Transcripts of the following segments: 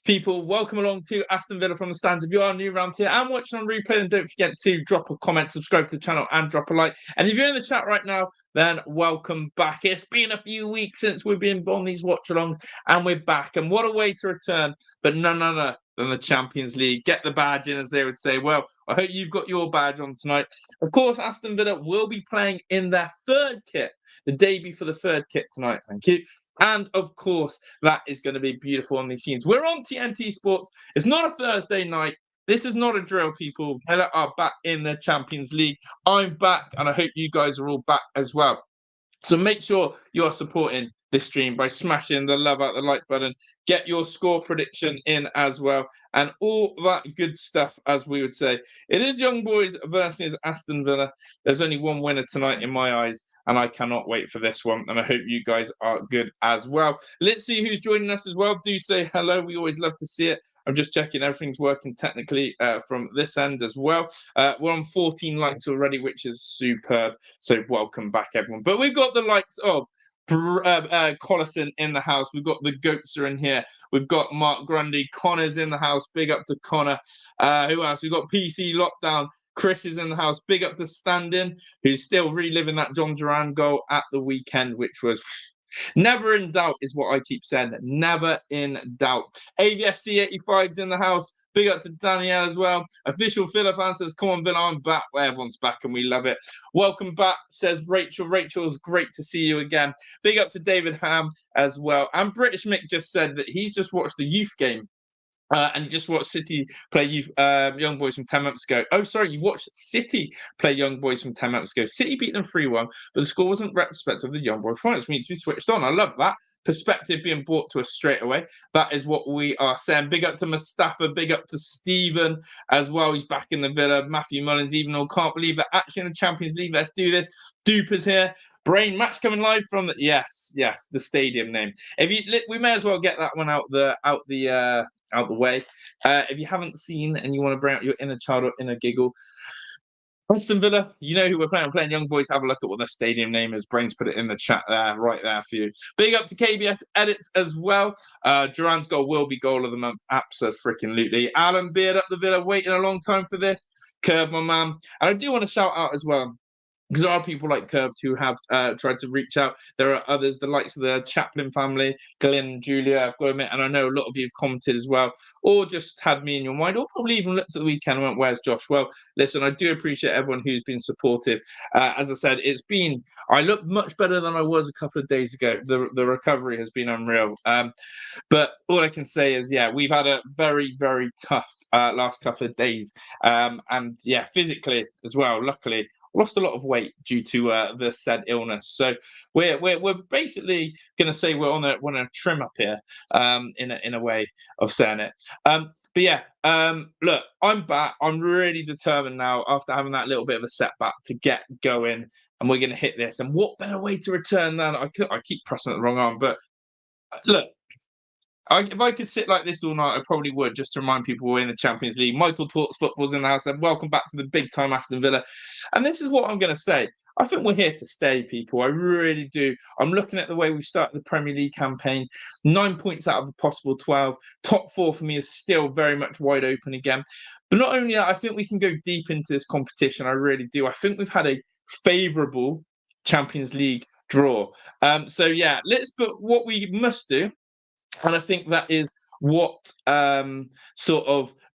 People, welcome along to Aston Villa from the stands. If you are new around here and watching on replay, then don't forget to drop a comment, subscribe to the channel, and drop a like. And if you're in the chat right now, then welcome back. It's been a few weeks since we've been on these watch-alongs, and we're back. And what a way to return, but none other than the Champions League. Get the badge in, as they would say. Well, I hope you've got your badge on tonight. Of course, Aston Villa will be playing in their third kit, the debut for the third kit tonight. Thank you. And of course, that is going to be beautiful on these scenes. We're on TNT Sports. It's not a Thursday night. This is not a drill, people. Villa are back in the Champions League. I'm back, and I hope you guys are all back as well. So make sure you are supporting this stream by smashing the love out the like button. Get your score prediction in as well, and all that good stuff, as we would say. It is Young Boys versus Aston Villa. There's only one winner tonight in my eyes, and I cannot wait for this one. And I hope you guys are good as well. Let's see who's joining us as well. Do say hello. We always love to see it. I'm just checking everything's working technically from this end as well. We're on 14 likes already, which is superb. So welcome back, everyone. But we've got the likes of Collison in the house. We've got the Goats are in here. We've got Mark Grundy. Connor's in the house. Big up to Connor. Who else? We've got PC Lockdown. Chris is in the house. Big up to Stadion, who's still reliving that John Duran goal at the weekend, which was... never in doubt is what I keep saying. Never in doubt. AVFTS 85's in the house. Big up to Danielle as well. Official Villa fan says, come on, Villa, I'm back. Well, everyone's back and we love it. Welcome back, says Rachel. Rachel's great to see you again. Big up to David Ham as well. And British Mick just said that he's just watched the youth game. And you just watched City play Young Boys from 10 months ago. Oh, sorry, you watched City play Young Boys from 10 months ago. City beat them 3-1, but the score wasn't retrospective of the Young Boys performance. We need to be switched on. I love that. Perspective being brought to us straight away. That is what we are saying. Big up to Mustafa. Big up to Stephen as well. He's back in the Villa. Matthew Mullins, even though can't believe that actually in the Champions League. Let's do this. Duper's here. Brain match coming live from the the stadium name. We may as well get that one out the way. If you haven't seen and you want to bring out your inner child or inner giggle, Aston Villa, you know who we're playing. We're playing Young Boys. Have a look at what the stadium name is. Brains put it in the chat there, right there for you. Big up to KBS Edits as well. Duran's goal will be goal of the month. Absolutely. Alan Beard up the Villa, waiting a long time for this. Curve, my man. And I do want to shout out as well, because there are people like Curved who have tried to reach out. There are others, the likes of the Chaplin family, Glenn and Julia, I've got to admit, and I know a lot of you have commented as well, or just had me in your mind, or probably even looked at the weekend and went, where's Josh? Well, listen, I do appreciate everyone who's been supportive. As I said, I look much better than I was a couple of days ago. The recovery has been unreal. But all I can say is, we've had a very, very tough last couple of days. And physically as well, luckily, lost a lot of weight due to the said illness. So we're basically going to say we're on a trim up here, in a way of saying it. Look, I'm back. I'm really determined now after having that little bit of a setback to get going, and we're going to hit this. And what better way to return than I keep pressing the wrong arm, but look. If I could sit like this all night, I probably would, just to remind people we're in the Champions League. Michael Talks Football's in the house, and welcome back to the big time Aston Villa. And this is what I'm going to say. I think we're here to stay, people. I really do. I'm looking at the way we started the Premier League campaign. 9 points out of the possible 12. Top 4 for me is still very much wide open again. But not only that, I think we can go deep into this competition. I really do. I think we've had a favourable Champions League draw. But what we must do, and I think that is what British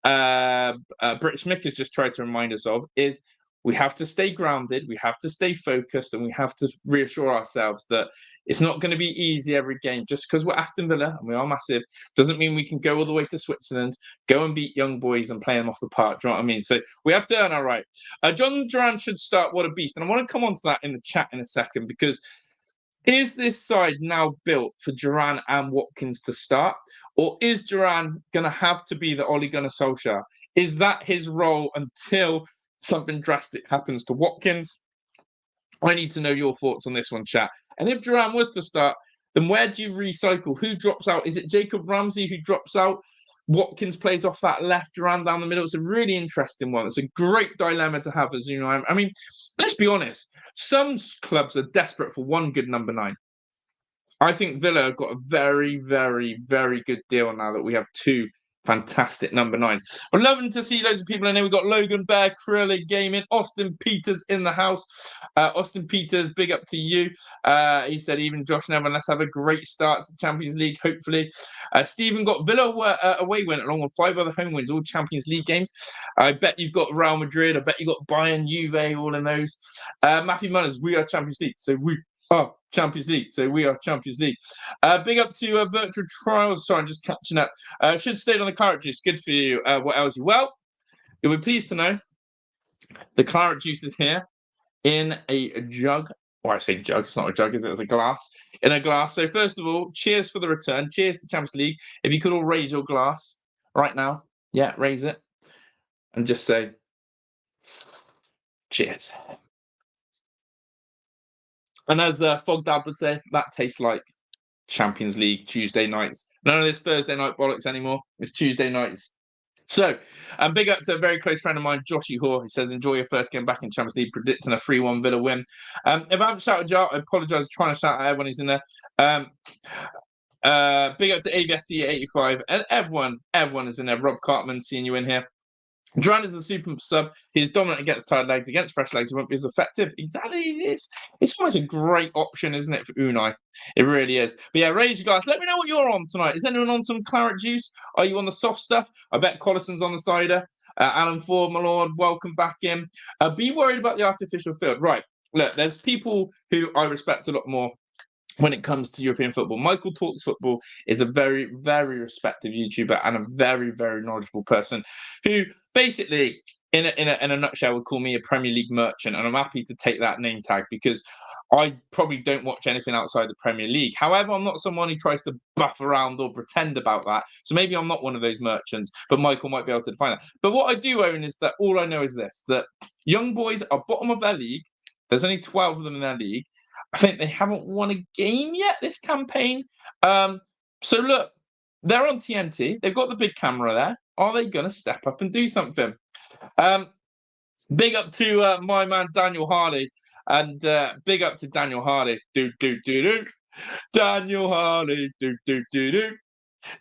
Mick has just tried to remind us of, is we have to stay grounded, we have to stay focused, and we have to reassure ourselves that it's not going to be easy every game. Just because we're Aston Villa and we are massive doesn't mean we can go all the way to Switzerland, go and beat Young Boys and play them off the park. Do you know what I mean? So we have to earn our right. John Duran should start. What a beast. And I want to come on to that in the chat in a second, because is this side now built for Duran and Watkins to start? Or is Duran going to have to be the Ole Gunnar Solskjaer? Is that his role until something drastic happens to Watkins? I need to know your thoughts on this one, chat. And if Duran was to start, then where do you recycle? Who drops out? Is it Jacob Ramsey who drops out? Watkins plays off that left, Duran down the middle. It's a really interesting one. It's a great dilemma to have, as you know. I mean, let's be honest. Some clubs are desperate for one good number 9. I think Villa have got a very, very, very good deal now that we have 2 fantastic number 9s. I'm loving to see loads of people in here. We've got Logan Bear, Krillig Gaming, Austin Peters in the house. Austin Peters, big up to you. He said, even Josh and everyone, let's have a great start to Champions League, hopefully. Stephen got Villa away win along with 5 other home wins, all Champions League games. I bet you've got Real Madrid. I bet you've got Bayern, Juve, all in those. Matthew Mullins, we are Champions League, so we are Champions League. So we are Champions League. Big up to Virtual Trials. Sorry, I'm just catching up. Should stay on the claret juice. Good for you. What else? Well, you'll be pleased to know the claret juice is here in a jug. Or I say jug, it's not a jug, is it? It's a glass. In a glass. So first of all, cheers for the return. Cheers to Champions League. If you could all raise your glass right now. Yeah, raise it. And just say, cheers. And as Fog Dad would say, that tastes like Champions League Tuesday nights. None of this Thursday night bollocks anymore. It's Tuesday nights. So, big up to a very close friend of mine, Joshy Hoare. He says, enjoy your first game back in Champions League, predicting a 3-1 Villa win. If I haven't shouted you out, I apologise. Trying to shout out everyone who's in there. Big up to AVFTS 85 and everyone is in there. Rob Cartman, seeing you in here. Duran is a super sub. He's dominant against tired legs. Against fresh legs, he won't be as effective. Exactly. It's almost a great option, isn't it, for Unai? It really is. But yeah, raise your glass. Let me know what you're on tonight. Is anyone on some claret juice? Are you on the soft stuff? I bet Collison's on the cider. Alan Ford, my lord, welcome back in. Be worried about the artificial field. Right. Look, there's people who I respect a lot more when it comes to European football. Michael Talks Football is a very, very respected YouTuber and a very, very knowledgeable person who basically, in a nutshell, would call me a Premier League merchant, and I'm happy to take that name tag because I probably don't watch anything outside the Premier League. However, I'm not someone who tries to buff around or pretend about that, so maybe I'm not one of those merchants, but Michael might be able to define that. But what I do own is that all I know is this, that young boys are bottom of their league. There's only 12 of them in their league. I think they haven't won a game yet this campaign. So look, they're on TNT. They've got the big camera there. Are they going to step up and do something? Big up to my man Daniel Harley, and big up to Daniel Harley. Daniel Harley.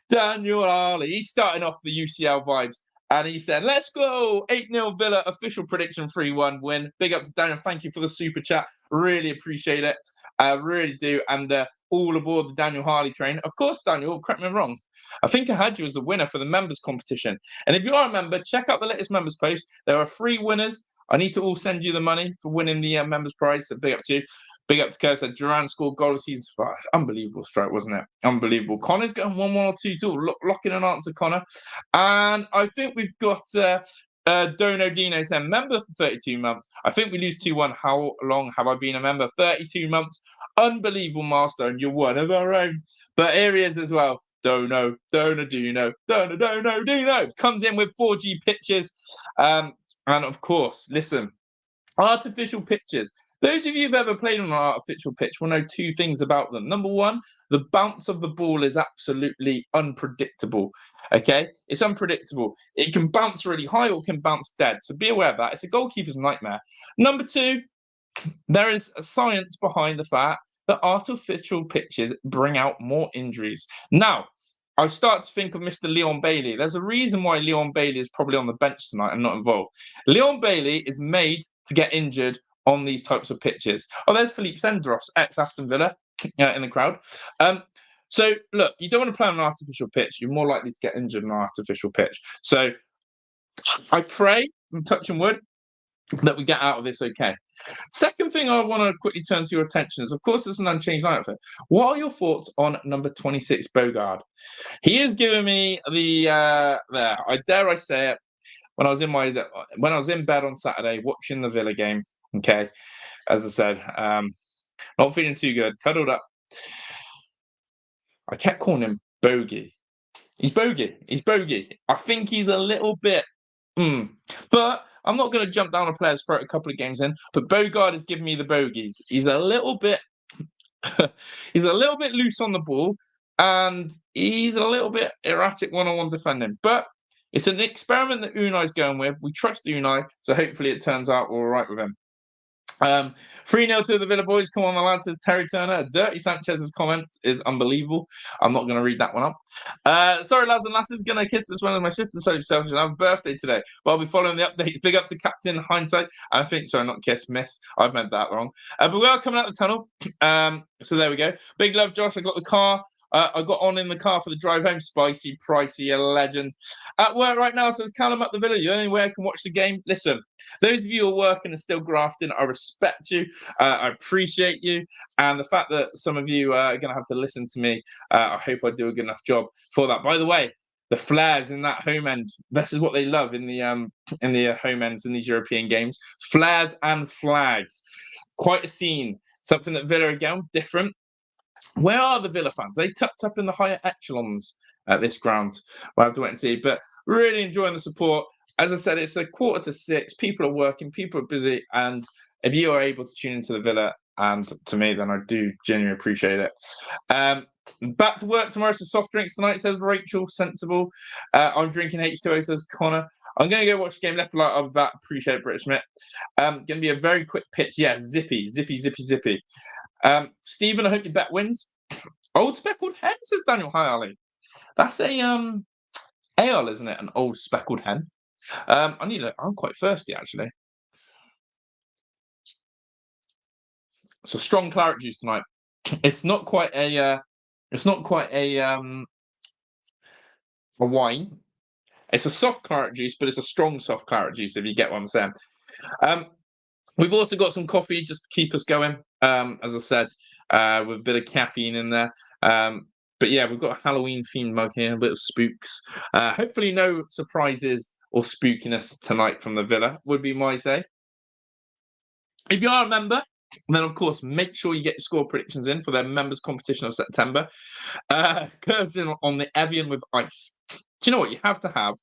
Daniel Harley. He's starting off the UCL vibes. And he said, let's go. 8-0 Villa, official prediction, 3-1 win. Big up to Daniel. Thank you for the super chat. Really appreciate it. I really do. And all aboard the Daniel Harley train. Of course, Daniel, correct me if I'm wrong. I think I had you as the winner for the members competition. And if you are a member, check out the latest members post. There are 3 winners. I need to all send you the money for winning the members prize. So big up to you. Big up to Kurt. Said Duran scored goal of season 5. Unbelievable strike, wasn't it? Unbelievable. Connor's going 1-1 or 2-2. Lock in an answer, Connor. And I think we've got Dono Dino saying member for 32 months. I think we lose 2-1. How long have I been a member? 32 months. Unbelievable milestone. You're one of our own. But here he is as well. Dono Dino. Comes in with 4G pitches. And of course, listen, artificial pitches. Those of you who've ever played on an artificial pitch will know 2 things about them. Number 1, the bounce of the ball is absolutely unpredictable. Okay? It's unpredictable. It can bounce really high or it can bounce dead. So be aware of that. It's a goalkeeper's nightmare. Number 2, there is a science behind the fact that artificial pitches bring out more injuries. Now, I start to think of Mr. Leon Bailey. There's a reason why Leon Bailey is probably on the bench tonight and not involved. Leon Bailey is made to get injured on these types of pitches. Oh, there's Philippe Sendros, ex-Aston Villa, in the crowd. So, look, you don't want to play on an artificial pitch. You're more likely to get injured on an artificial pitch. So, I pray, I'm touching wood, that we get out of this okay. Second thing I want to quickly turn to your attention is, of course, there's an unchanged lineup for it. What are your thoughts on number 26, Bogard? He has given me the, I dare I say it, when I was in bed on Saturday watching the Villa game, okay, as I said, not feeling too good, cuddled up. I kept calling him Bogey. He's Bogey. I think he's a little bit, but I'm not going to jump down a player's throat a couple of games in, but Bogard is giving me the bogeys. He's a little bit, loose on the ball, and he's a little bit erratic one-on-one defending. But it's an experiment that Unai's going with. We trust Unai, so hopefully it turns out all right with him. 3-0 to the Villa boys. Come on, my lad, says Terry Turner. Dirty Sanchez's comment is unbelievable. I'm not going to read that one up. Sorry, lads and lasses. Going to kiss this one as my sister so selfish. I have a birthday today, but I'll be following the updates. Big up to Captain Hindsight. And I think, sorry, not kiss, miss. I've meant that wrong. But we are coming out the tunnel. So there we go. Big love, Josh. I got the car. I got on in the car for the drive home. Spicy, pricey, a legend. At work right now, says Callum up the Villa. The only way I can watch the game. Listen, those of you who are working and still grafting, I respect you. I appreciate you. And the fact that some of you are going to have to listen to me, I hope I do a good enough job for that. By the way, the flares in that home end, this is what they love in the home ends in these European games. Flares and flags. Quite a scene. Something that Villa, again, different. Where are the Villa fans? They tucked up in the higher echelons at this ground. We'll have to wait and see. But really enjoying the support. As I said, it's 5:45. People are working. People are busy. And if you are able to tune into the Villa and to me, then I do genuinely appreciate it. Back to work tomorrow. So soft drinks tonight, says Rachel. Sensible. I'm drinking H2O, says Connor. I'm going to go watch the game left and right. I'll be back. Appreciate it, British Schmidt. Going to be a very quick pitch. Yeah, zippy. Stephen, I hope your bet wins. Old speckled hen, says Daniel. Hi, Ali. That's a ale, isn't it? An old speckled hen. I'm quite thirsty actually. It's a strong claret juice tonight. It's not quite a wine. It's a soft claret juice, but it's a strong soft claret juice, if you get what I'm saying. We've also got some coffee just to keep us going, as I said, with a bit of caffeine in there. But yeah, we've got a Halloween-themed mug here, a bit of spooks. Hopefully no surprises or spookiness tonight from the Villa, would be my say. If you are a member, then of course, make sure you get your score predictions in for their members' competition of September. Curtain on the Evian with ice. Do you know what you have to have?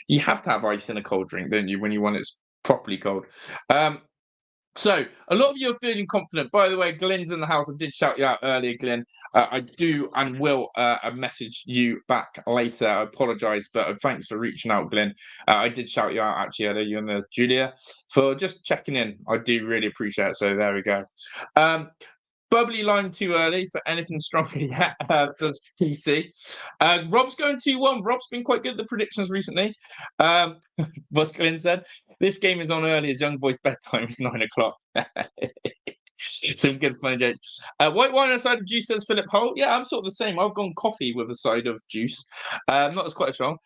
You have to have ice in a cold drink, don't you, when you want it properly cold. So, a lot of you are feeling confident. By the way, Glenn's in the house. I did shout you out earlier, Glenn. I do and will message you back later. I apologise, but thanks for reaching out, Glenn. I did shout you out, actually, earlier, you and Julia, for just checking in. I do really appreciate it. So, there we go. Bubbly lime too early for anything stronger yet. That's PC. Rob's going 2-1. Rob's been quite good at the predictions recently. What's Glenn said? This game is on early as young boys' bedtime is 9 o'clock. Some good funny jokes. White wine on a side of juice, says Philip Holt. Yeah, I'm sort of the same. I've gone coffee with a side of juice. Not as quite strong.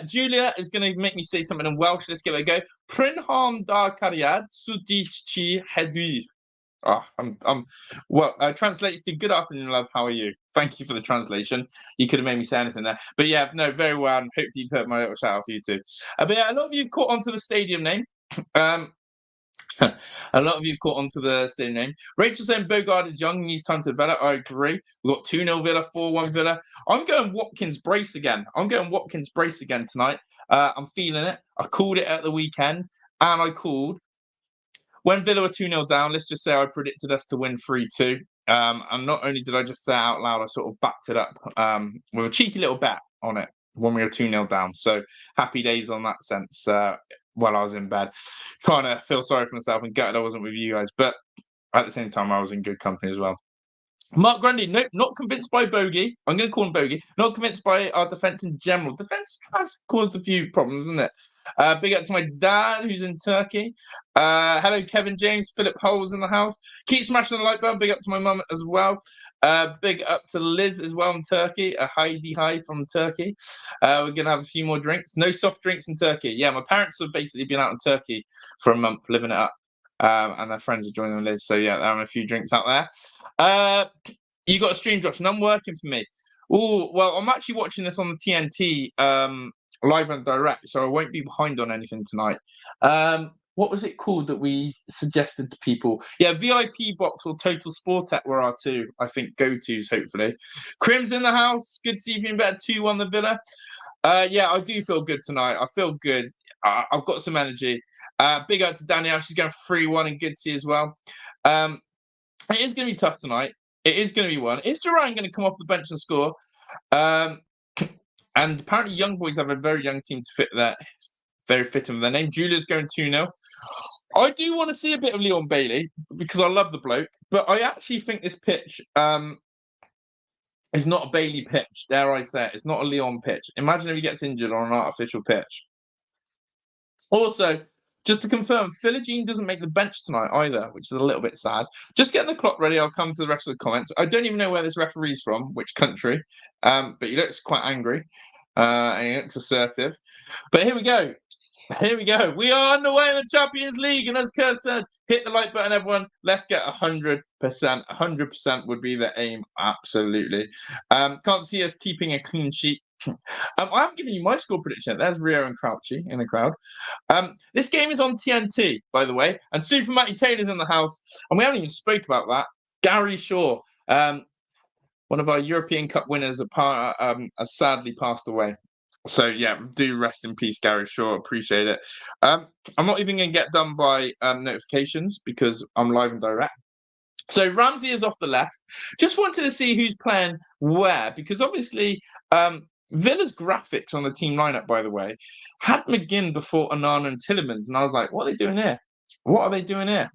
Julia is going to make me say something in Welsh. Let's give it a go. Prynham da cariad sudich hedwi. Translates to good afternoon, love. How are you? Thank you for the translation. You could have made me say anything there. But yeah, no, very well. And hopefully you've heard my little shout out for you too. But yeah, a lot of you caught onto the stadium name. A lot of you caught onto the stadium name. Rachel saying Bogard is young, needs time to develop. I agree. We've got 2-0 Villa, 4-1 Villa. I'm going Watkins brace again. Tonight. I'm feeling it. I called it at the weekend, and I called when Villa were 2-0 down. Let's just say I predicted us to win 3-2. And not only did I just say it out loud, I sort of backed it up with a cheeky little bet on it when we were 2-0 down. So happy days on that sense. While I was in bed, trying to feel sorry for myself and gutted I wasn't with you guys, but at the same time I was in good company as well. Mark Grundy, nope, not convinced by Bogey. I'm going to call him Bogey. Not convinced by our defence in general. Defence has caused a few problems, isn't it? Big up to my dad, who's in Turkey. Hello, Kevin James. Philip Holes in the house. Keep smashing the like button. Big up to my mum as well. Big up to Liz as well in Turkey. A hi from Turkey. We're going to have a few more drinks. No soft drinks in Turkey. Yeah, my parents have basically been out in Turkey for a month, living it up. And their friends are joining them, Liz. So yeah, they're having a few drinks out there. You got a stream, Josh, none working for me. Oh, well, I'm actually watching this on the TNT live and direct, so I won't be behind on anything tonight. What was it called that we suggested to people? Yeah, VIP box or Total Sportet were our two, I think, go-tos, hopefully. Crim's in the house. Good to see you feeling better. 2-1 the Villa. Yeah, I do feel good tonight. I feel good. I've got some energy. Big up to Danielle. She's going 3-1 and good to see as well. It is going to be tough tonight. It is going to be one. Is Duran going to come off the bench and score? And apparently Young Boys have a very young team to fit that. Very fitting with their name. Julia's going 2-0. I do want to see a bit of Leon Bailey because I love the bloke, but I actually think this pitch is not a Bailey pitch. Dare I say it? It's not a Leon pitch. Imagine if he gets injured on an artificial pitch. Also, just to confirm, Philogene doesn't make the bench tonight either, which is a little bit sad. Just getting the clock ready. I'll come to the rest of the comments. I don't even know where this referee's from, which country, but he looks quite angry and he looks assertive. But here we go. Here we go. We are underway in the Champions League. And as Kurt said, hit the like button, everyone. Let's get 100%. 100% would be the aim. Absolutely. Can't see us keeping a clean sheet. I'm giving you my score prediction. There's Rio and Crouchy in the crowd. This game is on TNT, by the way. And Super Matty Taylor's in the house. And we haven't even spoke about that. Gary Shaw, one of our European Cup winners, has sadly passed away. So, yeah, do rest in peace, Gary Shaw. Appreciate it. I'm not even going to get done by notifications because I'm live and direct. So, Ramsey is off the left. Just wanted to see who's playing where because, obviously, Villa's graphics on the team lineup, by the way, had McGinn before Onana and Tielemans. And I was like, what are they doing here? What are they doing here?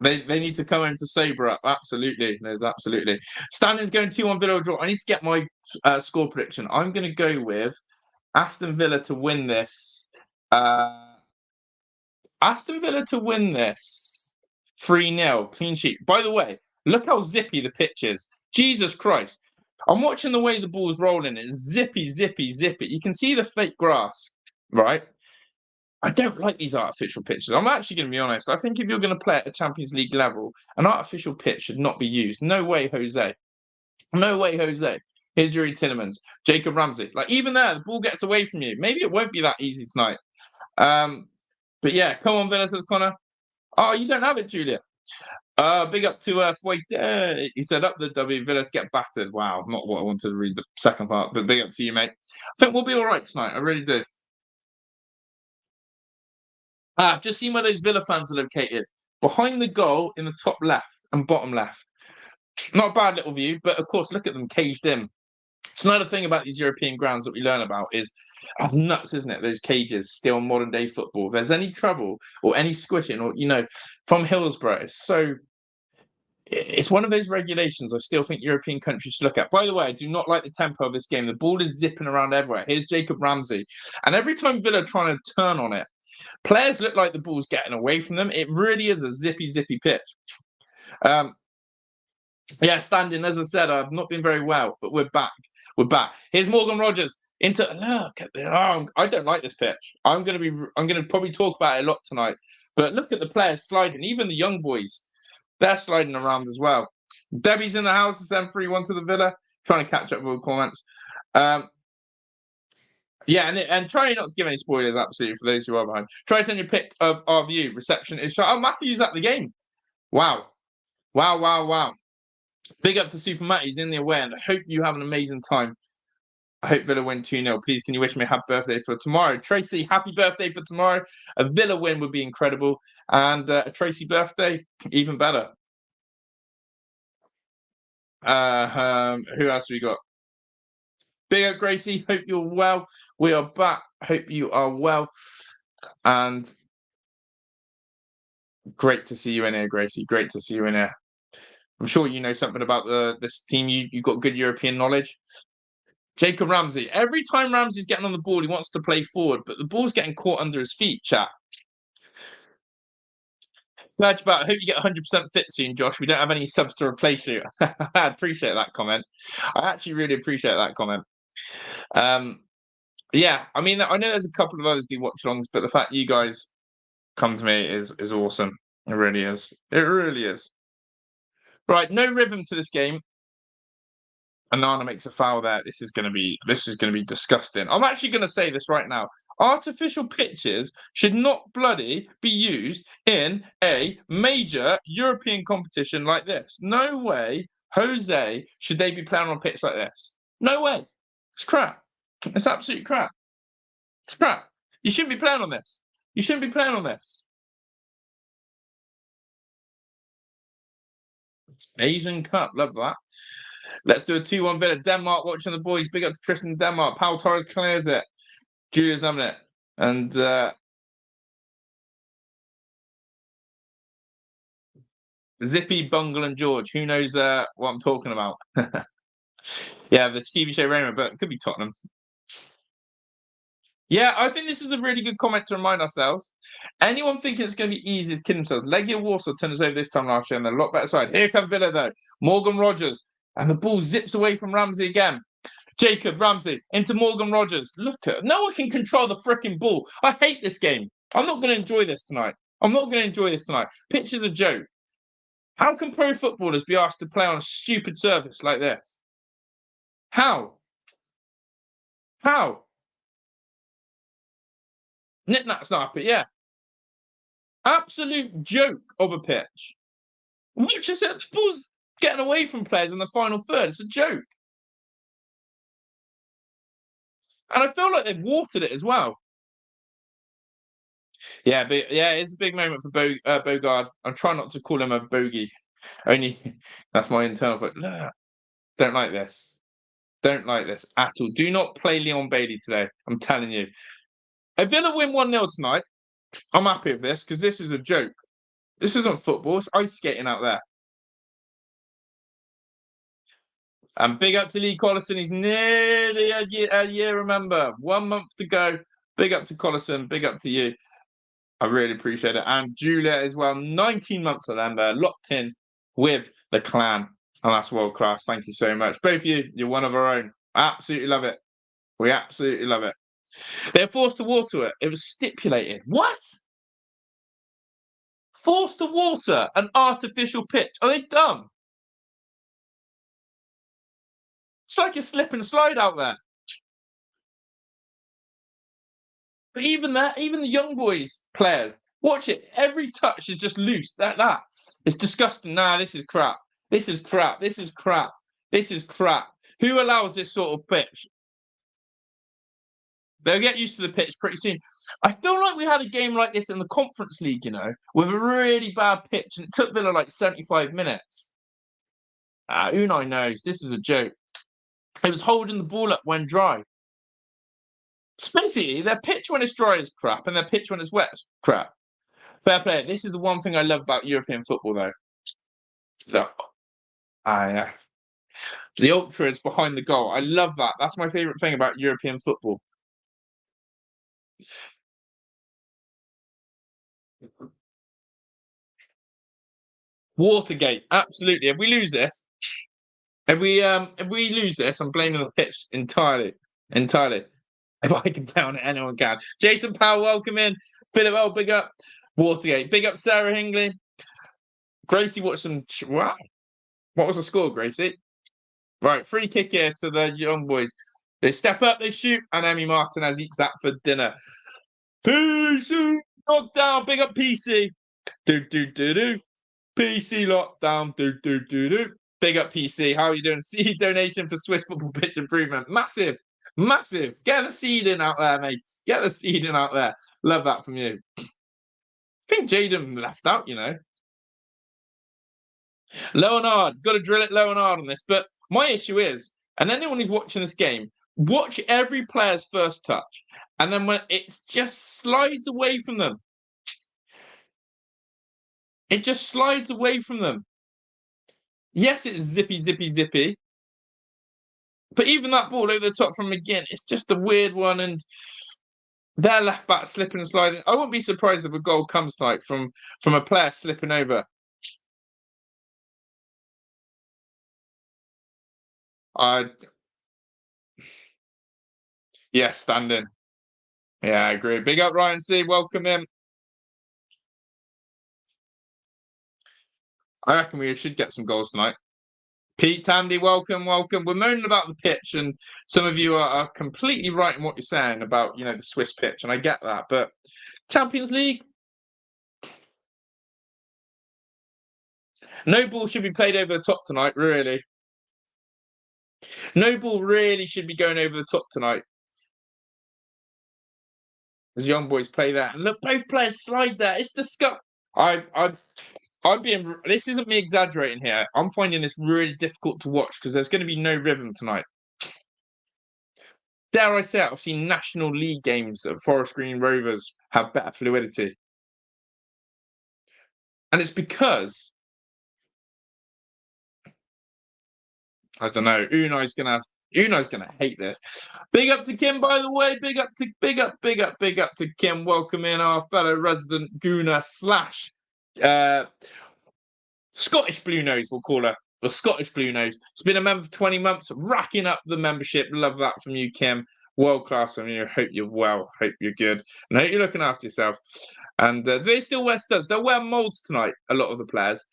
They need to come in to sober up. Absolutely. There's absolutely. Standing's going 2-1 Villa draw. I need to get my score prediction. I'm going to go with Aston Villa to win this. Aston Villa to win this 3-0. Clean sheet. By the way, look how zippy the pitch is. Jesus Christ. I'm watching the way the ball's rolling. It's zippy, zippy, zippy. You can see the fake grass, right? I don't like these artificial pitches. I'm actually going to be honest. I think if you're going to play at a Champions League level, an artificial pitch should not be used. No way, Jose. No way, Jose. Here's Yuri Tielemans, Jacob Ramsey. Like, even there, the ball gets away from you. Maybe it won't be that easy tonight. But yeah, come on, Villa, says Connor. Oh, you don't have it, Julia. Big up to Fuete. He said up the W, Villa to get battered. Wow, not what I wanted to read the second part, but big up to you, mate. I think we'll be all right tonight. I really do. I've just seen where those Villa fans are located. Behind the goal in the top left and bottom left. Not a bad little view, but of course, look at them caged in. It's another thing about these European grounds that we learn about is that's nuts, isn't it? Those cages still modern day football. If there's any trouble or any squishing or, from Hillsborough, it's one of those regulations I still think European countries should look at. By the way, I do not like the tempo of this game. The ball is zipping around everywhere. Here's Jacob Ramsey. And every time Villa are trying to turn on it, players look like the ball's getting away from them. It really is a zippy, zippy pitch. Yeah, Standing, as I said, I've not been very well, but we're back. We're back. Here's Morgan Rogers. Look at I don't like this pitch. I'm gonna probably talk about it a lot tonight. But look at the players sliding, even the young boys. They're sliding around as well. Debbie's in the house to send 3-1 to the Villa. Trying to catch up with all the comments. Yeah, and try not to give any spoilers, absolutely, for those who are behind. Try to send your pick of our view. Reception is shot. Oh, Matthew's at the game. Wow. Big up to Super Matt. He's in the away, and I hope you have an amazing time. I hope Villa win 2-0. Please, can you wish me a happy birthday for tomorrow? Tracy, happy birthday for tomorrow. A Villa win would be incredible. And a Tracy birthday, even better. Who else have we got? Big up, Gracie. Hope you're well. We are back. Hope you are well. And great to see you in here, Gracie. Great to see you in here. I'm sure you know something about this team. You've got good European knowledge. Jacob Ramsey. Every time Ramsey's getting on the ball, he wants to play forward, but the ball's getting caught under his feet, chat. I hope you get 100% fit soon, Josh. We don't have any subs to replace you. I appreciate that comment. I actually really appreciate that comment. Yeah, I mean, I know there's a couple of others do watch-alongs, but the fact you guys come to me is awesome. It really is. It really is. Right, no rhythm to this game. Onana makes a foul there. This is going to be disgusting. I'm actually going to say this right now. Artificial pitches should not bloody be used in a major European competition like this. No way, Jose, should they be playing on a pitch like this. No way. It's crap. It's absolute crap. It's crap. You shouldn't be playing on this. You shouldn't be playing on this. Asian Cup. Love that. Let's do a 2-1 Villa. Denmark watching the boys. Big up to Tristan Denmark. Paul Torres clears it. Julia's loving it. And Zippy, Bungle, and George. Who knows what I'm talking about? Yeah, the TV show Raymond, but it could be Tottenham. Yeah, I think this is a really good comment to remind ourselves. Anyone thinking it's going to be easy is kidding themselves. Legia Warsaw turned us over this time last year and they're a lot better side. Here come Villa, though. Morgan Rogers. And the ball zips away from Ramsey again. Jacob Ramsey into Morgan Rogers. Look at no one can control the freaking ball. I hate this game. I'm not going to enjoy this tonight. Pitch is a joke. How can pro footballers be asked to play on a stupid surface like this? How? Knick-knack's not happy, yeah. Absolute joke of a pitch. Which is the ball's getting away from players in the final third. It's a joke. And I feel like they've watered it as well. Yeah, but yeah, it's a big moment for Bogard. I'm trying not to call him a bogey. Only that's my internal vote. Don't like this. Don't like this at all. Do not play Leon Bailey today. I'm telling you. If Villa win 1-0 tonight, I'm happy with this because this is a joke. This isn't football. It's ice skating out there. And big up to Lee Collison. He's nearly a year, remember. 1 month to go. Big up to Collison. Big up to you. I really appreciate it. And Julia as well. 19 months of November. Locked in with the clan. And that's world class. Thank you so much. Both of you, you're one of our own. Absolutely love it. We absolutely love it. They're forced to water it. It was stipulated. What? Forced to water an artificial pitch. Are they dumb? It's like a slip and slide out there. But even that, even the young boys players, watch it. Every touch is just loose. That. It's disgusting. Nah, this is crap. This is crap. This is crap. This is crap. Who allows this sort of pitch? They'll get used to the pitch pretty soon. I feel like we had a game like this in the Conference League, you know, with a really bad pitch, and it took Villa like 75 minutes. Unai knows. This is a joke. It was holding the ball up when dry. So basically, their pitch when it's dry is crap, and their pitch when it's wet is crap. Fair play. This is the one thing I love about European football, though. The ultras behind the goal. I love that. That's my favourite thing about European football. Watergate, absolutely. If we lose this, I'm blaming the pitch entirely. If I can play on it, anyone can. Jason Powell, welcome in. Philip L, big up. Watergate, big up Sarah Hingley. Gracie watched some. Wow. What was the score, Gracie? Right, free kick here to the young boys. They step up, they shoot, and Emmy Martinez eats that for dinner. PC lockdown, big up PC. Do. PC lockdown, do. Big up PC. How are you doing? Seed donation for Swiss football pitch improvement. Massive. Get the seed in out there, mates. Get the seed in out there. Love that from you. I think Jaden left out, you know. Leonard, got to drill it Leonard on this. But my issue is, and anyone who's watching this game, watch every player's first touch. And then when it just slides away from them. It just slides away from them. Yes, it's zippy. But even that ball over the top from McGinn, it's just a weird one. And their left back slipping and sliding. I wouldn't be surprised if a goal comes tonight from a player slipping over. Yeah, standing. Yeah, I agree. Big up Ryan C. Welcome in. I reckon we should get some goals tonight. Pete Tandy, welcome. We're moaning about the pitch, and some of you are completely right in what you're saying about, you know, the Swiss pitch, and I get that. But Champions League, no ball should be played over the top tonight, really. No ball really should be going over the top tonight. As young boys play that. And look, both players slide there. It's disgusting. I'm being. This isn't me exaggerating here. I'm finding this really difficult to watch because there's going to be no rhythm tonight. dare I say it, I've seen National League games at Forest Green Rovers have better fluidity. And it's because, I don't know, Unai's gonna hate this. Big up to Kim, by the way. Big up to Kim. Welcome in our fellow resident Gooner slash Scottish Blue Nose, we'll call her. Or Scottish Blue Nose. It's been a member for 20 months, racking up the membership. Love that from you, Kim. World class from you. Hope you're well. Hope you're good. And I hope you're looking after yourself. And they still wear studs. They'll wear molds tonight, a lot of the players.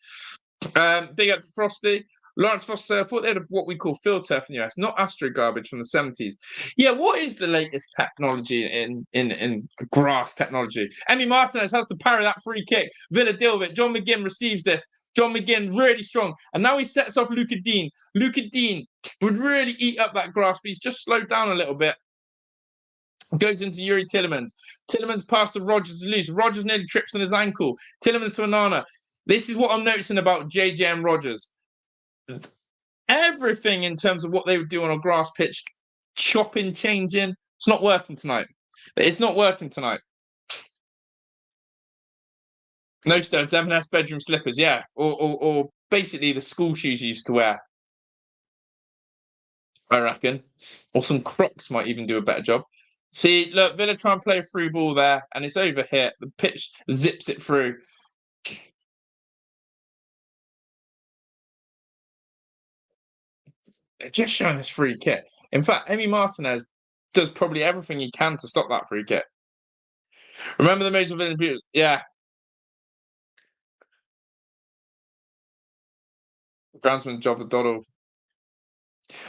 Big up to Frosty. Lawrence Foster, I thought they had what we call field turf in the US, not Astro garbage from the 70s. Yeah, what is the latest technology in grass technology? Emmy Martinez has to parry that free kick. Villa deal with it. John McGinn receives this. John McGinn really strong. And now he sets off Luca Dean. Luca Dean would really eat up that grass, but he's just slowed down a little bit. Goes into Yuri Tillemans. Tillemans passed to Rogers loose. Rogers nearly trips on his ankle. Tillemans to Onana. This is what I'm noticing about JJ and Rogers. Everything in terms of what they would do on a grass pitch, chopping, changing, it's not working tonight. It's not working tonight. No studs, M&S bedroom slippers, yeah. Or basically the school shoes you used to wear, I reckon. Or some Crocs might even do a better job. See, look, Villa try and play a through ball there, and it's over here. The pitch zips it through. They're just showing this free kick. In fact, Emi Martinez does probably everything he can to stop that free kick. Remember the most of Villa? Yeah. Groundsman job at Doddle.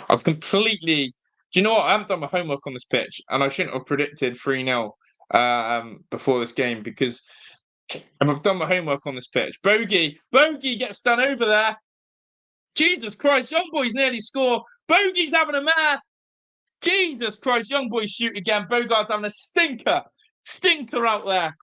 I've completely. Do you know what? I haven't done my homework on this pitch, and I shouldn't have predicted 3-0 before this game because if I've done my homework on this pitch, Bogey gets done over there. Jesus Christ, young boys nearly score. Bogey's having a mare. Jesus Christ, young boys shoot again. Bogart's having a stinker out there.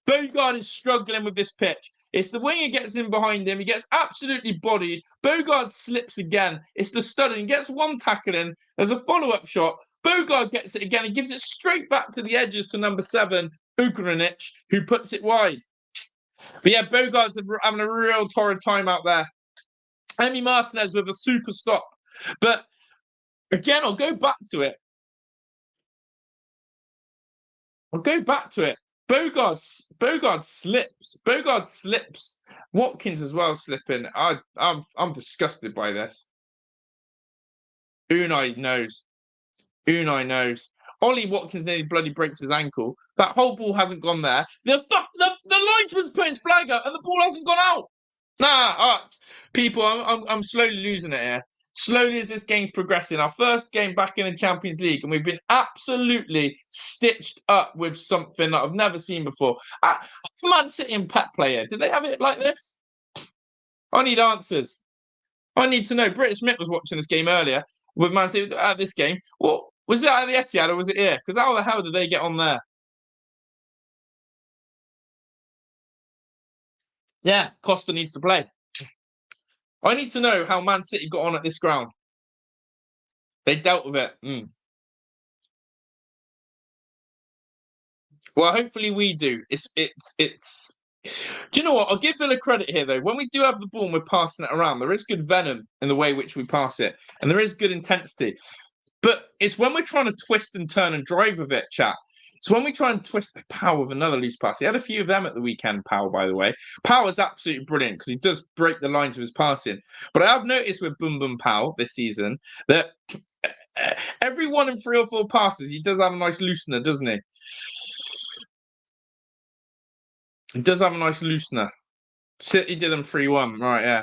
Bogart is struggling with this pitch. It's the winger gets in behind him. He gets absolutely bodied. Bogart slips again. It's the stud and he gets one tackle in. There's a follow-up shot. Bogart gets it again. He gives it straight back to the edges to number 7, Ugranic, who puts it wide. But yeah, Bogart's having a real torrid time out there. Emi Martinez with a super stop. But again, I'll go back to it. Bogard slips. Watkins as well slipping. I'm disgusted by this. Unai knows. Ollie Watkins nearly bloody breaks his ankle. That whole ball hasn't gone there. The linesman's put his flag up and the ball hasn't gone out. People, I'm slowly losing it here. Slowly as this game's progressing. Our first game back in the Champions League, and we've been absolutely stitched up with something that I've never seen before. Man City and Pep player, did they have it like this? I need answers. I need to know. British Mick was watching this game earlier with Man City at this game. Well, was it at the Etihad or was it here? Because how the hell did they get on there? Yeah, Costa needs to play. I need to know how Man City got on at this ground. They dealt with it. Well, hopefully we do. It's. Do you know what? I'll give Villa credit here, though. When we do have the ball and we're passing it around, there is good venom in the way which we pass it, and there is good intensity. But it's when we're trying to twist and turn and drive with it, chat. It's when we try and twist the Power with another loose pass. He had a few of them at the weekend, Power, by the way. Power's absolutely brilliant because he does break the lines of his passing. But I have noticed with Boom Boom Power this season that every 1 in 3 or 4 passes, he does have a nice loosener, doesn't he? He does have a nice loosener. City did them 3-1. Right, yeah.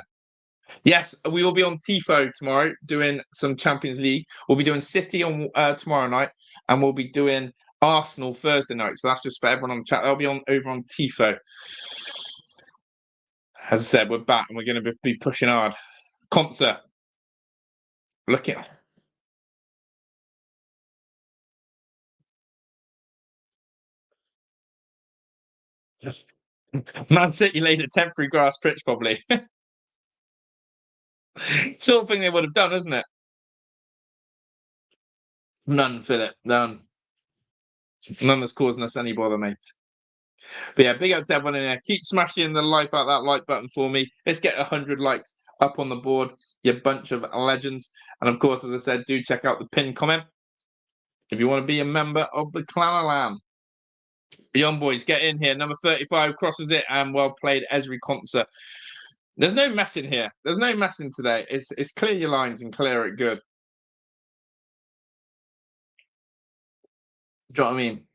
Yes, we will be on Tifo tomorrow doing some Champions League. We'll be doing City on tomorrow night, and we'll be doing Arsenal Thursday night. So that's just for everyone on the chat. They'll be on over on Tifo. As I said, we're back and we're going to be pushing hard. Concert. Look at Man City laid a temporary grass pitch, probably. Sort of thing they would have done, isn't it? None, Philip. None. None that's causing us any bother, mate. But yeah, big up to everyone in there. Keep smashing the like out that like button for me. Let's get 100 likes up on the board, you bunch of legends. And of course, as I said, do check out the pinned comment if you want to be a member of the Clan of Lamb. Young boys, get in here. Number 35 crosses it, and well played, Esri Concert. There's no messing here. There's no messing today. It's clear your lines and clear it good. Do you know what I mean?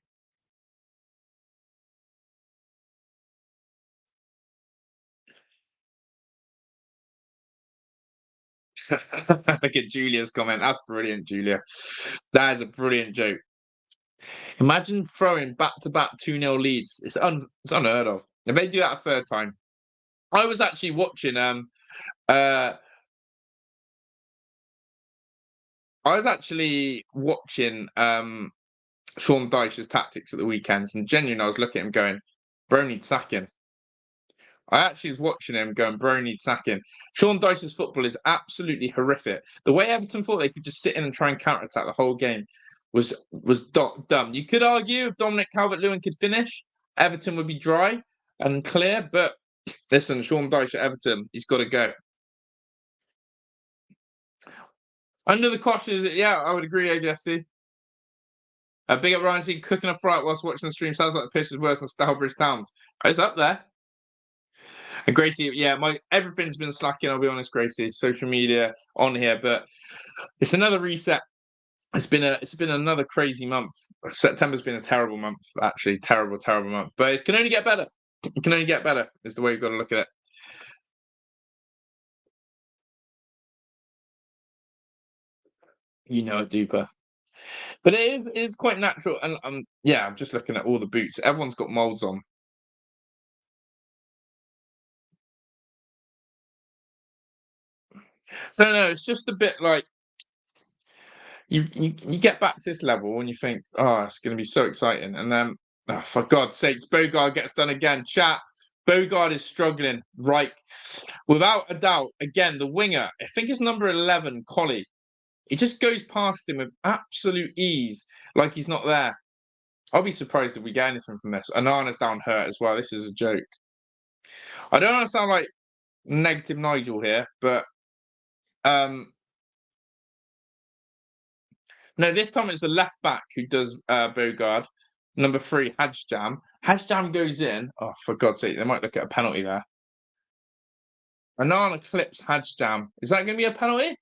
Look at Julia's comment. That's brilliant, Julia. That is a brilliant joke. Imagine throwing back-to-back 2-0 leads. It's unheard of. If they do that a third time. I was actually watching uh Sean Dyche's tactics at the weekends, and genuinely I was looking at him going, bro needs sacking. I actually was watching him going, bro needs sacking. Sean Dyche's football is absolutely horrific. The way Everton thought they could just sit in and try and counter-attack the whole game was dumb. You could argue if Dominic Calvert-Lewin could finish, Everton would be dry and clear, but listen, Sean Dyche at Everton, he's got to go. Under the caution, yeah, I would agree, AVFTS. Big up Ryan C cooking a fright whilst watching the stream. Sounds like the pitch is worse than Stourbridge Towns. It's up there. And Gracie, yeah, everything's been slacking, I'll be honest, Gracie. Social media on here, but it's another reset. It's been another crazy month. September's been a terrible month, actually. Terrible month. But it can only get better. It can only get better, is the way you've got to look at it. You know it, duper. But it is quite natural. And yeah, I'm just looking at all the boots. Everyone's got molds on. So no, it's just a bit like you get back to this level and you think, oh, it's going to be so exciting, and then for God's sake, Bogard gets done again. Chat, Bogard is struggling, right? Without a doubt. Again, the winger, I think it's number 11, Collie. He just goes past him with absolute ease, like he's not there. I'll be surprised if we get anything from this. Anana's down hurt as well. This is a joke. I don't want to sound like negative Nigel here, but no, this time it's the left back who does Bogard. Number 3, Hajjam. Hajjam goes in. Oh, for God's sake, they might look at a penalty there. Anana clips Hajjam. Is that going to be a penalty?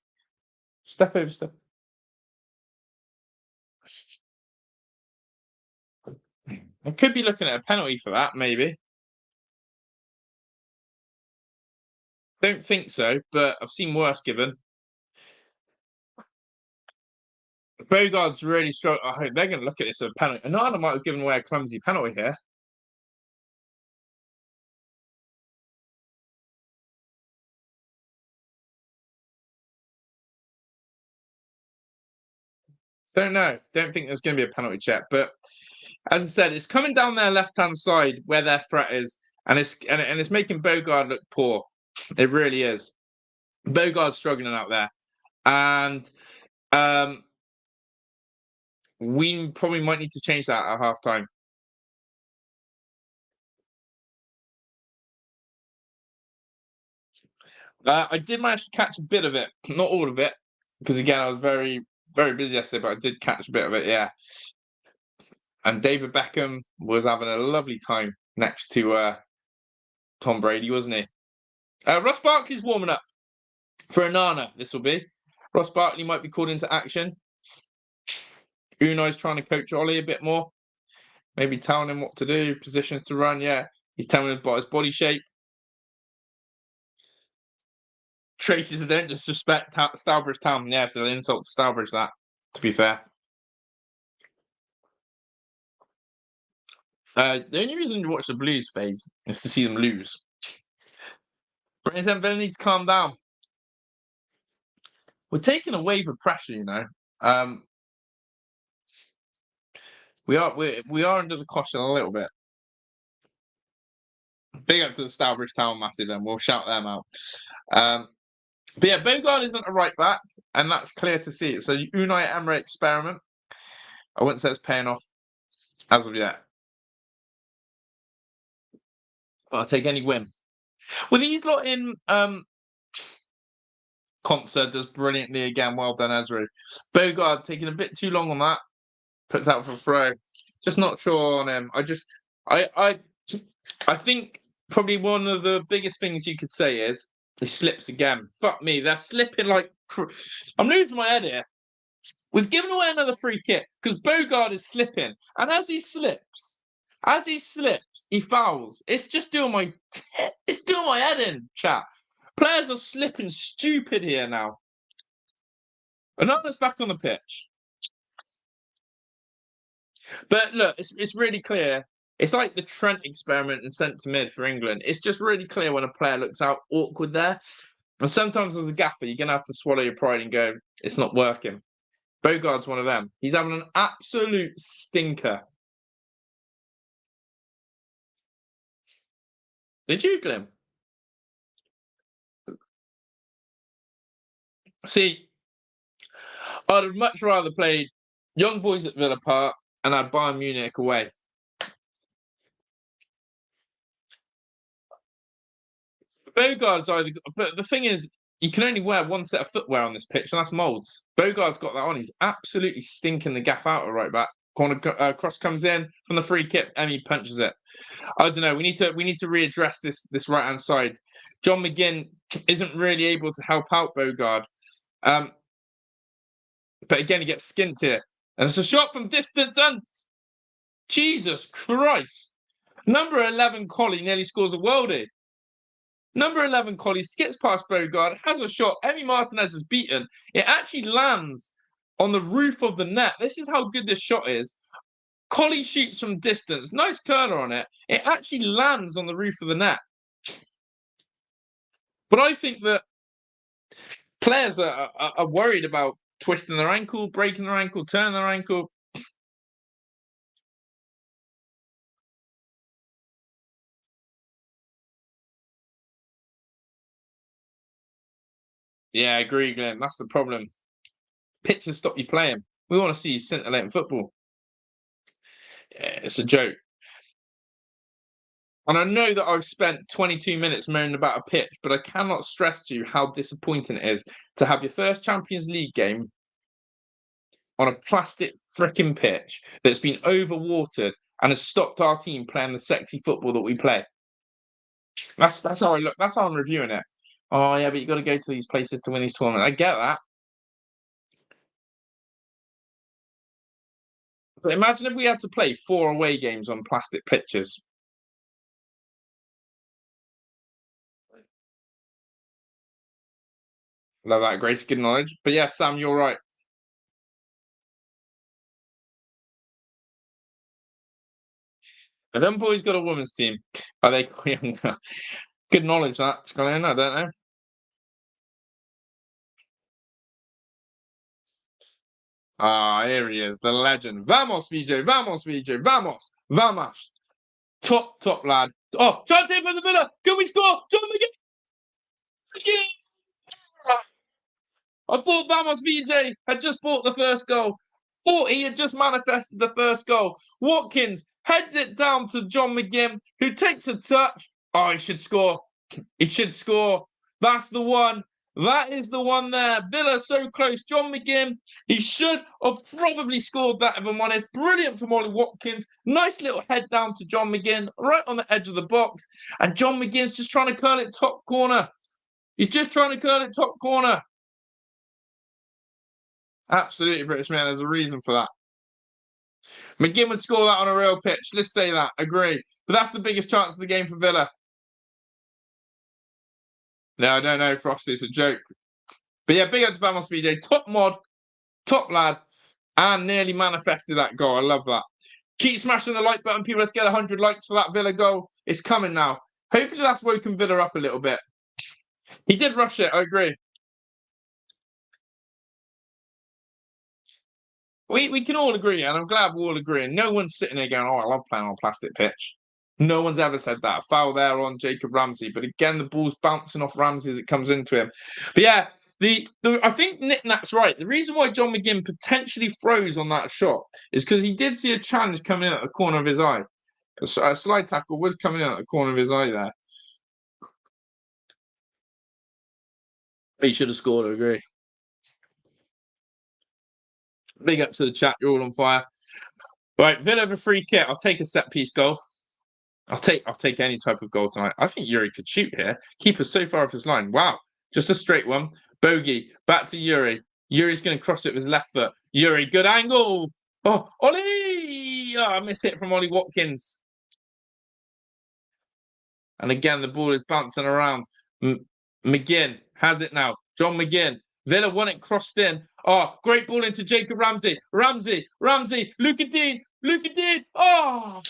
Step over step. I could be looking at a penalty for that, maybe. Don't think so, but I've seen worse given. Bogard's really strong. I hope they're going to look at this as a penalty. Anana might have given away a clumsy penalty here. Don't know. Don't think there's going to be a penalty check. But as I said, it's coming down their left-hand side where their threat is, and it's making Bogard look poor. It really is. Bogard's struggling out there, and we probably might need to change that at half time. I did manage to catch a bit of it, not all of it, because again I was very very busy yesterday, but I did catch a bit of it. Yeah, and David Beckham was having a lovely time next to Tom Brady, wasn't he? Ross Barkley's warming up for Anana. This will be Ross Barkley might be called into action. Unai's trying to coach Ollie a bit more, maybe telling him what to do, positions to run. Yeah, he's telling him about his body shape. Traces don't disrespect Stourbridge Town. Yeah, so an insult to Stourbridge, that, to be fair. The only reason you watch the Blues phase is to see them lose. Villa need to calm down. We're taking a wave of pressure, you know. We are under the caution a little bit. Big up to the Stourbridge Town massive, then we'll shout them out. But yeah, Bogard isn't a right back, and that's clear to see. It's a Unai Emery experiment. I wouldn't say it's paying off as of yet. But I'll take any win. With these lot in Concert does brilliantly again. Well done, Ezra. Bogard taking a bit too long on that. Puts out for a throw. Just not sure on him. I think probably one of the biggest things you could say is he slips again. Fuck me, they're slipping like. I'm losing my head here. We've given away another free kick because Bogard is slipping, and as he slips, he fouls. It's just doing my head in, chat. Players are slipping stupid here now. Another's back on the pitch. But look, it's really clear. It's like the Trent experiment in centre mid for England. It's just really clear when a player looks out awkward there. And sometimes as a gaffer, you're going to have to swallow your pride and go, it's not working. Bogard's one of them. He's having an absolute stinker. Did you, Glim? See, I'd have much rather played Young Boys at Villa Park and had Bayern Munich away. Bogard's either, but the thing is, you can only wear one set of footwear on this pitch, and that's molds. Bogard's got that on. He's absolutely stinking the gaff out at right back. Corner cross comes in from the free kick, and he punches it. I don't know. We need to readdress this right hand side. John McGinn isn't really able to help out Bogard, but again he gets skint here, and it's a shot from distance. And Jesus Christ, number 11 Collie nearly scores a worldie. Number 11, Collie skips past Bogard, has a shot. Emi Martinez is beaten. It actually lands on the roof of the net. This is how good this shot is. Collie shoots from distance. Nice curler on it. It actually lands on the roof of the net. But I think that players are worried about twisting their ankle, breaking their ankle, turning their ankle. Yeah, I agree, Glenn. That's the problem. Pitches stop you playing. We want to see you scintillating football. Yeah, it's a joke. And I know that I've spent 22 minutes moaning about a pitch, but I cannot stress to you how disappointing it is to have your first Champions League game on a plastic frickin' pitch that's been overwatered and has stopped our team playing the sexy football that we play. That's how I look. That's how I'm reviewing it. Oh yeah, but you got to go to these places to win these tournaments. I get that. But imagine if we had to play 4 away games on plastic pitches. Love that, Grace. Good knowledge. But yeah, Sam, you're right. Have them boys got a women's team? Are they good knowledge that's going in? I don't know. Ah, here he is, the legend. Vamos, VJ. Vamos, VJ. Vamos. Vamos. Top lad. Oh, chance here for the Villa. Can we score? John McGinn. I thought Vamos VJ had just bought the first goal. Thought he had just manifested the first goal. Watkins heads it down to John McGinn, who takes a touch. Oh, he should score. He should score. That's the one. That is the one there. Villa so close. John McGinn, he should have probably scored that if I'm honest. Brilliant from Ollie Watkins. Nice little head down to John McGinn, right on the edge of the box. And John McGinn's just trying to curl it top corner. He's just trying to curl it top corner. Absolutely, British man. There's a reason for that. McGinn would score that on a real pitch. Let's say that. Agree. But that's the biggest chance of the game for Villa. No, I don't know, Frosty. It's a joke. But yeah, big up to Vamos VJ. Top mod, top lad, and nearly manifested that goal. I love that. Keep smashing the like button, people. Let's get 100 likes for that Villa goal. It's coming now. Hopefully that's woken Villa up a little bit. He did rush it. I agree. We can all agree, and I'm glad we're all agreeing. No one's sitting there going, oh, I love playing on a plastic pitch. No one's ever said that. Foul there on Jacob Ramsey. But again, the ball's bouncing off Ramsey as it comes into him. But yeah, I think Nick Nat's right. The reason why John McGinn potentially froze on that shot is because he did see a challenge coming in at the corner of his eye. A slide tackle was coming in at the corner of his eye there. He should have scored, I agree. Big up to the chat, you're all on fire. Right, Villa have a free kick. I'll take a set piece goal. I'll take any type of goal tonight. I think Yuri could shoot here. Keeper so far off his line. Wow. Just a straight one. Bogey. Back to Yuri. Yuri's going to cross it with his left foot. Yuri, good angle. Oh, Ollie! Oh, I miss it from Ollie Watkins. And again, the ball is bouncing around. McGinn has it now. John McGinn. Villa want it crossed in. Oh, great ball into Jacob Ramsey. Ramsey. Luca Dean. Oh,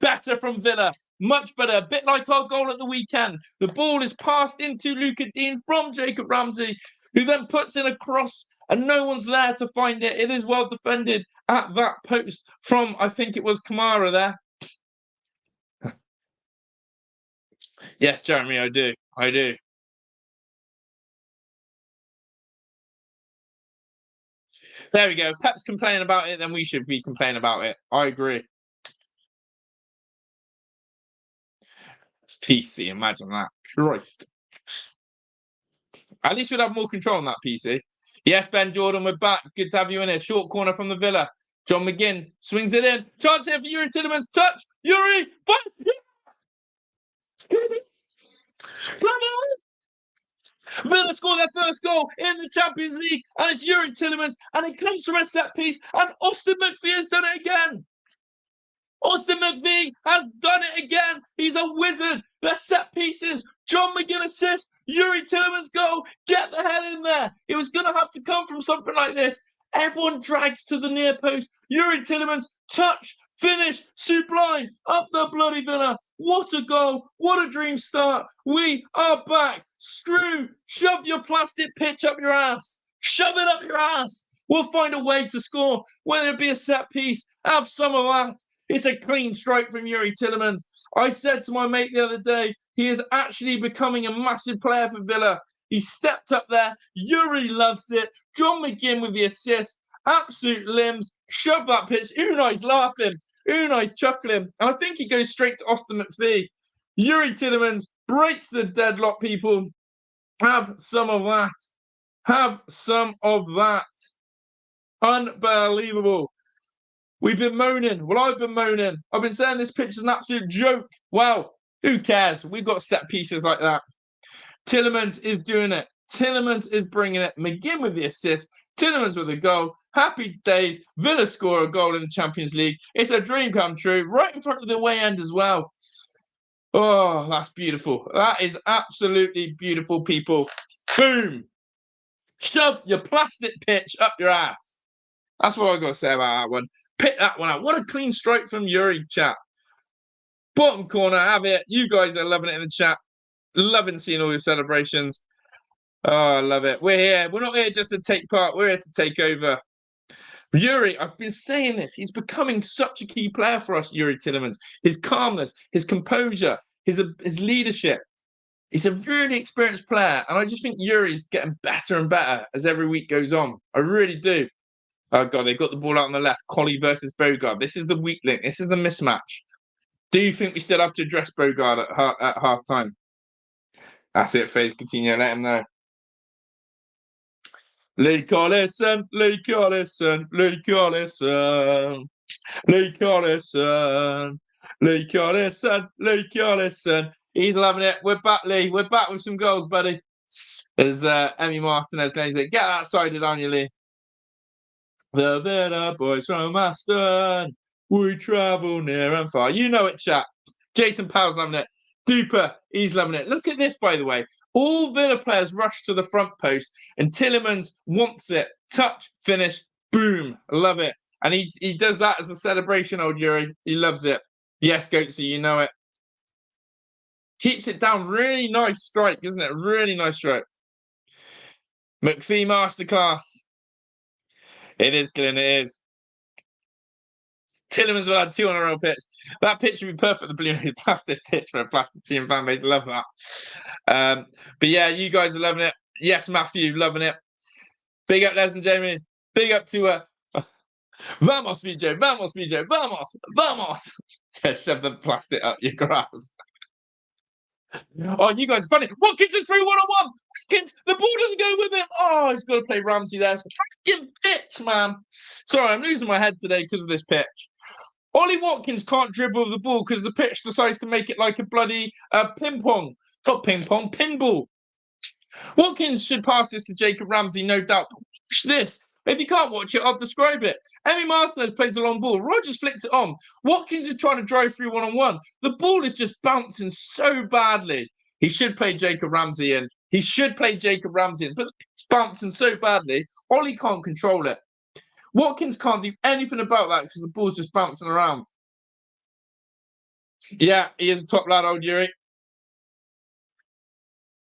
better from Villa. Much better. A bit like our goal at the weekend. The ball is passed into Luca Dean from Jacob Ramsey, who then puts in a cross, and no one's there to find it. It is well defended at that post from, I think it was Kamara there. Yes, Jeremy, I do. There we go. Pep's complaining about it, then we should be complaining about it. I agree. PC, imagine that. Christ. At least we'd have more control on that PC. Yes, Ben Jordan, we're back. Good to have you in here. Short corner from the Villa. John McGinn swings it in. Chance here for Yuri Tillemans. Touch. Yuri. Villa score their first goal in the Champions League, and it's Yuri Tillemans, and it comes from a set piece, and Austin McPhee has done it again. Austin McPhee has done it again. He's a wizard. They're set pieces. John McGinn assist. Yuri Tillemans goal. Get the hell in there. It was going to have to come from something like this. Everyone drags to the near post. Yuri Tillemans, touch, finish, sublime, up the bloody Villa. What a goal. What a dream start. We are back. Screw, shove your plastic pitch up your ass. Shove it up your ass. We'll find a way to score, whether it be a set piece, have some of that. It's a clean strike from Yuri Tillemans. I said to my mate the other day, he is actually becoming a massive player for Villa. He stepped up there. Yuri loves it. John McGinn with the assist. Absolute limbs. Shove that pitch. Unai's laughing. Unai's chuckling. And I think he goes straight to Austin McPhee. Yuri Tillemans breaks the deadlock, people. Have some of that. Have some of that. Unbelievable. We've been moaning. Well, I've been moaning. I've been saying this pitch is an absolute joke. Well, who cares? We've got set pieces like that. Tillemans is doing it. Tillemans is bringing it. McGinn with the assist. Tillemans with a goal. Happy days. Villa score a goal in the Champions League. It's a dream come true. Right in front of the away end as well. Oh, that's beautiful. That is absolutely beautiful, people. Boom. Shove your plastic pitch up your ass. That's what I've got to say about that one. Pick that one out. What a clean strike from Yuri, chat. Bottom corner, have it. You guys are loving it in the chat. Loving seeing all your celebrations. Oh, I love it. We're here. We're not here just to take part. We're here to take over. Yuri, I've been saying this. He's becoming such a key player for us, Yuri Tillemans. His calmness, his composure, his leadership. He's a really experienced player. And I just think Yuri's getting better and better as every week goes on. I really do. Oh, God, they've got the ball out on the left. Colley versus Bogard. This is the weak link. This is the mismatch. Do you think we still have to address Bogard at half-time? That's it, FaZe Coutinho. Let him know. Lee Collison. He's loving it. We're back, Lee. We're back with some goals, buddy. There's Emmy Martinez going to get outside on you, Lee. The Villa boys from Aston. We travel near and far. You know it, chat. Jason Powell's loving it. Duper, he's loving it. Look at this, by the way. All Villa players rush to the front post, and Tillemans wants it. Touch, finish, boom. Love it. And he does that as a celebration, old Yuri. He loves it. Yes, Goatsy, you know it. Keeps it down. Really nice strike, isn't it? Really nice strike. McPhee masterclass. It is, Glenn, it is. Tillemans will have 2 on a row pitch. That pitch would be perfect. The blue plastic pitch for a plastic team fan base. Love that. But yeah, you guys are loving it. Yes, Matthew, loving it. Big up, Les and Jamie. Big up to Vamos, VJ, vamos, VJ, vamos, vamos. Yeah, shove the plastic up your grass. Oh, you guys are funny. Watkins is through 1-on-1. Watkins, the ball doesn't go with him. Oh, he's got to play Ramsey there. It's a freaking pitch, man. Sorry, I'm losing my head today because of this pitch. Ollie Watkins can't dribble the ball because the pitch decides to make it like a bloody ping pong. Not ping pong, pinball. Watkins should pass this to Jacob Ramsey, no doubt. But watch this. If you can't watch it, I'll describe it. Emi Martinez plays a long ball. Rogers flicks it on. Watkins is trying to drive through 1-on-1. The ball is just bouncing so badly. He should play Jacob Ramsey in. He should play Jacob Ramsey in. But it's bouncing so badly, Ollie can't control it. Watkins can't do anything about that because the ball's just bouncing around. Yeah, he is a top lad, old Yuri.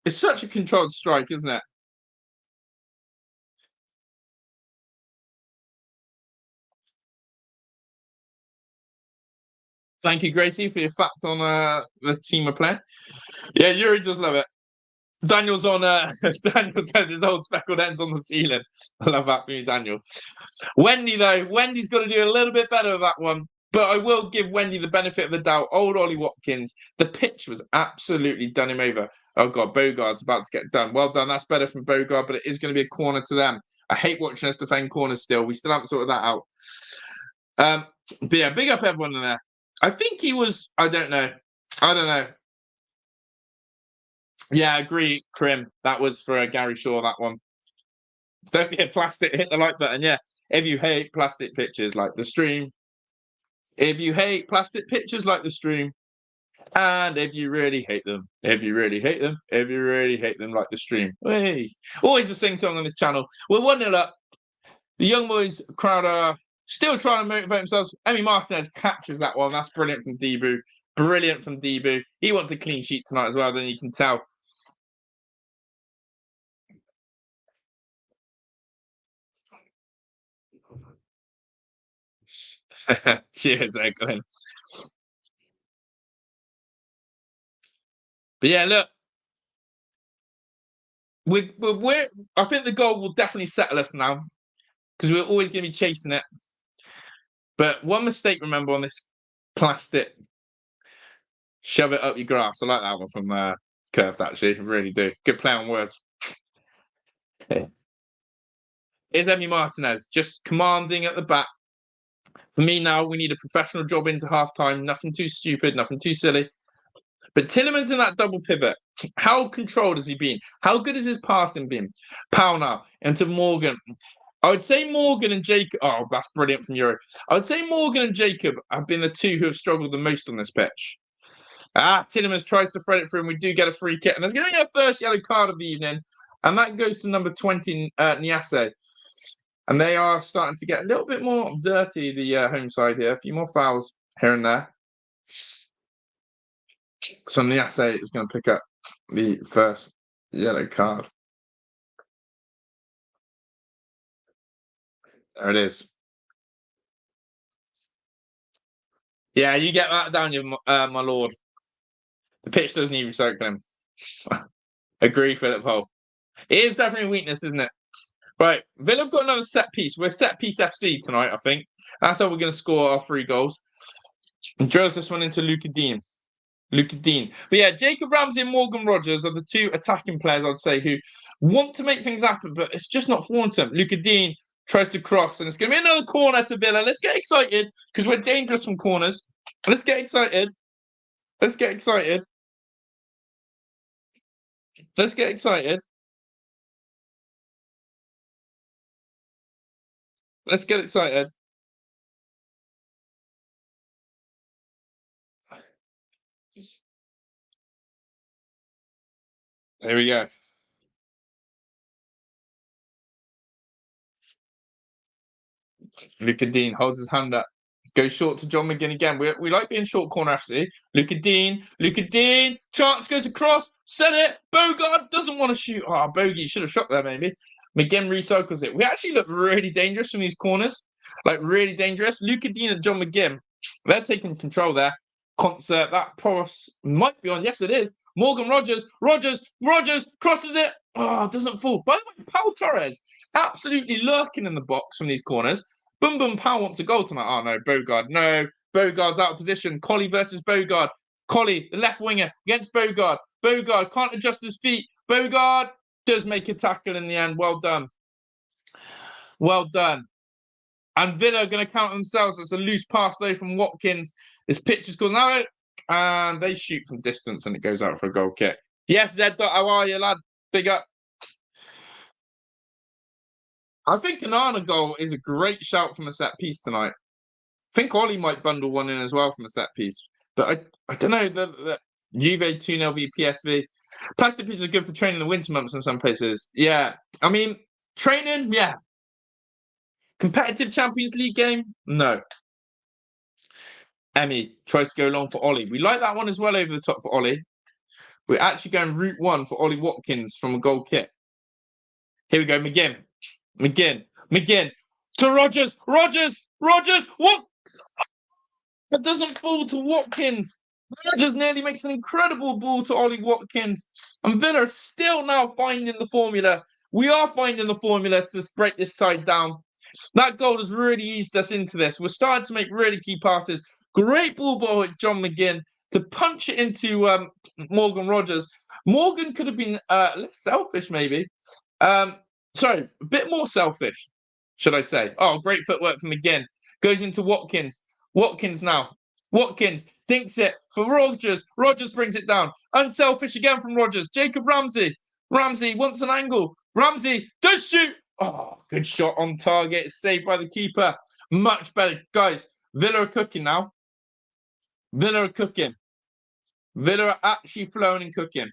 It's such a controlled strike, isn't it? Thank you, Gracie, for your fact on the team we're playing. Yeah, Yuri does love it. Daniel's on. Daniel said his old speckled ends on the ceiling. I love that for you, Daniel. Wendy, though, Wendy's got to do a little bit better with that one. But I will give Wendy the benefit of the doubt. Old Ollie Watkins, the pitch was absolutely done him over. Oh, God, Bogart's about to get done. Well done. That's better from Bogart, but it is going to be a corner to them. I hate watching us defend corners still. We still haven't sorted that out. But yeah, big up everyone in there. I think he was, I don't know. Yeah, I agree, Krim. That was for Gary Shaw, that one. Don't be a plastic, hit the like button. Yeah, if you hate plastic pictures like the stream. If you hate plastic pictures like the stream. And if you really hate them. If you really hate them. If you really hate them like the stream. Hey, always a sing song on this channel. We're 1-0 up. The young boys crowd are still trying to motivate themselves. Emi Martinez catches that one. That's brilliant from Debu. Brilliant from Debu. He wants a clean sheet tonight as well, then you can tell. Cheers, Eglin. But yeah, look. I think the goal will definitely settle us now because we're always going to be chasing it. But one mistake, remember, on this plastic, shove it up your grass. I like that one from Curved, actually. I really do. Good play on words. Here's Emi Martinez, just commanding at the back. For me now, we need a professional job into half-time. Nothing too stupid, nothing too silly. But Tillemans in that double pivot, how controlled has he been? How good has his passing been? Powell now into Morgan. I would say Morgan and Jacob. Oh, that's brilliant from Euro. I would say Morgan and Jacob have been the two who have struggled the most on this pitch. Tillemans tries to thread it through, and we do get a free kick. And there's going to be our first yellow card of the evening. And that goes to number 20, Niasse. And they are starting to get a little bit more dirty, the home side here. A few more fouls here and there. So Niasse is going to pick up the first yellow card. There it is. Yeah, you get that down, my lord. The pitch doesn't even soak him. Agree, Philip Hull. It is definitely a weakness, isn't it? Right, Villa have got another set piece. We're set piece FC tonight, I think. That's how we're going to score our 3 goals. And drills this one into Luca Dean. But yeah, Jacob Ramsey and Morgan Rogers are the 2 attacking players, I'd say, who want to make things happen, but it's just not falling to them. Luca Dean tries to cross, and it's going to be another corner to Villa. Let's get excited, because we're dangerous from corners. Let's get excited. Let's get excited. Let's get excited. Let's get excited. There we go. Luca Dean holds his hand up. Goes short to John McGinn again. We like being short corner FC. Luca Dean. Chance goes across. Set it. Bogart doesn't want to shoot. Oh, Bogey should have shot there maybe. McGinn recycles it. We actually look really dangerous from these corners. Like really dangerous. Luca Dean and John McGinn. They're taking control there. Concert. That cross might be on. Yes, it is. Morgan Rogers crosses it. Oh, doesn't fall. By the way, Pau Torres absolutely lurking in the box from these corners. Boom, boom, Pau wants a goal tonight. Oh, no, Bogard. No, Bogard's out of position. Collie versus Bogard. Collie, the left winger, against Bogard. Bogard can't adjust his feet. Bogard does make a tackle in the end. Well done. Well done. And Villa are going to count themselves. It's a loose pass, though, from Watkins. This pitch is called now. And they shoot from distance, and it goes out for a goal kick. Yes, Zed, how are you, lad? Big up. I think an Arna goal is a great shout from a set piece tonight. I think Ollie might bundle one in as well from a set piece. But I don't know. The Juve 2-0 v PSV. Plastic pitches are good for training the winter months in some places. Yeah. I mean, training, yeah. Competitive Champions League game? No. Emmy tries to go long for Ollie. We like that one as well over the top for Ollie. We're actually going route one for Ollie Watkins from a goal kick. Here we go, McGinn. To Rogers. What? That doesn't fall to Watkins. Rogers nearly makes an incredible ball to Ollie Watkins. And Villa are still now finding the formula. We are finding the formula to break this side down. That goal has really eased us into this. We're starting to make really key passes. Great ball with John McGinn to punch it into Morgan Rogers. Morgan could have been less selfish, maybe. Sorry, a bit more selfish, should I say. Oh, great footwork from McGinn. Goes into Watkins. Watkins now. Watkins dinks it for Rogers. Rogers brings it down. Unselfish again from Rogers. Jacob Ramsey. Ramsey wants an angle. Ramsey does shoot. Oh, good shot on target. Saved by the keeper. Much better. Guys, Villa are cooking now. Villa are cooking. Villa are actually flowing and cooking.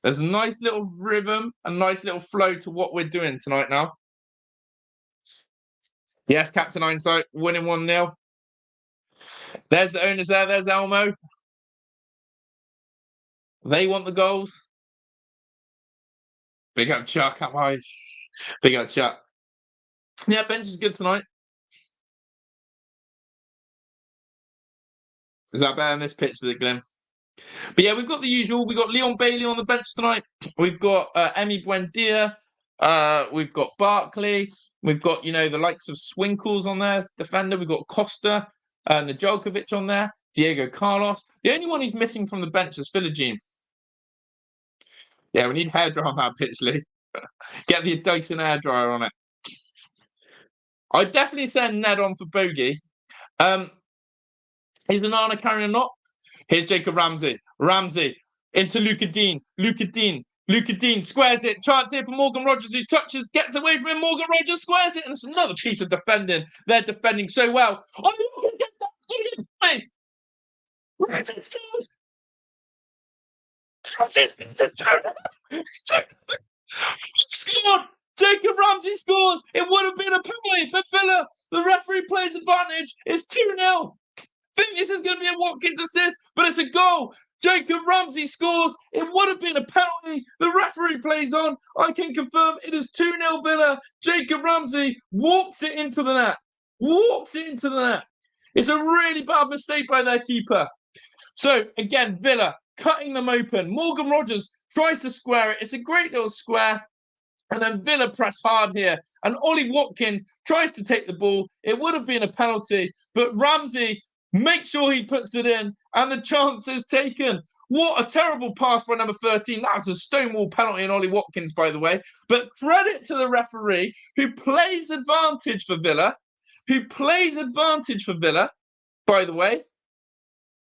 There's a nice little rhythm, a nice little flow to what we're doing tonight now. Yes, Captain Einsight, winning 1-0. There's the owners there. There's Elmo. They want the goals. Big up Chuck, am I? Big up Chuck. Yeah, bench is good tonight. Is that better than this pitch, is it, Glenn? But yeah, we've got the usual. We've got Leon Bailey on the bench tonight. We've got Emi Buendia. We've got Barkley. We've got, the likes of Swinkles on there, defender. We've got Costa, Najalkovic on there, Diego Carlos. The only one who's missing from the bench is Philogene. Yeah, we need hairdryer on that pitch, Lee. Get the Dyson hairdryer on it. I'd definitely send Ned on for bogey. Is Onana carrying a knock? Here's Jacob Ramsey. Ramsey into Luca Dean. Luca Dean squares it. Chance here for Morgan Rogers, who touches, gets away from him. Morgan Rogers squares it, and it's another piece of defending. They're defending so well. Oh, look at that! Ramsey scores! Scored! Jacob Ramsey scores! It would have been a penalty for Villa. The referee plays advantage. It's 2-0. Think this is going to be a Watkins assist, but it's a goal. Jacob Ramsey scores. It would have been a penalty. The referee plays on. I can confirm it is 2-0 Villa. Jacob Ramsey walks it into the net. It's a really bad mistake by their keeper. So, again, Villa cutting them open. Morgan Rogers tries to square it. It's a great little square. And then Villa press hard here. And Ollie Watkins tries to take the ball. It would have been a penalty, but Ramsey makes sure he puts it in, and the chance is taken. What a terrible pass by number 13. That was a stonewall penalty on Ollie Watkins, by the way. But credit to the referee, who plays advantage for Villa. By the way.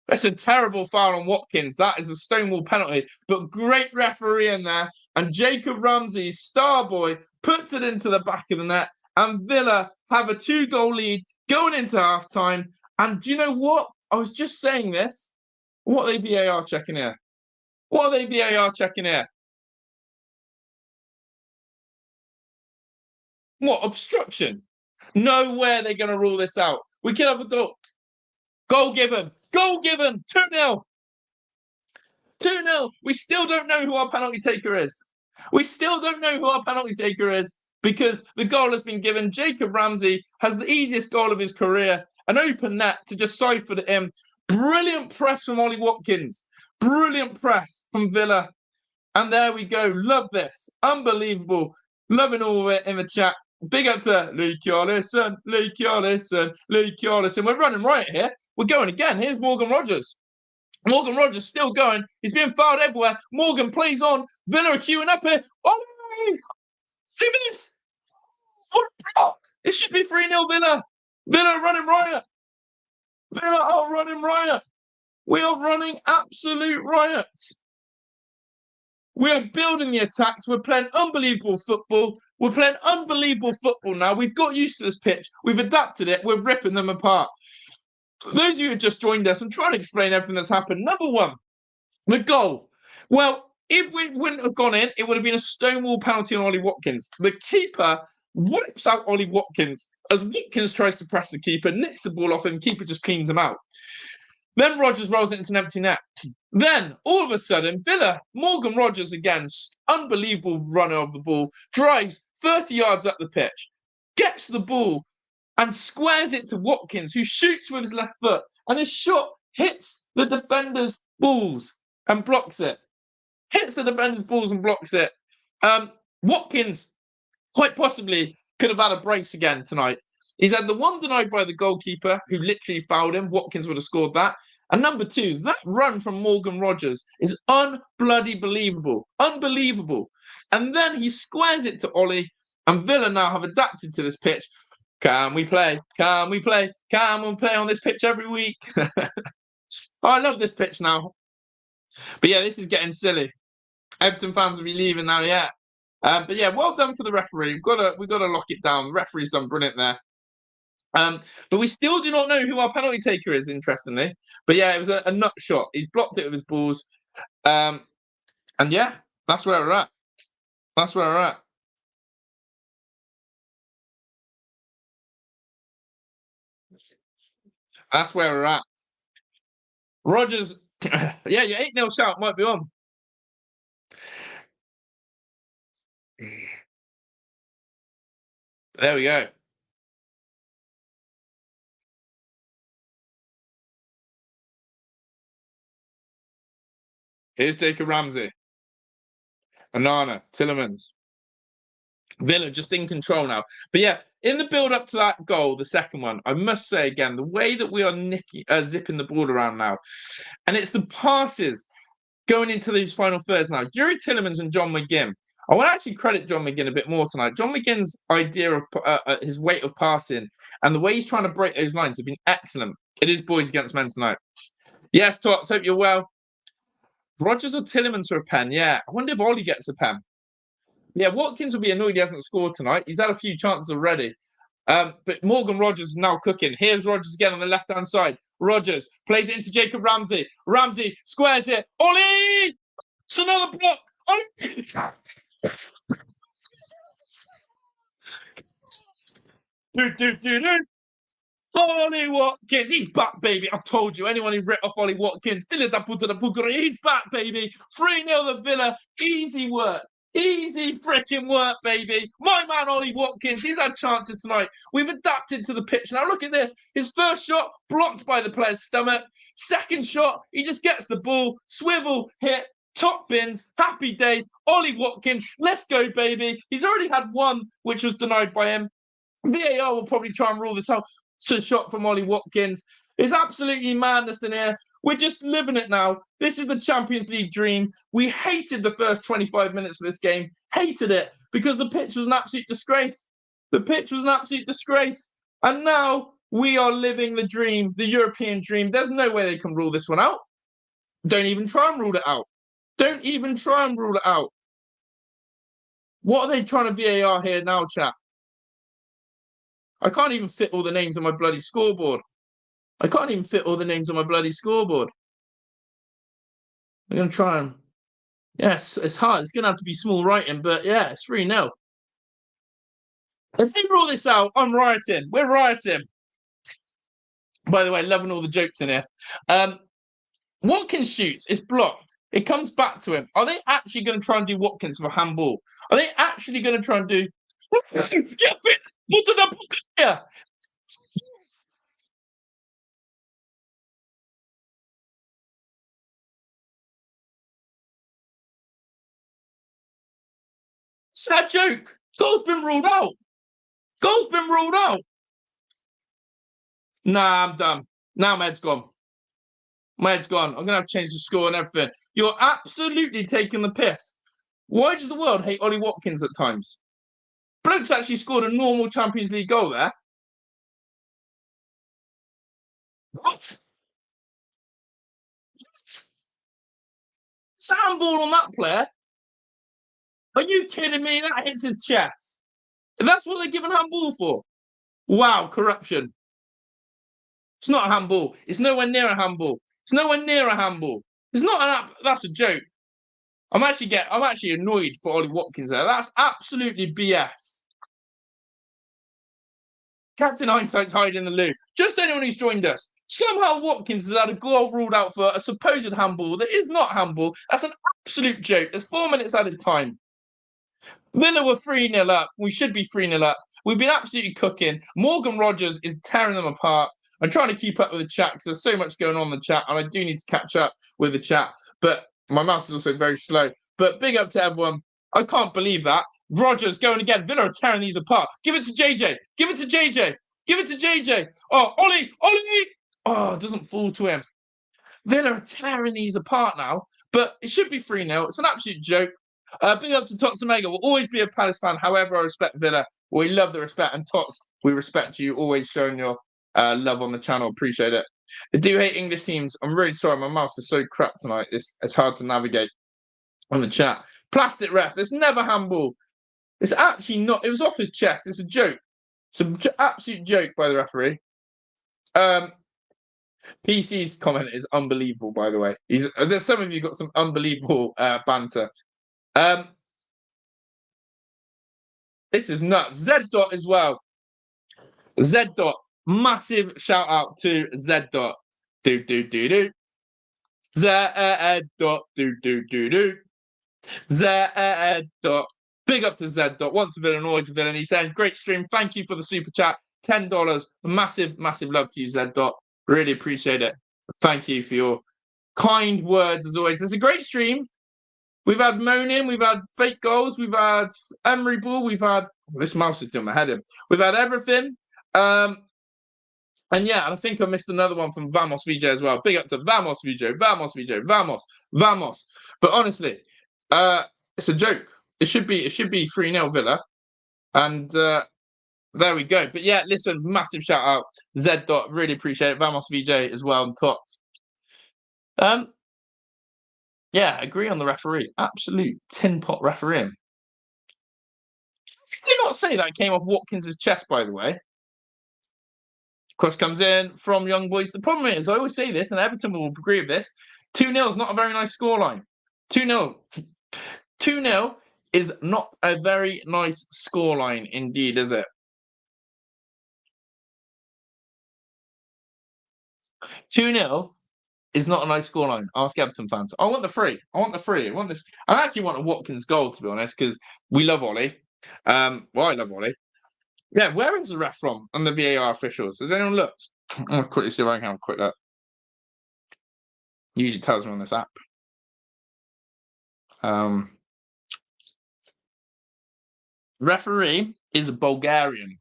That's a terrible foul on Watkins. That is a stonewall penalty. But great referee in there. And Jacob Ramsey, star boy, puts it into the back of the net. And Villa have a 2-goal lead going into half-time. And do you know what? I was just saying this. What are they VAR checking here? What obstruction? No way they're going to rule this out. We can have a goal. Goal given. 2-0. 2-0. We still don't know who our penalty taker is. Because the goal has been given. Jacob Ramsey has the easiest goal of his career. An open net to just siphon it in. Brilliant press from Ollie Watkins. Brilliant press from Villa. And there we go. Love this. Unbelievable. Loving all of it in the chat. Big up to Luke Allison, Luke Allison, Luke Allison. We're running right here. We're going again. Here's Morgan Rogers. Morgan Rogers still going. He's being fouled everywhere. Morgan plays on. Villa are queuing up here. Oh, see this? What a block. It should be 3-0 Villa. Villa are running riot. Villa are running riot. We are running absolute riot. We are building the attacks. We're playing unbelievable football. We're playing unbelievable football now. We've got used to this pitch. We've adapted it. We're ripping them apart. Those of you who just joined us, I'm trying to explain everything that's happened. Number one, the goal. Well, if we wouldn't have gone in, it would have been a stonewall penalty on Ollie Watkins. The keeper whips out Ollie Watkins as Watkins tries to press the keeper, nicks the ball off him, keeper just cleans him out. Then Rogers rolls it into an empty net. Then, all of a sudden, Villa, Morgan Rogers again, unbelievable runner of the ball, drives 30 yards up the pitch, gets the ball and squares it to Watkins, who shoots with his left foot, and his shot hits the defender's balls and blocks it. Hits the defender's balls and blocks it. Watkins, quite possibly, could have had a brace again tonight. He's had the one denied by the goalkeeper, who literally fouled him. Watkins would have scored that. And number two, that run from Morgan Rogers is unbelievable. Unbelievable. And then he squares it to Ollie, and Villa now have adapted to this pitch. Can we play? Can we play? Can we play on this pitch every week? I love this pitch now. But yeah, this is getting silly. Everton fans will be leaving now, yeah. But yeah, well done for the referee. We've got to lock it down. The referee's done brilliant there. But we still do not know who our penalty taker is, interestingly. But yeah, it was a nut shot. He's blocked it with his balls. And yeah, that's where we're at. That's where we're at. That's where we're at. Rogers, yeah, your 8-0 shout might be on. There we go. Here's Jacob Ramsey. Anana, Tillemans. Villa just in control now. But yeah, in the build-up to that goal, the second one, I must say again, the way that we are zipping the ball around now, and it's the passes going into these final thirds now. Yuri Tillemans and John McGinn. I want to actually credit John McGinn a bit more tonight. John McGinn's idea of his weight of passing and the way he's trying to break those lines have been excellent. It is boys against men tonight. Yes, Tots, hope you're well. Rogers or Tillemans for a pen? Yeah. I wonder if Ollie gets a pen. Yeah, Watkins will be annoyed he hasn't scored tonight. He's had a few chances already. But Morgan Rogers is now cooking. Here's Rogers again on the left-hand side. Rogers plays it into Jacob Ramsey. Ramsey squares it. Ollie! It's another block. Ollie! Ollie Watkins, he's back, baby. I've told you, anyone who ripped off Ollie Watkins, he's back, baby. 3-0 the Villa. Easy work. Easy freaking work, baby. My man, Ollie Watkins, he's had chances tonight. We've adapted to the pitch. Now, look at this. His first shot, blocked by the player's stomach. Second shot, he just gets the ball. Swivel, hit, top bins, happy days. Ollie Watkins, let's go, baby. He's already had one, which was denied by him. VAR will probably try and rule this out. It's a shot from Ollie Watkins. It's absolutely madness in here. We're just living it now. This is the Champions League dream. We hated the first 25 minutes of this game. Hated it because the pitch was an absolute disgrace. The pitch was an absolute disgrace. And now we are living the dream, the European dream. There's no way they can rule this one out. Don't even try and rule it out. Don't even try and rule it out. What are they trying to VAR here now, chat? I can't even fit all the names on my bloody scoreboard. I can't even fit all the names on my bloody scoreboard. I'm going to try and... Yes, it's hard. It's going to have to be small writing, but yeah, it's 3-0. If they rule this out, I'm rioting. We're rioting. By the way, loving all the jokes in here. Watkins shoots. It's blocked. It comes back to him. Are they actually going to try and do Watkins for handball? Are they actually going to try and do... Yeah. that a joke? Goal's been ruled out. Goal's been ruled out. Nah, I'm done. Now my head's gone. My head's gone. I'm going to have to change the score and everything. You're absolutely taking the piss. Why does the world hate Ollie Watkins at times? Bloke's actually scored a normal Champions League goal there. What? It's a handball on that player. Are you kidding me? That hits his chest. That's what they're giving handball for. Wow, corruption. It's not a handball. It's nowhere near a handball. It's nowhere near a handball. It's not an. That's a joke. I'm actually annoyed for Ollie Watkins there. That's absolutely BS. Captain Hindsight's hiding in the loo. Just anyone who's joined us. Somehow Watkins has had a goal ruled out for a supposed handball that is not handball. That's an absolute joke. There's 4 minutes added time. Villa were 3-0 up. We should be 3-0 up. We've been absolutely cooking. Morgan Rogers is tearing them apart. I'm trying to keep up with the chat because there's so much going on in the chat, and I do need to catch up with the chat. But my mouse is also very slow. But big up to everyone. I can't believe that. Rogers going again. Villa are tearing these apart. Give it to JJ. Give it to JJ. Give it to JJ. Oh, Ollie. Ollie. Oh, it doesn't fall to him. Villa are tearing these apart now. But it should be 3-0. It's an absolute joke. Big up to Tots Omega. Will always be a Palace fan. However, I respect Villa. We love the respect. And Tots, we respect you. Always showing your love on the channel. Appreciate it. I do hate English teams. I'm really sorry. My mouse is so crap tonight. It's hard to navigate on the chat. Plastic ref. It's never handball. It's actually not. It was off his chest. It's a joke. It's an absolute joke by the referee. PC's comment is unbelievable, by the way. There's some of you got some unbelievable banter. This is nuts. Z Dot as well. Z Dot. Massive shout out to Z Dot. Do. Z Dot. Do. Z Dot. Big up to Z Dot. Once a villain, always a villain. He's saying, great stream. Thank you for the super chat. $10. Massive love to you, Z Dot. Really appreciate it. Thank you for your kind words as always. It's a great stream. We've had moaning, we've had fake goals, we've had Emery ball, we've had this mouse is doing my head in. We've had everything. And yeah, and I think I missed another one from Vamos VJ as well. Big up to Vamos VJ, Vamos. But honestly, it's a joke. It should be 3-0 Villa. And there we go. But yeah, listen, massive shout out. Z Dot, really appreciate it. Vamos VJ as well and Tots. Yeah, agree on the referee. Absolute tin pot refereeing. Did you not say that came off Watkins' chest, by the way? Cross comes in from Young Boys. The problem is, I always say this, and Everton will agree with this, 2-0 is not a very nice scoreline. 2-0. 2-0 is not a very nice scoreline indeed, is it? 2-0 is not a nice scoreline. Ask Everton fans. I want the free. I want this. I actually want a Watkins goal, to be honest, because we love Ollie. Well, I love Ollie. Yeah, where is the ref from and the VAR officials? Has anyone looked? I'll quickly see if I can have a quick look. Usually tells me on this app. Referee is a Bulgarian.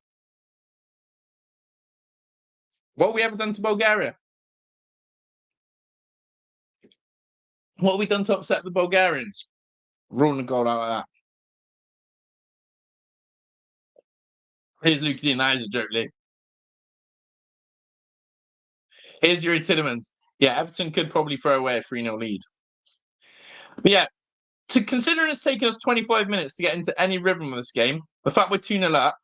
What have we ever done to Bulgaria? What have we done to upset the Bulgarians? Ruling a goal out like that. Here's Luke Dean. That is a joke, Lee. Here's Yuri Tiddemans. Yeah, Everton could probably throw away a 3-0 lead. But yeah, considering it's taken us 25 minutes to get into any rhythm of this game, the fact we're 2-0 up,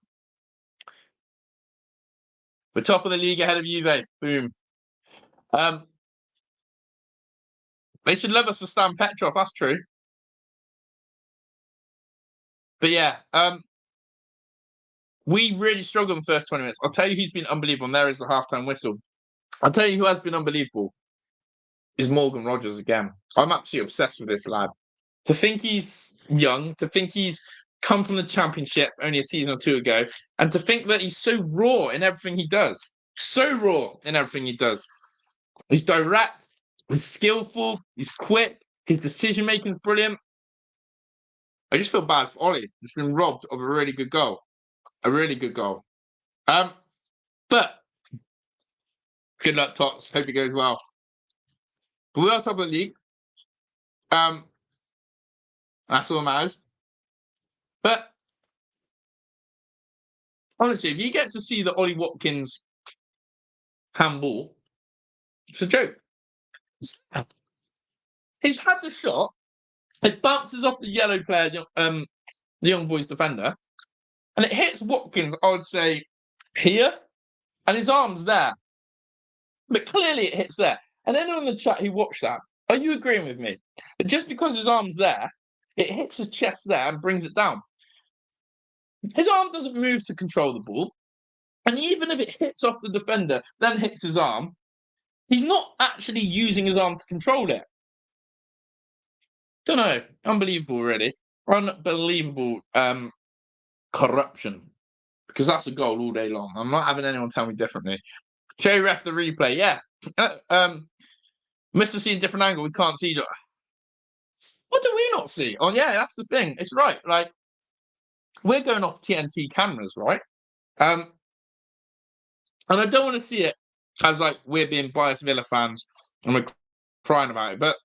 we're top of the league ahead of Juve. Boom. They should love us for Stan Petrov. That's true. But yeah, we really struggled in the first 20 minutes. I'll tell you who's been unbelievable. And there is the halftime whistle. I'll tell you who has been unbelievable is Morgan Rogers again. I'm absolutely obsessed with this lad. To think he's young, to think he's come from the Championship only a season or two ago, and to think that he's so raw in everything he does. So raw in everything he does. He's direct, he's skillful, he's quick, his decision-making is brilliant. I just feel bad for Ollie. He's been robbed of a really good goal. A really good goal. But good luck, Tots. Hope it goes well. We are top of the league. That's all that matters. But honestly, if you get to see the Ollie Watkins handball, it's a joke. He's had the shot. It bounces off the yellow player, the young boy's defender, and it hits Watkins, I would say, here, and his arm's there. But clearly it hits there. And anyone in the chat who watched that, are you agreeing with me? That just because his arm's there, it hits his chest there and brings it down. His arm doesn't move to control the ball. And even if it hits off the defender, then hits his arm, he's not actually using his arm to control it. Don't know. Unbelievable, really. Unbelievable corruption. Because that's a goal all day long. I'm not having anyone tell me differently. Show ref the replay. Yeah. Mr. See a different angle. We can't see. What do we not see? Oh, yeah, that's the thing. It's right. Like, we're going off TNT cameras, right? And I don't want to see it as like we're being biased Villa fans and we're crying about it. But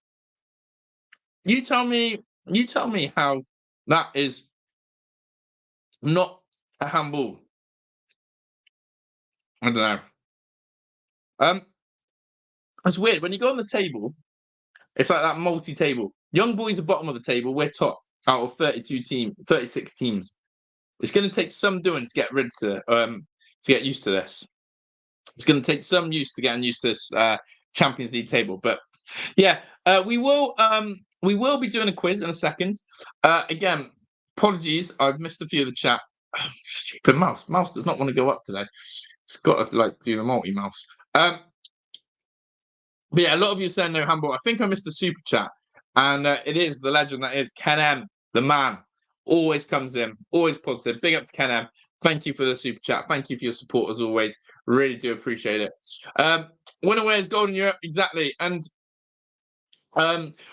you tell me how that is not a handball. I don't know. It's weird. When you go on the table, it's like that multi-table. Young boys are bottom of the table. We're top out of 36 teams. It's going to take some doing to get used to this. It's going to take some use to getting used to this Champions League table. But yeah, we will be doing a quiz in a second. Again, apologies, I've missed a few of the chat. Oh, stupid mouse. Mouse does not want to go up today. It's got to do the multi-mouse. But yeah, a lot of you are saying no handball. I think I missed the super chat. And it is the legend that is Ken M, the man. Always comes in, always positive. Big up to Ken M. Thank you for the super chat. Thank you for your support as always. Really do appreciate it. Winner wears gold in Europe, exactly. And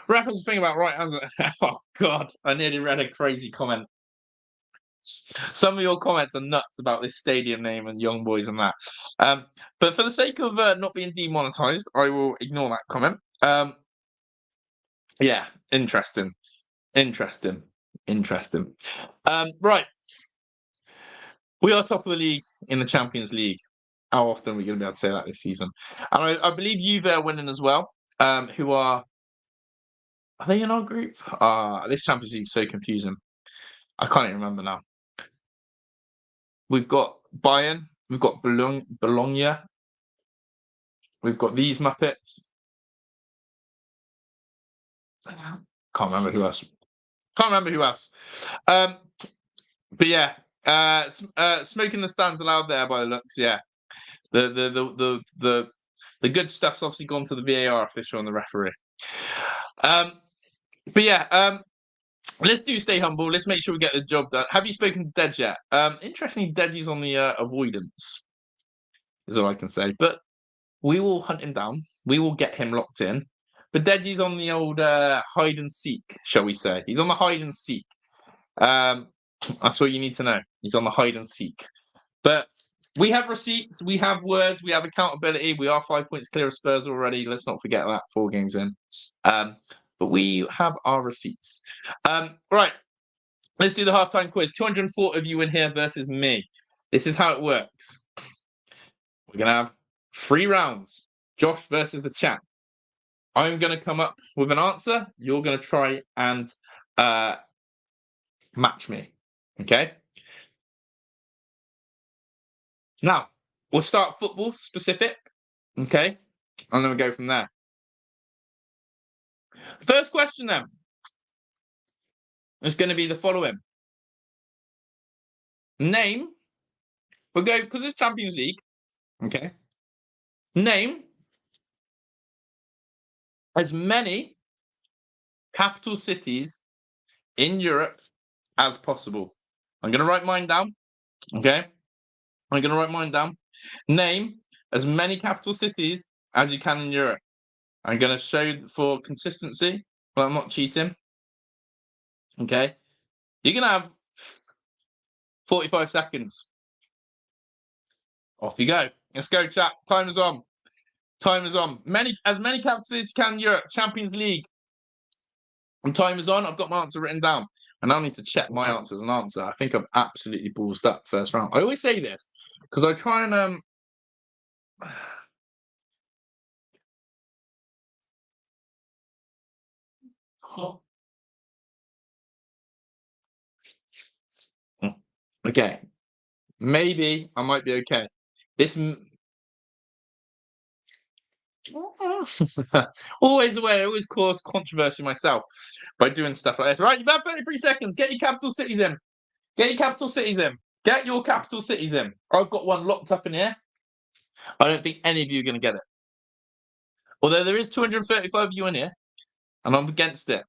reference the thing about right hand. Oh God, I nearly read a crazy comment. Some of your comments are nuts about this stadium name and young boys and that. But for the sake of not being demonetized, I will ignore that comment. Yeah, interesting. Right. We are top of the league in the Champions League. How often are we going to be able to say that this season? And I believe Juve are winning as well. Who are they in our group? This Champions League is so confusing. I can't even remember now. We've got Bayern. We've got Bologna. We've got these Muppets. Can't remember who else. But yeah, smoking the stands allowed there by the looks. Yeah, the good stuff's obviously gone to the VAR official and the referee. But yeah, let's stay humble. Let's make sure we get the job done. Have you spoken to Dej yet? Interestingly, Deji's on the avoidance, is all I can say. But we will hunt him down. We will get him locked in. But Deji's on the old hide and seek, shall we say? He's on the hide and seek. That's what you need to know. He's on the hide and seek. But we have receipts, we have words, we have accountability. We are 5 points clear of Spurs already. Let's not forget that 4 games in. But we have our receipts. Right. Let's do the halftime quiz. 204 of you in here versus me. This is how it works. We're going to have 3 rounds. Josh versus the chat. I'm going to come up with an answer. You're going to try and match me. Okay? Now, we'll start football specific. Okay? And then we'll go from there. First question then is going to be the following. Name. We'll go, because it's Champions League. Okay? Name as many capital cities in Europe as possible. I'm going to write mine down. Okay? I'm going to write mine down. Name as many capital cities as you can in Europe. I'm going to show for consistency, but I'm not cheating. Okay? You're going to have 45 seconds. Off you go. Let's go, chat. Time is on. Time is on. As many capitals as you can in Europe. Champions League. And time is on. I've got my answer written down. And I need to check my answer as an answer. I think I've absolutely ballsed up first round. I always say this because I try and okay. Maybe I might be okay. This always away. I always cause controversy myself by doing stuff like this. Right, you've had 33 seconds. Get your capital cities in. Get your capital cities in. Get your capital cities in. I've got one locked up in here. I don't think any of you are going to get it. Although there is 235 of you in here, and I'm against it.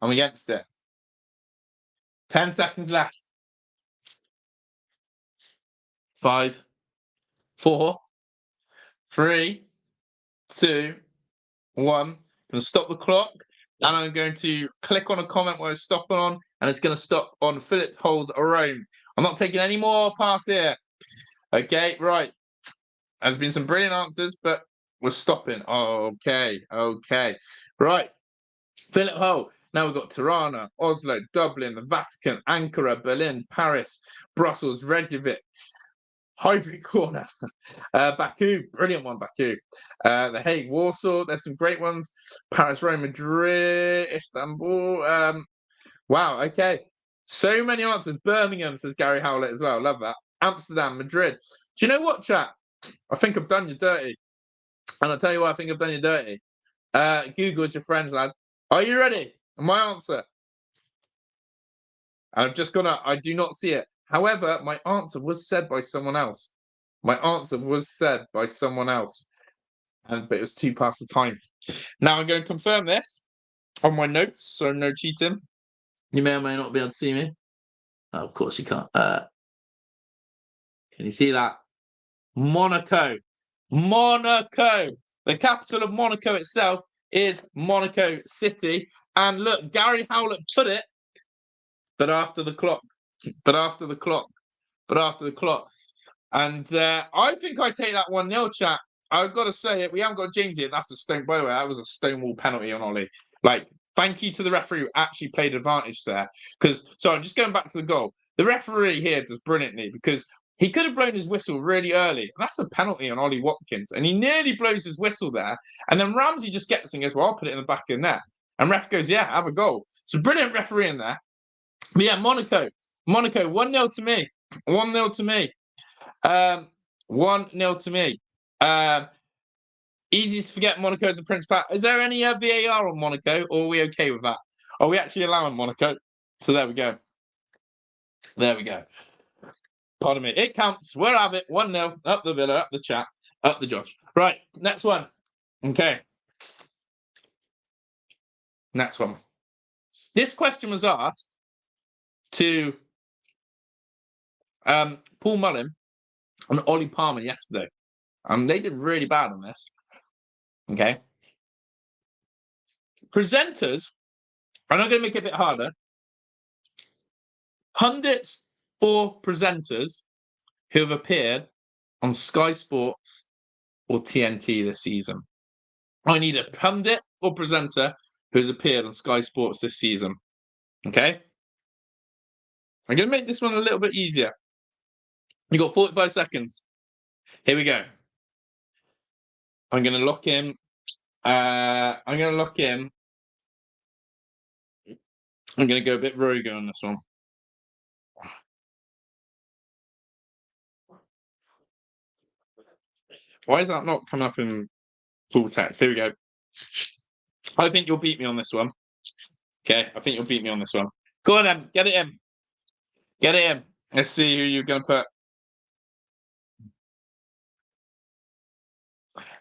I'm against it. 10 seconds left. 5, 4, 3, 2, 1. I'm going to stop the clock, and I'm going to click on a comment where it's stopping on, and it's going to stop on Philip Holds Rome. I'm not taking any more past here. Okay, right. There's been some brilliant answers, but we're stopping. Okay. Right. Philip Hull. Now we've got Tirana, Oslo, Dublin, the Vatican, Ankara, Berlin, Paris, Brussels, Reykjavik, Hybrid Corner, Baku, brilliant one, Baku. The Hague, Warsaw, there's some great ones. Paris, Rome, Madrid, Istanbul. Wow, okay. So many answers. Birmingham, says Gary Howlett as well. Love that. Amsterdam, Madrid. Do you know what, chat? I think I've done you dirty. And I'll tell you why I think I've done you dirty. Google's your friends, lads. Are you ready? My answer. I've just gone up. I do not see it. However, my answer was said by someone else. My answer was said by someone else. But it was 2 past the time. Now I'm going to confirm this on my notes, so no cheating. You may or may not be able to see me. Oh, of course you can't. Can you see that? Monaco. Monaco. The capital of Monaco itself is Monaco City. And look, Gary Howlett put it, but after the clock. And I think I take that 1-0, chat. I've got to say it. We haven't got James here. That's a stone. By the way, that was a stonewall penalty on Ollie. Like, thank you to the referee who actually played advantage there. So I'm just going back to the goal. The referee here does brilliantly because he could have blown his whistle really early. And that's a penalty on Ollie Watkins. And he nearly blows his whistle there. And then Ramsey just gets and goes, well, I'll put it in the back of the net. And ref goes, yeah, have a goal. So brilliant referee in there. But yeah, Monaco, 1-0 to me. 1-0 to me. 1-0 to me. Easy to forget Monaco as a Principality. Is there any VAR on Monaco, or are we okay with that? Are we actually allowing Monaco? So there we go. Pardon me. It counts. We'll have it. 1-0. Up the Villa, up the chat, up the Josh. Right, next one. Okay. Next one. This question was asked to Paul Mullin and Ollie Palmer yesterday. They did really bad on this. Okay. Presenters, I'm not going to make it a bit harder. Pundits or presenters who have appeared on Sky Sports or TNT this season. I need a pundit or presenter who's appeared on Sky Sports this season. Okay? I'm going to make this one a little bit easier. You got 45 seconds. Here we go. I'm going to lock in. I'm going to go a bit rogue on this one. Why is that not coming up in full text? Here we go. I think you'll beat me on this one. Okay, I think you'll beat me on this one. Go on, then. Get it in. Get it in. Let's see who you're going to put.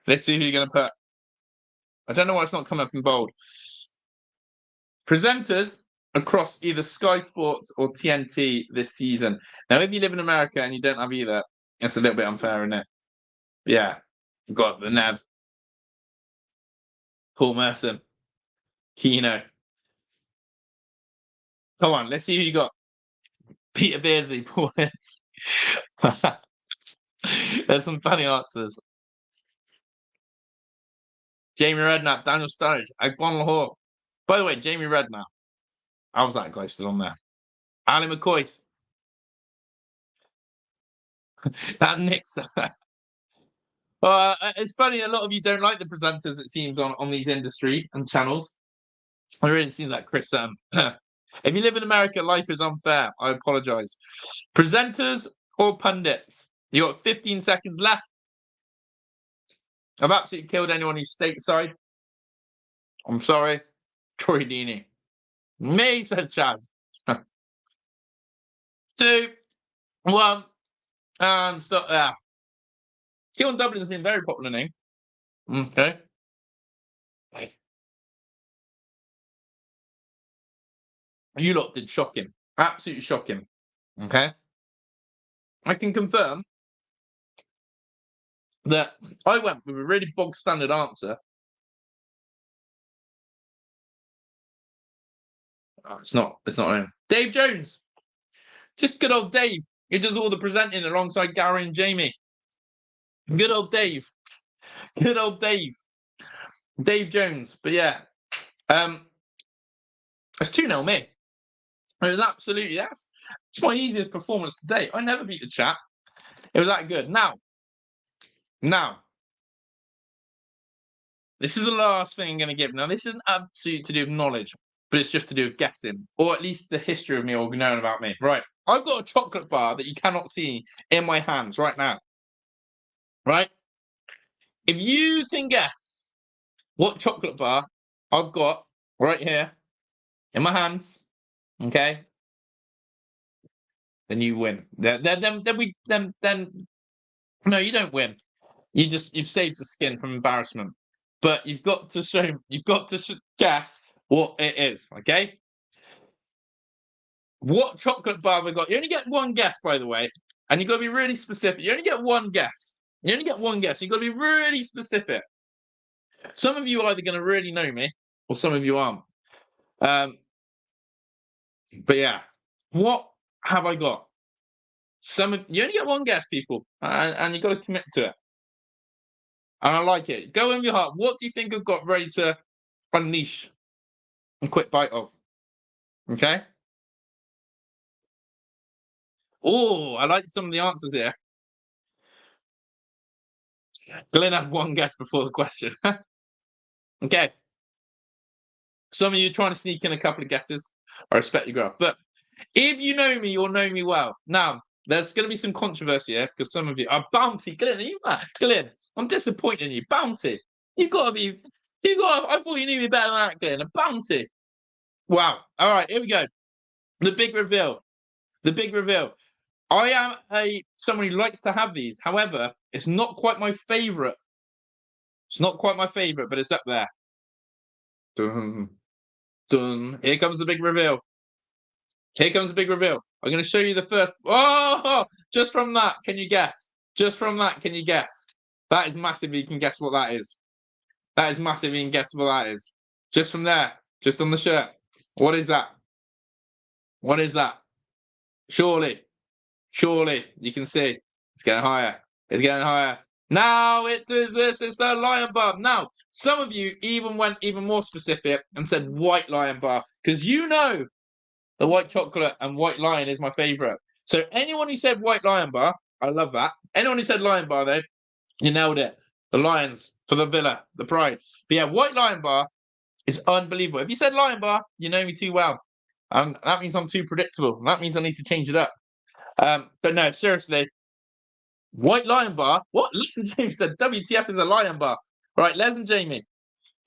Let's see who you're going to put. I don't know why it's not coming up in bold. Presenters across either Sky Sports or TNT this season. Now, if you live in America and you don't have either, it's a little bit unfair, isn't it? Yeah. You've got the Navs. Paul Merson. Keno. Come on, let's see who you got. Peter Beardsley, Paul. There's some funny answers. Jamie Redknapp, Daniel Sturridge, Agbon Lahore. By the way, Jamie Redknapp. How's that guy still on there? Ali McCoy. That Nixon. It's funny, a lot of you don't like the presenters, it seems, on these industry and channels. I really seem like Chris. If you live in America, life is unfair. I apologize. Presenters or pundits? You got 15 seconds left. I've absolutely killed anyone who's stateside. I'm sorry. Troy Deeney. Me, said Chaz. 2, 1, and stop there. Keon Dublin has been a very popular name. Okay. You lot did shocking. Absolutely shocking. Okay. I can confirm that I went with a really bog standard answer. Oh, it's not him. Dave Jones. Just good old Dave. He does all the presenting alongside Gary and Jamie. Good old Dave. Good old Dave. Dave Jones. But yeah. It's 2-0 me. It was absolutely it's my easiest performance to date. I never beat the chat. It was that good. Now, this is the last thing I'm going to give. Now, this isn't absolutely to do with knowledge, but it's just to do with guessing, or at least the history of me or knowing about me. Right. I've got a chocolate bar that you cannot see in my hands right now. Right? If you can guess what chocolate bar I've got right here in my hands, okay, then you win. Then no, you don't win. You've saved the skin from embarrassment. But you've got to guess what it is, okay? What chocolate bar have I got? You only get one guess, by the way, and you've got to be really specific. You only get one guess. You've got to be really specific. Some of you are either going to really know me, or some of you aren't. But yeah, what have I got? You only get one guess, people, and you've got to commit to it. And I like it. Go in your heart. What do you think I've got ready to unleash and quick bite of? Okay. Oh, I like some of the answers here. Glenn had one guess before the question. Okay. Some of you trying to sneak in a couple of guesses. I respect you, girl. But if you know me, you'll know me well. Now, there's going to be some controversy here because some of you are Bounty. Glenn, are you mad? Glenn, I'm disappointed in you. Bounty. I thought you knew me better than that, Glenn. A Bounty. Wow. All right, here we go. The big reveal. I am someone who likes to have these. However, it's not quite my favourite. But it's up there. Dun, dun. Here comes the big reveal. I'm going to show you the first. Oh, just from that, can you guess? That is massive. You can guess what that is. Just from there, just on the shirt. What is that? Surely, you can see. It's getting higher. Now this is the Lion Bar. Now, some of you even went even more specific and said white Lion Bar because you know the white chocolate and white lion is my favourite. So anyone who said white Lion Bar, I love that. Anyone who said Lion Bar, though, you nailed it. The Lions for the Villa, the Pride. But yeah, white Lion Bar is unbelievable. If you said Lion Bar, you know me too well. That means I'm too predictable. That means I need to change it up. But no, seriously, white Lion Bar. What? Listen, James said WTF is a Lion Bar. Right, Les and Jamie,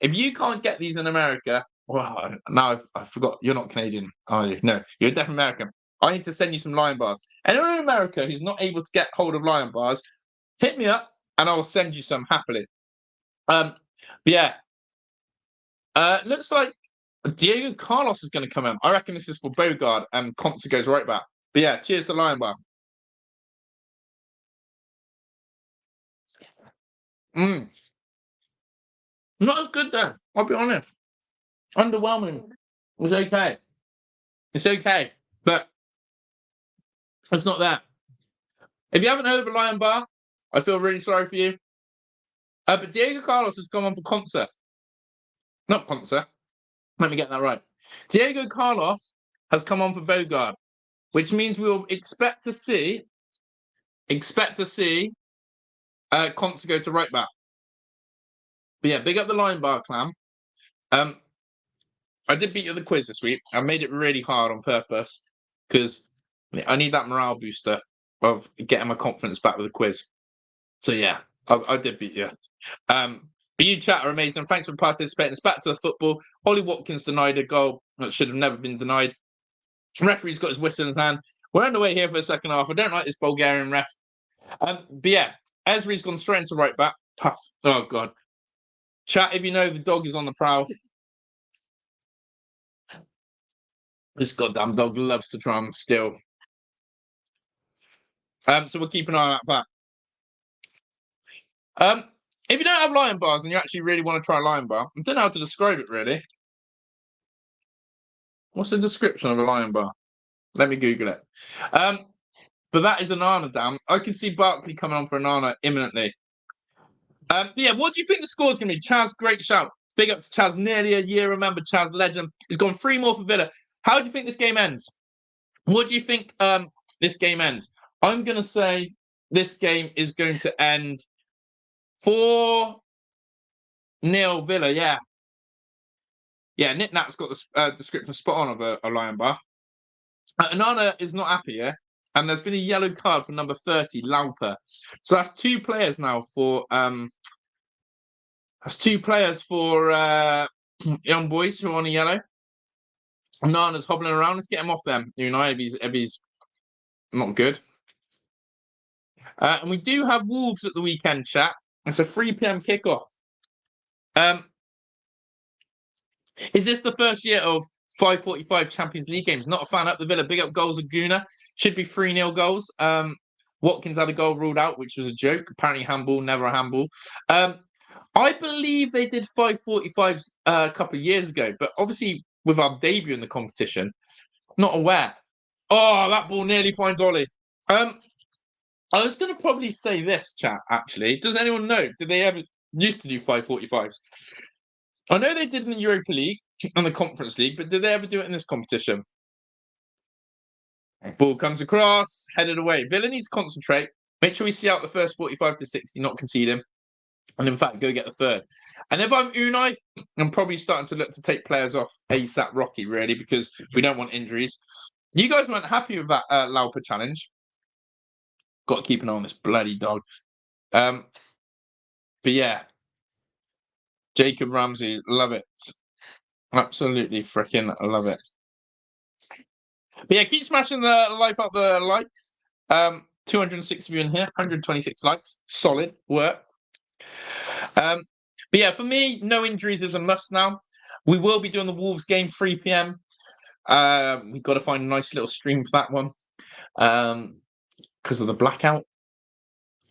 if you can't get these in America, well, now I forgot. You're not Canadian, are you? No, you're definitely American. I need to send you some Lion Bars. Anyone in America who's not able to get hold of Lion Bars, hit me up and I will send you some happily. But yeah, looks like Diego Carlos is going to come in. I reckon this is for Bogard and Conte goes right back. But yeah, cheers to Lion Bar. Not as good though. I'll be honest. Underwhelming. It was okay. It's okay, but it's not there. If you haven't heard of a Lion Bar, I feel really sorry for you. But Diego Carlos has come on for concert. Not concert. Let me get that right. Diego Carlos has come on for Bogard, which means we will expect to see Conte go to right back. But yeah, big up the Lion Bar clan. I did beat you at the quiz this week. I made it really hard on purpose because I need that morale booster of getting my confidence back with the quiz. So yeah, I did beat you. But you chat are amazing. Thanks for participating. It's back to the football. Ollie Watkins denied a goal that should have never been denied. The referee's got his whistle in his hand. We're underway here for the second half. I don't like this Bulgarian ref. But yeah, Esri's gone straight into right back. Tough. Oh god. Chat if you know the dog is on the prowl. This goddamn dog loves to try and steal. So we'll keep an eye out for that. If you don't have Lion Bars and you actually really want to try Lion Bar, I don't know how to describe it really. What's the description of a Lion Bar? Let me Google it. But that is an Nana down. I can see Barkley coming on for a Nana imminently. Yeah, what do you think the score is going to be? Chaz, great shout. Big up to Chaz, nearly a year. Remember, Chaz, legend. He's gone 3 more for Villa. How do you think this game ends? What do you think this game ends? I'm going to say this game is going to end 4-0 Villa, yeah. Yeah, Nick Nat's got the description spot on of a Lion Bar. Nana is not happy, yeah? And there's been a yellow card for number 30, Lauper. So that's 2 players now for young boys who are on a yellow. Nana's hobbling around. Let's get him off them. If he's not good. And we do have Wolves at the weekend, chat. It's a 3 p.m. kickoff. Is this the first year of 5:45 Champions League games? Not a fan up the Villa. Big up goals of Guna. Should be 3-0 goals. Watkins had a goal ruled out, which was a joke. Apparently handball, never a handball. I believe they did 5:45s a couple of years ago, but obviously with our debut in the competition, not aware. Oh, that ball nearly finds Ollie. I was going to probably say this, chat, actually. Does anyone know? Did they ever used to do 5:45s? I know they did in the Europa League and the Conference League, but did they ever do it in this competition? Ball comes across, headed away. Villa needs to concentrate. Make sure we see out the first 45 to 60, not concede him. And in fact, go get the third. And if I'm Unai, I'm probably starting to look to take players off ASAP Rocky, really, because we don't want injuries. You guys weren't happy with that Lauper challenge. Got to keep an eye on this bloody dog. But yeah, Jacob Ramsey, love it. Absolutely freaking love it. But yeah, keep smashing the life up the likes. 206 of you in here, 126 likes. Solid work. But yeah, for me, no injuries is a must now. We will be doing the Wolves game 3 p.m. We've got to find a nice little stream for that one because of the blackout.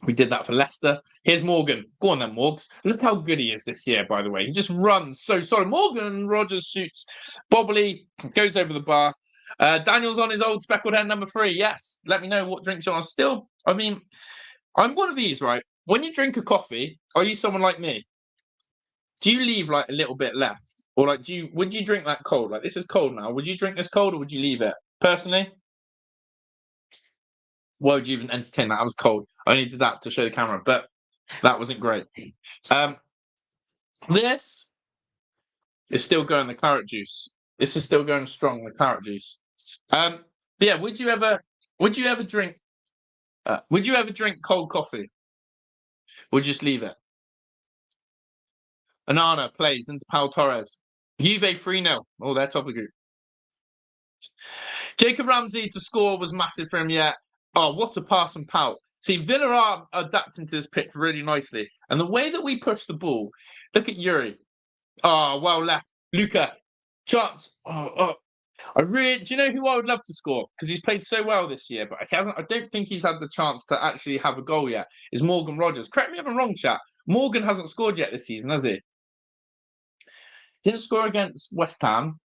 We did that for Leicester. Here's Morgan. Go on then, Morgs. Look how good he is this year, by the way. He just runs so solid. Morgan Rogers shoots. Bobbly goes over the bar. Daniel's on his old speckled hen number 3. Yes. Let me know what drinks you're on. Still, I mean, I'm one of these, right? When you drink a coffee, are you someone like me? Do you leave like a little bit left? Or like, would you drink that cold? Like, this is cold now. Would you drink this cold or would you leave it? Personally? Why would you even entertain that? I was cold. I only did that to show the camera, but that wasn't great. This is still going the claret juice. This is still going strong, the claret juice. But yeah, would you ever drink cold coffee? Or just leave it? Anana plays into Pau Torres. Juve 3-0. Oh, they're top of the group. Jacob Ramsey to score was massive for him, yeah. Oh, what a pass from Pau. See, Villa are adapting to this pitch really nicely. And the way that we push the ball, look at Yuri. Oh, well left. Luca. Chance. Do you know who I would love to score? Because he's played so well this year, but I don't think he's had the chance to actually have a goal yet. Is Morgan Rogers. Correct me if I'm wrong, chat. Morgan hasn't scored yet this season, has he? Didn't score against West Ham.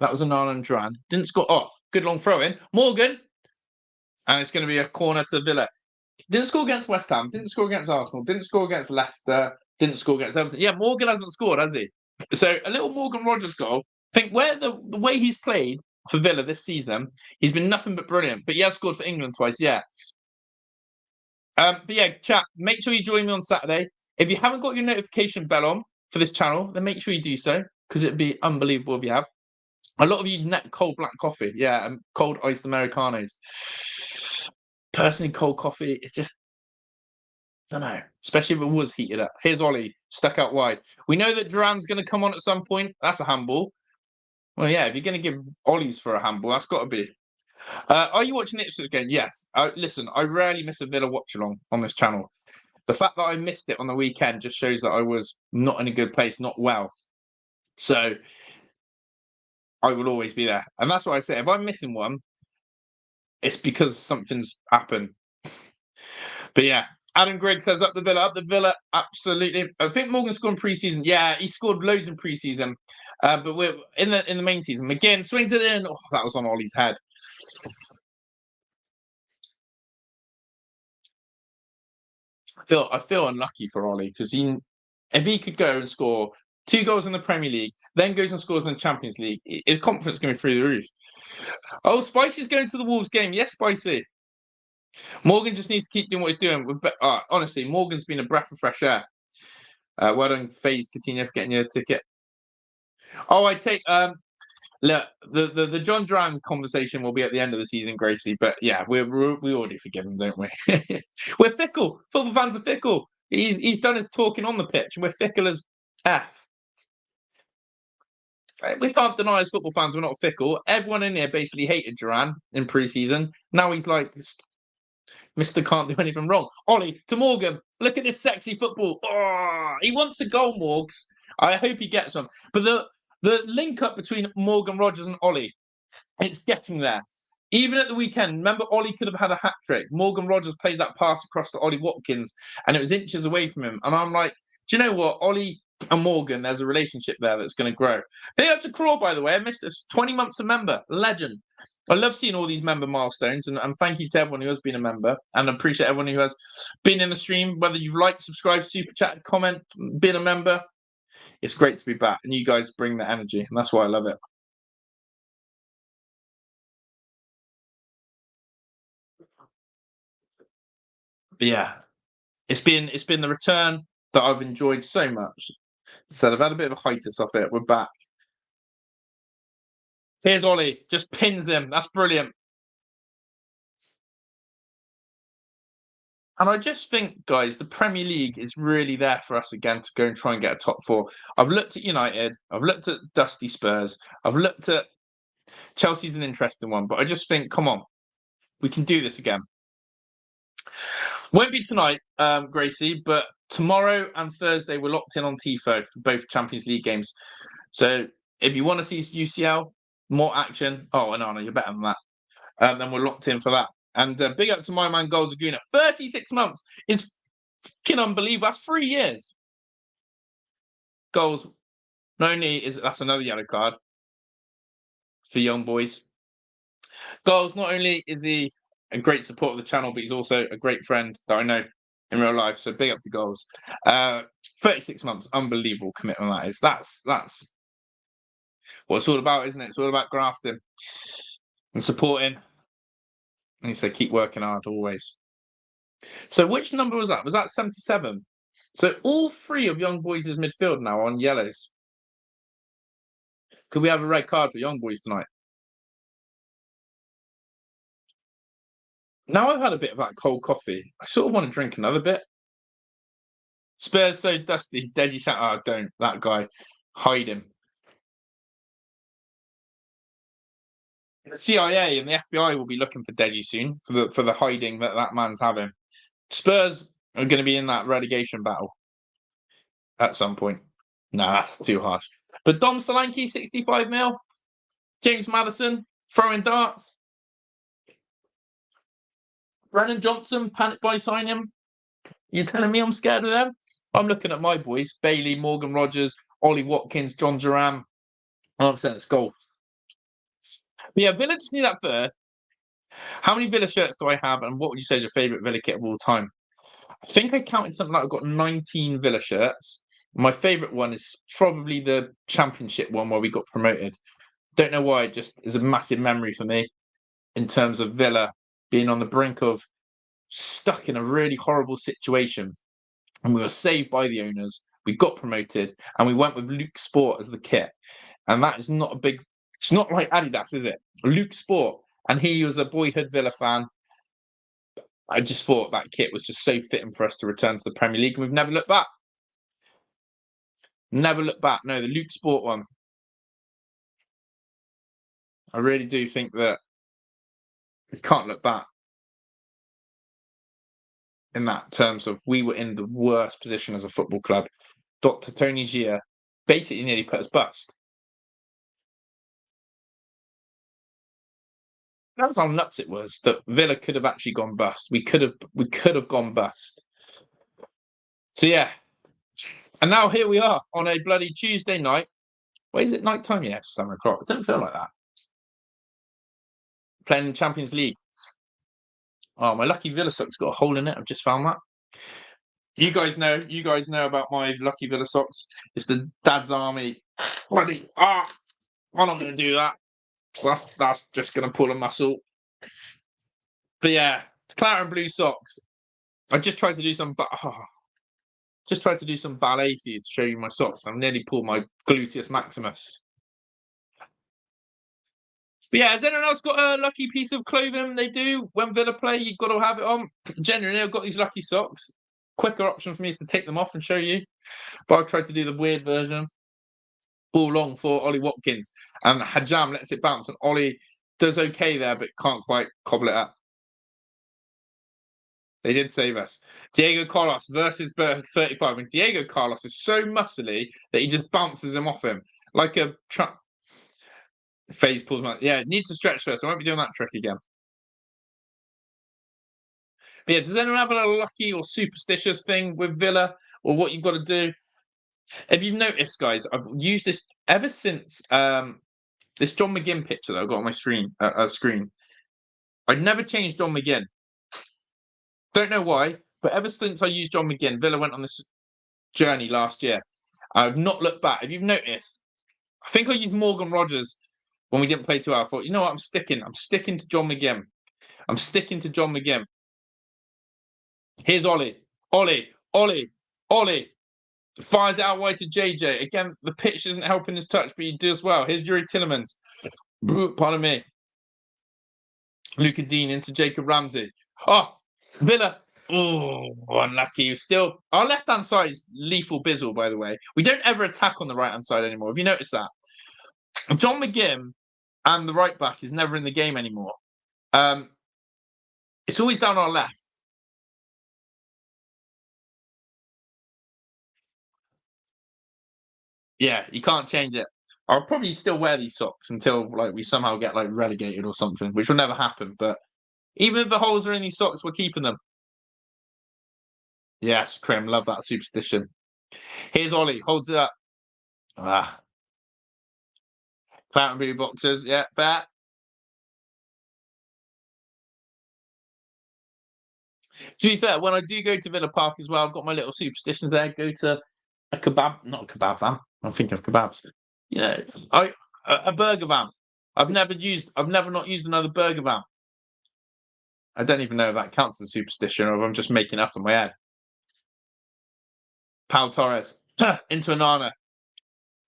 That was an Ireland Duran. Didn't score. Oh, good long throw in. Morgan. And it's going to be a corner to Villa. Didn't score against West Ham. Didn't score against Arsenal. Didn't score against Leicester. Didn't score against Everton. Yeah, Morgan hasn't scored, has he? So a little Morgan Rogers goal. I think where the way he's played for Villa this season, he's been nothing but brilliant. But he has scored for England twice, yeah. But yeah, chat, make sure you join me on Saturday. If you haven't got your notification bell on for this channel, then make sure you do so, because it'd be unbelievable if you have. A lot of you net cold black coffee, yeah, and cold iced Americanos. Personally, cold coffee is just, I don't know, especially if it was heated up. Here's Ollie, stuck out wide. We know that Duran's going to come on at some point. That's a handball. Well, yeah, if you're going to give Ollie's for a handball, that's got to be. Are you watching the Ipswich game? Yes. Listen, I rarely miss a Villa watch-along on this channel. The fact that I missed it on the weekend just shows that I was not in a good place, not well. So I will always be there. And that's why I say, if I'm missing one, it's because something's happened. But yeah, Adam Gregg says up the Villa, absolutely. I think Morgan scored in pre-season. Yeah, he scored loads in pre-season. But we're in the main season. McGinn swings it in. Oh, that was on Ollie's head. I feel unlucky for Ollie, because if he could go and score 2 goals in the Premier League, then goes and scores in the Champions League, his confidence is going to be through the roof. Oh, Spicy's going to the Wolves game. Yes, Spicy. Morgan just needs to keep doing what he's doing. Honestly, Morgan's been a breath of fresh air. Well done, FaZe Coutinho, for getting your ticket. Oh, I take look, the John Duran conversation will be at the end of the season, Gracie. But yeah, we already forgive him, don't we? We're fickle. Football fans are fickle. He's done his talking on the pitch, and we're fickle as F. We can't deny as football fans we're not fickle. Everyone in here basically hated Duran in pre-season. Now he's like, Mr. Can't do anything wrong. Ollie to Morgan. Look at this sexy football. Oh, he wants a goal, Morgs. I hope he gets one. But the link up between Morgan Rogers and Ollie, it's getting there. Even at the weekend, remember Ollie could have had a hat trick. Morgan Rogers played that pass across to Ollie Watkins, and it was inches away from him. And I'm like, do you know what? Ollie and Morgan, there's a relationship there that's going to grow. Hey, up to Crawl, by the way. I missed this. 20 months a member. Legend. I love seeing all these member milestones, and thank you to everyone who has been a member, and I appreciate everyone who has been in the stream, whether you've liked, subscribed, super chatted, comment, been a member. It's great to be back, and you guys bring the energy, and that's why I love it. But yeah, it's been the return that I've enjoyed so much. So I've had a bit of a hiatus off it. We're back. Here's Ollie, just pins him. That's brilliant. And I just think, guys, the Premier League is really there for us again to go and try and get a top 4. I've looked at United. I've looked at Dusty Spurs. I've looked at Chelsea's an interesting one. But I just think, come on, we can do this again. Won't be tonight, Gracie, but tomorrow and Thursday we're locked in on Tifo for both Champions League games. So if you want to see UCL, more action. Oh, no, you're better than that. Then we're locked in for that. And big up to my man, Goals Laguna. 36 months is fucking unbelievable. That's 3 years. Goals. Not only is that's another yellow card for young boys. Goals, not only is he a great support of the channel, but he's also a great friend that I know in real life. So big up to Goals. 36 months, unbelievable commitment that is. That's what it's all about, isn't it? It's all about grafting and supporting. And he said, keep working hard always. So which number was that? Was that 77? So all 3 of Young Boys' midfield now are on yellows. Could we have a red card for Young Boys tonight? Now I've had a bit of that cold coffee, I sort of want to drink another bit. Spurs so dusty. Deji shout, oh, don't. That guy. Hide him. The CIA and the FBI will be looking for Deji soon for the hiding that man's having. Spurs are going to be in that relegation battle at some point. No, that's too harsh. But Dom Solanke, 65 mil. James Maddison, throwing darts. Brennan Johnson, panic buy sign him. You're telling me I'm scared of them? I'm looking at my boys. Bailey, Morgan Rogers, Ollie Watkins, John Duran. I'm saying it's goals. But yeah, Villa just need that third. How many Villa shirts do I have, and what would you say is your favourite Villa kit of all time? I think I counted something like I've got 19 Villa shirts. My favourite one is probably the Championship one where we got promoted. Don't know why, it just is a massive memory for me in terms of Villa being on the brink of stuck in a really horrible situation. And we were saved by the owners. We got promoted and we went with Luke Sport as the kit. And that is not a big, it's not like Adidas, is it? Luke Sport. And he was a boyhood Villa fan. I just thought that kit was just so fitting for us to return to the Premier League. And we've never looked back. Never looked back. No, the Luke Sport one. I really do think that we can't look back in that terms of we were in the worst position as a football club. Dr. Tony Gia basically nearly put us bust. That's how nuts it was that Villa could have actually gone bust. We could have gone bust. So yeah. And now here we are on a bloody Tuesday night. Wait, is it night time? Yeah, it's 7 o'clock. It doesn't feel like that. Playing in the Champions League. Oh, my lucky Villa sock's got a hole in it. I've just found that. You guys know about my lucky Villa socks. It's the Dad's Army. Bloody I'm not gonna do that. So that's just gonna pull a muscle. But yeah, claret and blue socks. I just tried to do some ballet for you to show you my socks. I've nearly pulled my gluteus maximus. But yeah, has anyone else got a lucky piece of clothing they do when Villa play? You've got to have it on. Generally, I've got these lucky socks. Quicker option for me is to take them off and show you. But I've tried to do the weird version. All long for Ollie Watkins. And Hajam lets it bounce. And Ollie does okay there, but can't quite cobble it up. They did save us. Diego Carlos versus Berg 35. And Diego Carlos is so muscly that he just bounces him off him. Like a phase pulls him out. Yeah, needs to stretch first. I won't be doing that trick again. But yeah, does anyone have a lucky or superstitious thing with Villa or what you've got to do? Have you noticed, guys, I've used this ever since this John McGinn picture that I've got on my screen. I'd never changed John McGinn. Don't know why, but ever since I used John McGinn, Villa went on this journey last year. I've not looked back. Have you noticed? I think I used Morgan Rogers when we didn't play 2 hours. I thought, you know what? I'm sticking to John McGinn. I'm sticking to John McGinn. Here's Ollie. Ollie. Fires it out wide to JJ. Again, the pitch isn't helping his touch, but he does well. Here's Yuri Tillemans. Pardon me. Luca Dean into Jacob Ramsey. Oh, Villa. Oh, unlucky. Still, our left-hand side is lethal bizzle, by the way. We don't ever attack on the right-hand side anymore. Have you noticed that? John McGinn and the right back is never in the game anymore. It's always down our left. Yeah, you can't change it. I'll probably still wear these socks until like we somehow get like relegated or something, which will never happen. But even if the holes are in these socks, we're keeping them. Yes, Krim, love that superstition. Here's Ollie, holds it up. Claret and blue boxers, yeah, fair. To be fair, when I do go to Villa Park as well, I've got my little superstitions there. Go to a kebab, not a kebab van. I'm thinking of kebabs. You know, a burger van. I've never not used another burger van. I don't even know if that counts as a superstition or if I'm just making up in my head. Pau Torres into Anana.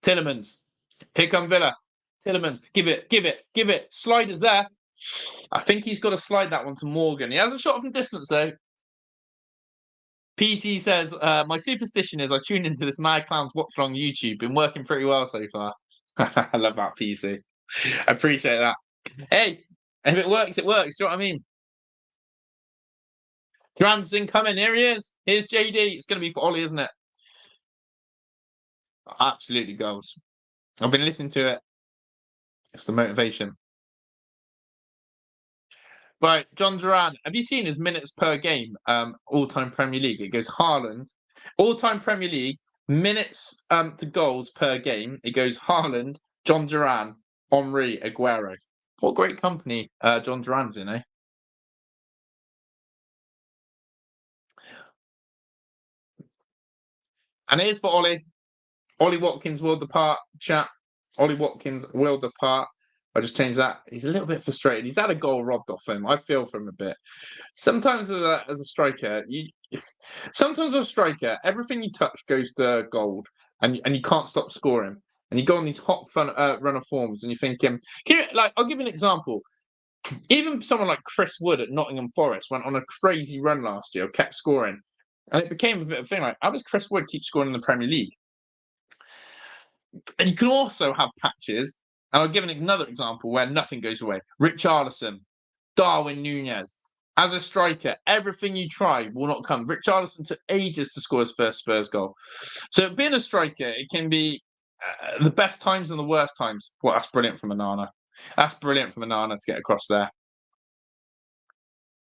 Tillemans. Here come Villa. Tillemans. Give it. Sliders there. I think he's got to slide that one to Morgan. He has a shot from distance though. PC says, my superstition is I tuned into this Mad Clowns watch-along YouTube. Been working pretty well so far. I love that, PC. I appreciate that. Hey, if it works, it works. Do you know what I mean? Dranson coming. Here he is. Here's JD. It's going to be for Ollie, isn't it? Absolutely goals. I've been listening to it. It's the motivation. Right, John Duran. Have you seen his minutes per game? All-time Premier League. It goes Haaland. All-time Premier League minutes to goals per game. It goes Haaland, John Duran, Henry, Aguero. What great company John Duran's in, eh? And here's for Ollie. Ollie Watkins will depart, chat. Ollie Watkins will depart. I just changed that. He's a little bit frustrated. He's had a goal robbed off him. I feel for him a bit. Sometimes as a striker, everything you touch goes to gold, and you can't stop scoring. And you go on these hot fun run of forms, and you're thinking, I'll give you an example. Even someone like Chris Wood at Nottingham Forest went on a crazy run last year, kept scoring, and it became a bit of a thing. Like, how does Chris Wood keep scoring in the Premier League? And you can also have patches, and I'll give another example where nothing goes away. Richarlison, Darwin Núñez. As a striker, everything you try will not come. Richarlison took ages to score his first Spurs goal. So being a striker, it can be the best times and the worst times. Well, that's brilliant from Onana. That's brilliant from Onana to get across there.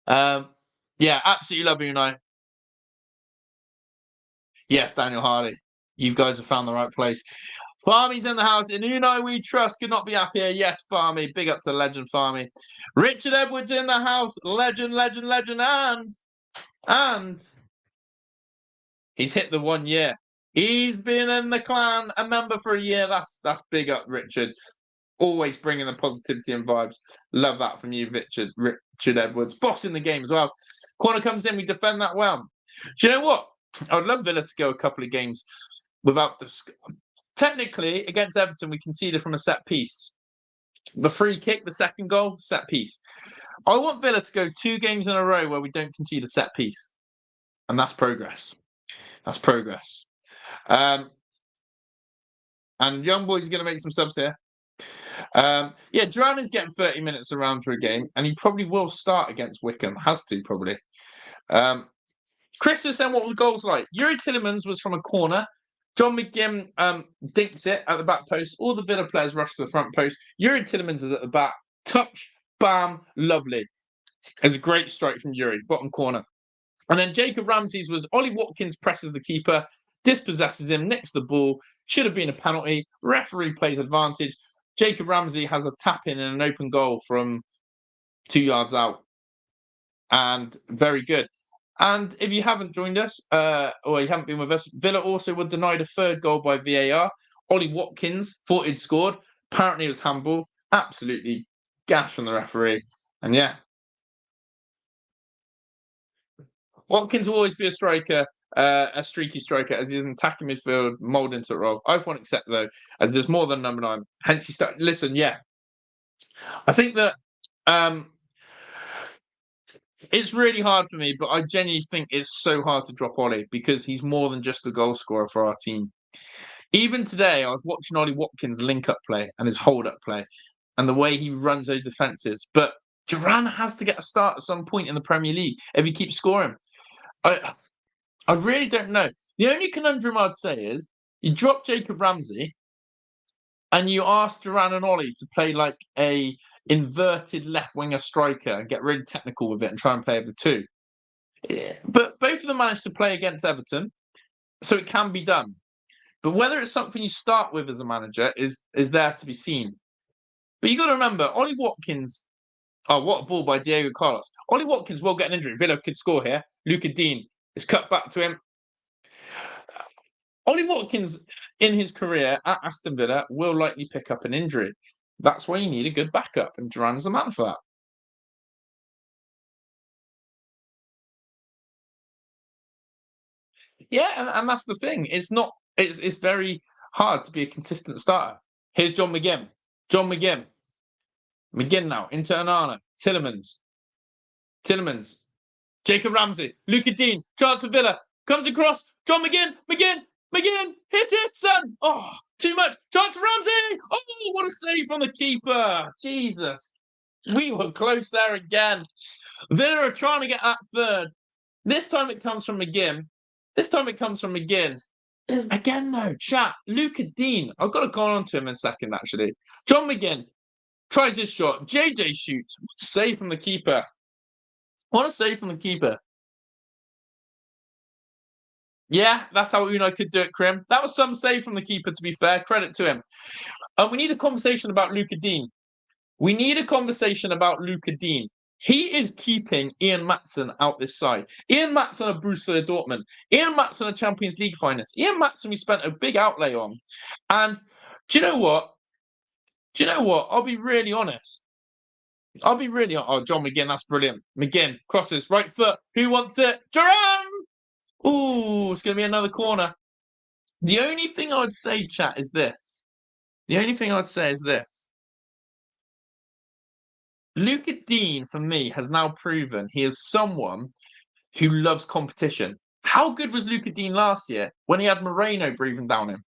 Yeah, absolutely love Unai. Yes, Daniel Hardy. You guys have found the right place. Farmy's in the house. In Unai we trust. Could not be happier. Yes, Farmy. Big up to legend Farmy. Richard Edwards in the house. Legend. And he's hit the 1 year. He's been in the clan, a member for a year. That's big up, Richard. Always bringing the positivity and vibes. Love that from you, Richard Edwards. Boss in the game as well. Corner comes in. We defend that well. Do you know what? I would love Villa to go a couple of games without the... Technically, against Everton, we conceded from a set piece. The free kick, the second goal, set piece. I want Villa to go 2 games in a row where we don't concede a set piece. And that's progress. That's progress. And young boy's going to make some subs here. Yeah, Duran is getting 30 minutes around for a game, and he probably will start against Wickham. Has to, probably. Chris is saying what were the goals like? Yuri Tillemans was from a corner. John McGinn dinked it at the back post. All the Villa players rushed to the front post. Yuri Tillemans is at the back. Touch, bam, lovely. It was a great strike from Yuri, bottom corner. And then Jacob Ramsey's was Ollie Watkins presses the keeper, dispossesses him, nicks the ball. Should have been a penalty. Referee plays advantage. Jacob Ramsey has a tap in and an open goal from 2 yards out. And very good. And if you haven't joined us, or you haven't been with us, Villa also were denied a 3rd goal by VAR. Ollie Watkins thought he'd scored. Apparently it was handball. Absolutely gash from the referee. And yeah. Watkins will always be a striker, a streaky striker, as he is an attacking midfield, mould into a role. I won't accept, though, as there's more than number 9. Hence he started. Listen, yeah. I think that... it's really hard for me, but I genuinely think it's so hard to drop Ollie because he's more than just a goal scorer for our team. Even today, I was watching Ollie Watkins' link-up play and his hold-up play and the way he runs those defences. But Duran has to get a start at some point in the Premier League if he keeps scoring. I really don't know. The only conundrum I'd say is you drop Jacob Ramsey and you ask Duran and Ollie to play like a inverted left-winger striker and get really technical with it and try and play over 2. Yeah. But both of them managed to play against Everton, so it can be done. But whether it's something you start with as a manager is there to be seen. But you got to remember, Ollie Watkins... Oh, what a ball by Diego Carlos. Ollie Watkins will get an injury. Villa could score here. Luca Dean is cut back to him. Ollie Watkins, in his career at Aston Villa, will likely pick up an injury. That's why you need a good backup, and Duran's the man for that. Yeah, and that's the thing. It's very hard to be a consistent starter. Here's John McGinn. McGinn now, into Onana. Tillemans. Jacob Ramsey. Luca Dean. Chance for Villa. Comes across. John McGinn. Hit it, son. Oh, too much. Chance for Ramsey. Oh, what a save from the keeper. Jesus. We were close there again. Villa are trying to get that 3rd. This time it comes from McGinn. Again, though, chat. Luca Dean. I've got to go on to him in a second, actually. John McGinn tries his shot. JJ shoots. Save from the keeper. What a save from the keeper. Yeah, that's how Unai could do it, Krim. That was some save from the keeper, to be fair. Credit to him. We need a conversation about Luca Dean. We need a conversation about Luca Dean. He is keeping Ian Maatsen out this side. Ian Maatsen of Borussia Dortmund. Ian Maatsen of Champions League finalists. Ian Maatsen we spent a big outlay on. And do you know what? I'll be really honest. Oh, John McGinn, that's brilliant. McGinn crosses, right foot. Who wants it? Duran! Ooh, it's going to be another corner. The only thing I would say, chat, is this. Luca Dean, for me, has now proven he is someone who loves competition. How good was Luca Dean last year when he had Moreno breathing down him?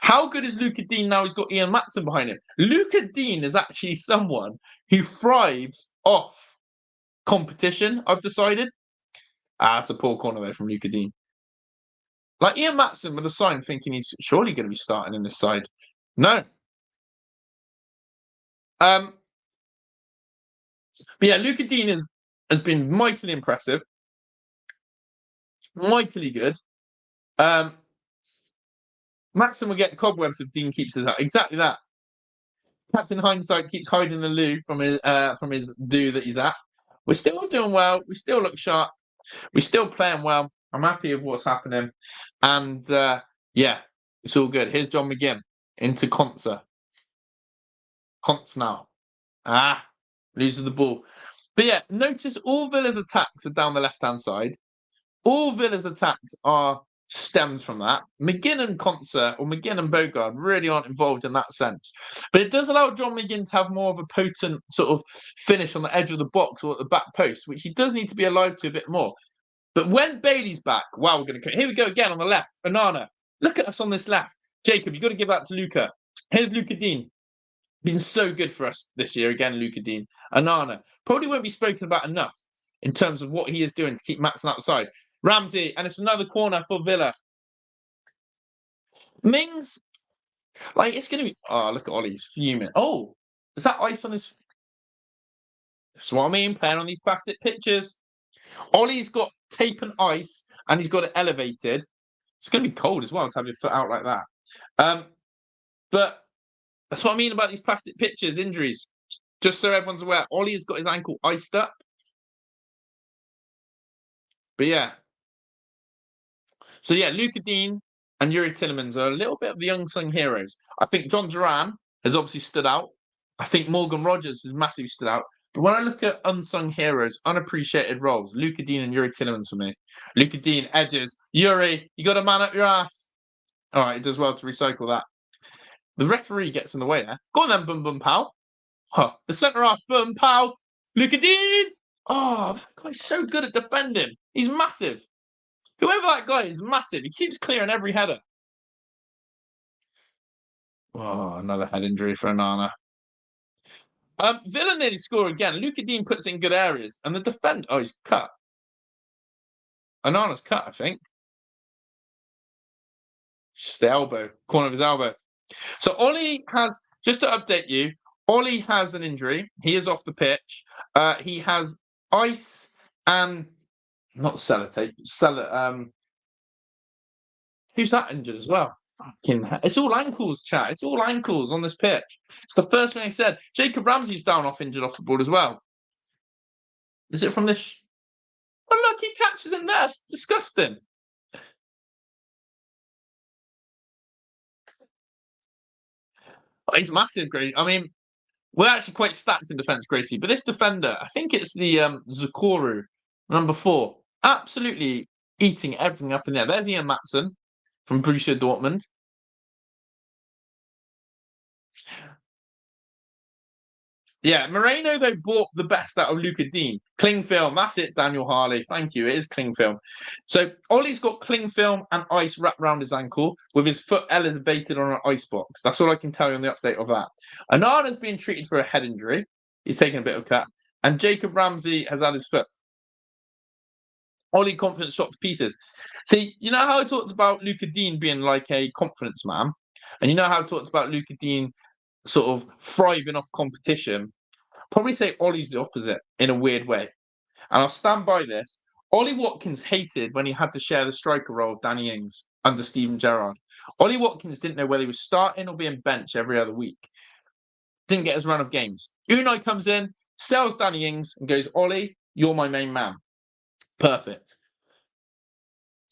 How good is Luca Dean now he's got Ian Maatsen behind him? Luca Dean is actually someone who thrives off competition, I've decided. That's a poor corner there from Luca Dean. Like, Ian Maatsen would have signed thinking he's surely going to be starting in this side. No. But yeah, Luca Dean has been mightily impressive. Mightily good. Maatsen will get cobwebs if Dean keeps us out. Exactly that. Captain Hindsight keeps hiding the loo from his do that he's at. We're still doing well. We still look sharp. We're still playing well. I'm happy with what's happening. And yeah, it's all good. Here's John McGinn into Conser. Conts now. Loses the ball. But yeah, notice all Villa's attacks are down the left-hand side. All Villa's attacks are stems from that. McGinn and Conser, or McGinn and Bogard, really aren't involved in that sense. But it does allow John McGinn to have more of a potent sort of finish on the edge of the box or at the back post, which he does need to be alive to a bit more. But when Bailey's back, wow, here we go again on the left. Onana, look at us on this left. Jacob, you've got to give that to Luca. Here's Luca Dean. Been so good for us this year again, Luca Dean. Onana probably won't be spoken about enough in terms of what he is doing to keep Maatsen outside. Ramsey, and it's another corner for Villa. Mings, like, it's going to be... Oh, look at Ollie, he's fuming. Oh, is that ice on his... That's what I mean, playing on these plastic pitches. Ollie's got tape and ice, and he's got it elevated. It's going to be cold as well to have your foot out like that. But that's what I mean about these plastic pitches, injuries. Just so everyone's aware, Ollie has got his ankle iced up. But yeah. So yeah, Luca Dean and Yuri Tillemans are a little bit of the unsung heroes. I think John Duran has obviously stood out. I think Morgan Rogers has massively stood out. But when I look at unsung heroes, unappreciated roles, Luca Dean and Yuri Tillemans for me. Luca Dean, edges. Yuri, you got a man up your ass. All right, he does well to recycle that. The referee gets in the way there. Go on then, Bum Bum Pow. Huh. The centre half, Bum Pow. Luca Dean. Oh, that guy's so good at defending. He's massive. Whoever that guy is, massive. He keeps clearing every header. Oh, another head injury for Onana. Villa nearly score again. Luca Dean puts it in good areas. And the defender... Oh, he's cut. Onana's cut, I think. Just the elbow. Corner of his elbow. So Ollie has... Just to update you, Ollie has an injury. He is off the pitch. He has ice and... Not sellotape. Who's that injured as well? It's all ankles, chat. It's all ankles on this pitch. It's the first thing I said. Jacob Ramsey's down injured off the ball as well. Is it from this? Oh, look, he catches him there. It's disgusting. Oh, he's massive, Gracie. I mean, we're actually quite stacked in defence, Gracie. But this defender, I think it's the Zakuru, number 4. Absolutely eating everything up in there. There's Ian Maatsen from Borussia Dortmund. Yeah, Moreno, though, bought the best out of Luca Dean. Cling film, that's it, Daniel Harley. Thank you, it is cling film. So Ollie's got cling film and ice wrapped around his ankle with his foot elevated on an ice box. That's all I can tell you on the update of that. Onana's being treated for a head injury. He's taking a bit of cut. And Jacob Ramsey has had his foot. Ollie confidence shot to pieces. See, you know how I talked about Luca Dean being like a confidence man? And you know how I talked about Luca Dean sort of thriving off competition? Probably say Ollie's the opposite in a weird way. And I'll stand by this. Ollie Watkins hated when he had to share the striker role with Danny Ings under Steven Gerrard. Ollie Watkins didn't know whether he was starting or being benched every other week. didn't get his run of games. Unai comes in, sells Danny Ings, and goes, Ollie, you're my main man. Perfect.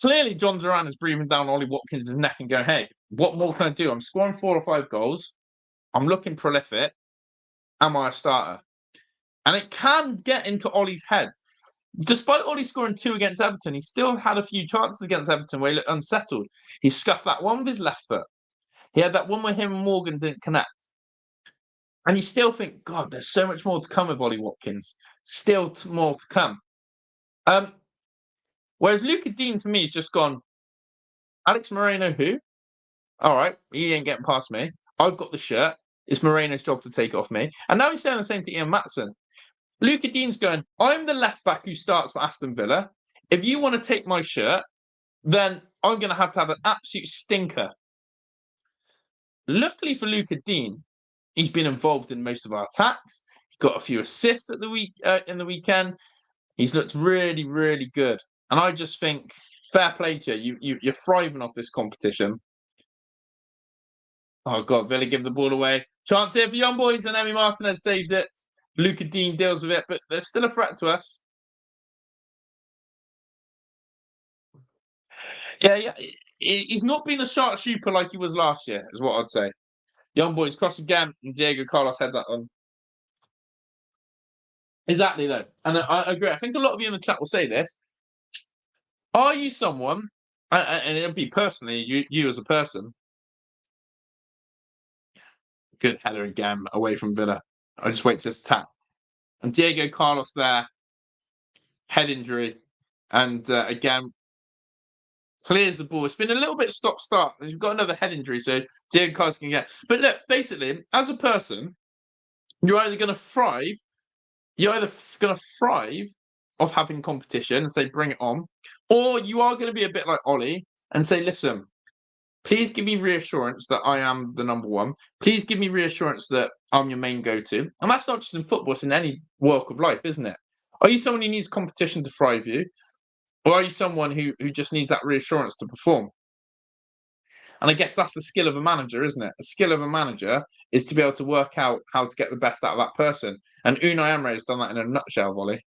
Clearly, John Duran is breathing down Ollie Watkins' neck and going, hey, what more can I do? I'm scoring 4 or 5 goals. I'm looking prolific. Am I a starter? And it can get into Ollie's head. Despite Ollie scoring 2 against Everton, he still had a few chances against Everton where he looked unsettled. He scuffed that one with his left foot. He had that one where him and Morgan didn't connect. And you still think, God, there's so much more to come with Ollie Watkins. Still more to come. Whereas Luca Dean, for me, has just gone, Alex Moreno, who? All right, he ain't getting past me. I've got the shirt. It's Moreno's job to take it off me. And now he's saying the same to Ian Maatsen. Luca Dean's going, I'm the left back who starts for Aston Villa. If you want to take my shirt, then I'm going to have an absolute stinker. Luckily for Luca Dean, he's been involved in most of our attacks. He's got a few assists at the in the weekend. He's looked really, really good. And I just think, fair play to you. You're thriving off this competition. Oh, God, Villa give the ball away. Chance here for young boys, and Emi Martinez saves it. Luca Dean deals with it, but they're still a threat to us. Yeah. He's not been a sharpshooter like he was last year, is what I'd say. Young boys cross again, and Diego Carlos had that on. Exactly, though. And I agree. I think a lot of you in the chat will say this. Are you someone, and it'll be personally, you as a person, good header again away from Villa. I just wait to this attack. And Diego Carlos there, head injury. And again, clears the ball. It's been a little bit stop-start. You've got another head injury, so Diego Carlos can get. But look, basically, as a person, you're either going to thrive off having competition and say, bring it on, or you are going to be a bit like Ollie and say, listen, please give me reassurance that I am the number one. Please give me reassurance that I'm your main go-to. And that's not just in football, it's in any walk of life, isn't it? Are you someone who needs competition to thrive you? Or are you someone who just needs that reassurance to perform? And I guess that's the skill of a manager, isn't it? The skill of a manager is to be able to work out how to get the best out of that person. And Unai Emery has done that in a nutshell, Volley.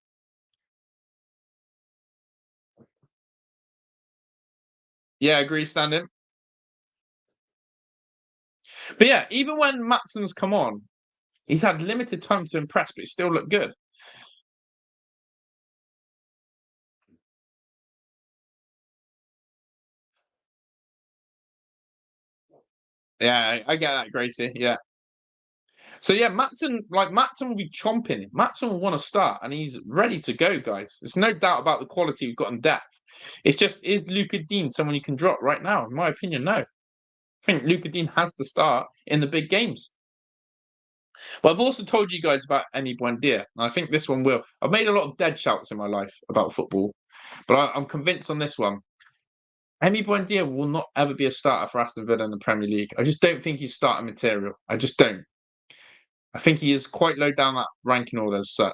Yeah, agree, standing. But yeah, even when Maatsen's come on, he's had limited time to impress, but he still looked good. Yeah, I get that, Gracie. Yeah. So yeah, Maatsen will be chomping. Maatsen will want to start, and he's ready to go, guys. There's no doubt about the quality we've got in depth. It's just, is Luca Dean someone you can drop right now? In my opinion, no. I think Luca Dean has to start in the big games. But I've also told you guys about Emi Buendia, and I think this one will. I've made a lot of dead shouts in my life about football, but I'm convinced on this one. Emi Buendia will not ever be a starter for Aston Villa in the Premier League. I just don't think he's starting material. I just don't. I think he is quite low down that ranking order as such.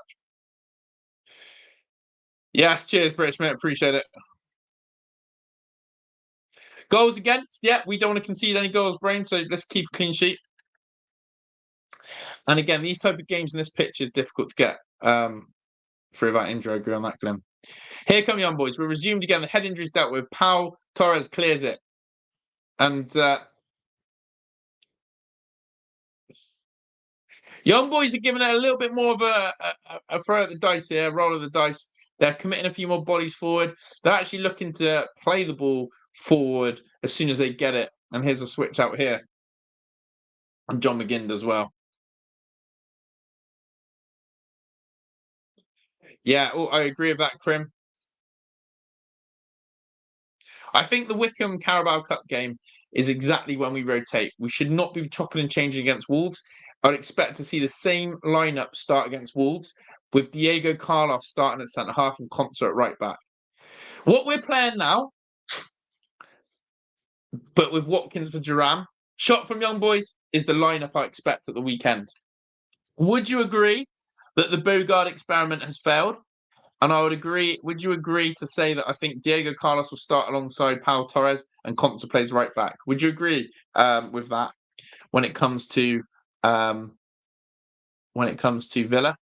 Yes, cheers, British mate. Appreciate it. Goals against? Yeah, we don't want to concede any goals, Brain, so let's keep a clean sheet. And again, these type of games in this pitch is difficult to get through that injury. I agree on that, Glenn. Here come young boys. We're resumed again. The head injury's dealt with. Pau Torres clears it. And young boys are giving it a little bit more of a throw at the dice here, roll of the dice. They're committing a few more bodies forward. They're actually looking to play the ball forward as soon as they get it. And here's a switch out here. And John McGinn as well. Yeah, I agree with that, Krim. I think the Wickham Carabao Cup game is exactly when we rotate. We should not be chopping and changing against Wolves. I'd expect to see the same lineup start against Wolves, with Diego Carlos starting at centre half and Concert at right back. What we're playing now, but with Watkins for Duran, shot from young boys, is the lineup I expect at the weekend. Would you agree that the Bogard experiment has failed? And I would agree. Would you agree to say that I think Diego Carlos will start alongside Pau Torres and Conte plays right back? Would you agree with that when it comes to when it comes to Villa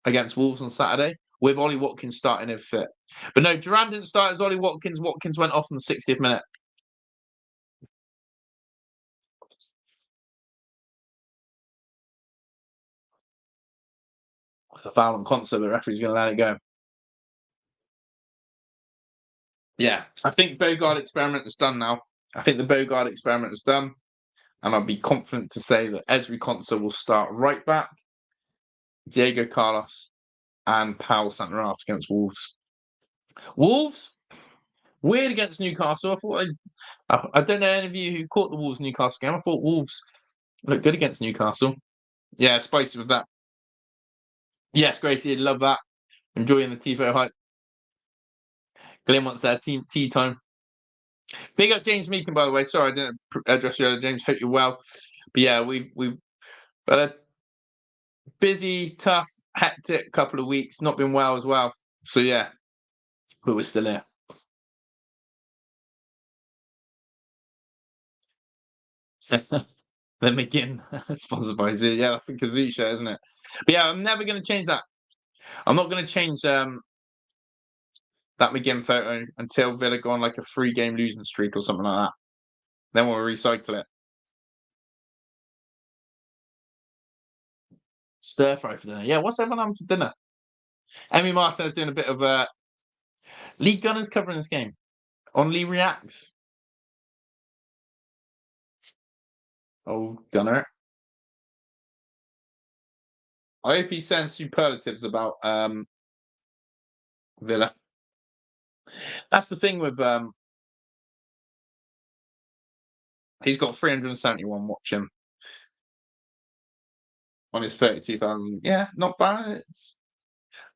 against Wolves on Saturday, with Ollie Watkins starting if fit. But no, Duran didn't start as Ollie Watkins. Watkins went off in the 60th minute. The foul on Conser, but the referee's going to let it go. Yeah, I think Bogard experiment is done now. I think the Bogard experiment is done. And I'll be confident to say that Ezri Konsa will start right back, Diego Carlos, and Powell centre halves against Wolves. Wolves, weird against Newcastle. I don't know any of you who caught the Wolves Newcastle game. I thought Wolves looked good against Newcastle. Yeah, spicy with that. Yes, Gracie, love that. Enjoying the Tifo hype. Glenn wants their tea time. Big up James Meakin, by the way. Sorry, I didn't address you earlier, James. Hope you're well. But yeah, we've had a busy, tough, hectic couple of weeks. Not been well as well. So yeah, but we're still here. Then McGinn, sponsored by Zoo. Yeah, that's the Kazoo shirt, isn't it? But yeah, I'm never going to change that. I'm not going to change that McGinn photo until Villa go on like a 3-game losing streak or something like that. Then we'll recycle it. Stir fry for dinner. Yeah, what's everyone having for dinner? Emmy Martinez doing a bit of Lee Gunner's covering this game. On Lee Reacts. Oh, Gunner. I hope he's saying superlatives about Villa. That's the thing with he's got 371 watching on his 32,000. Yeah, not bad.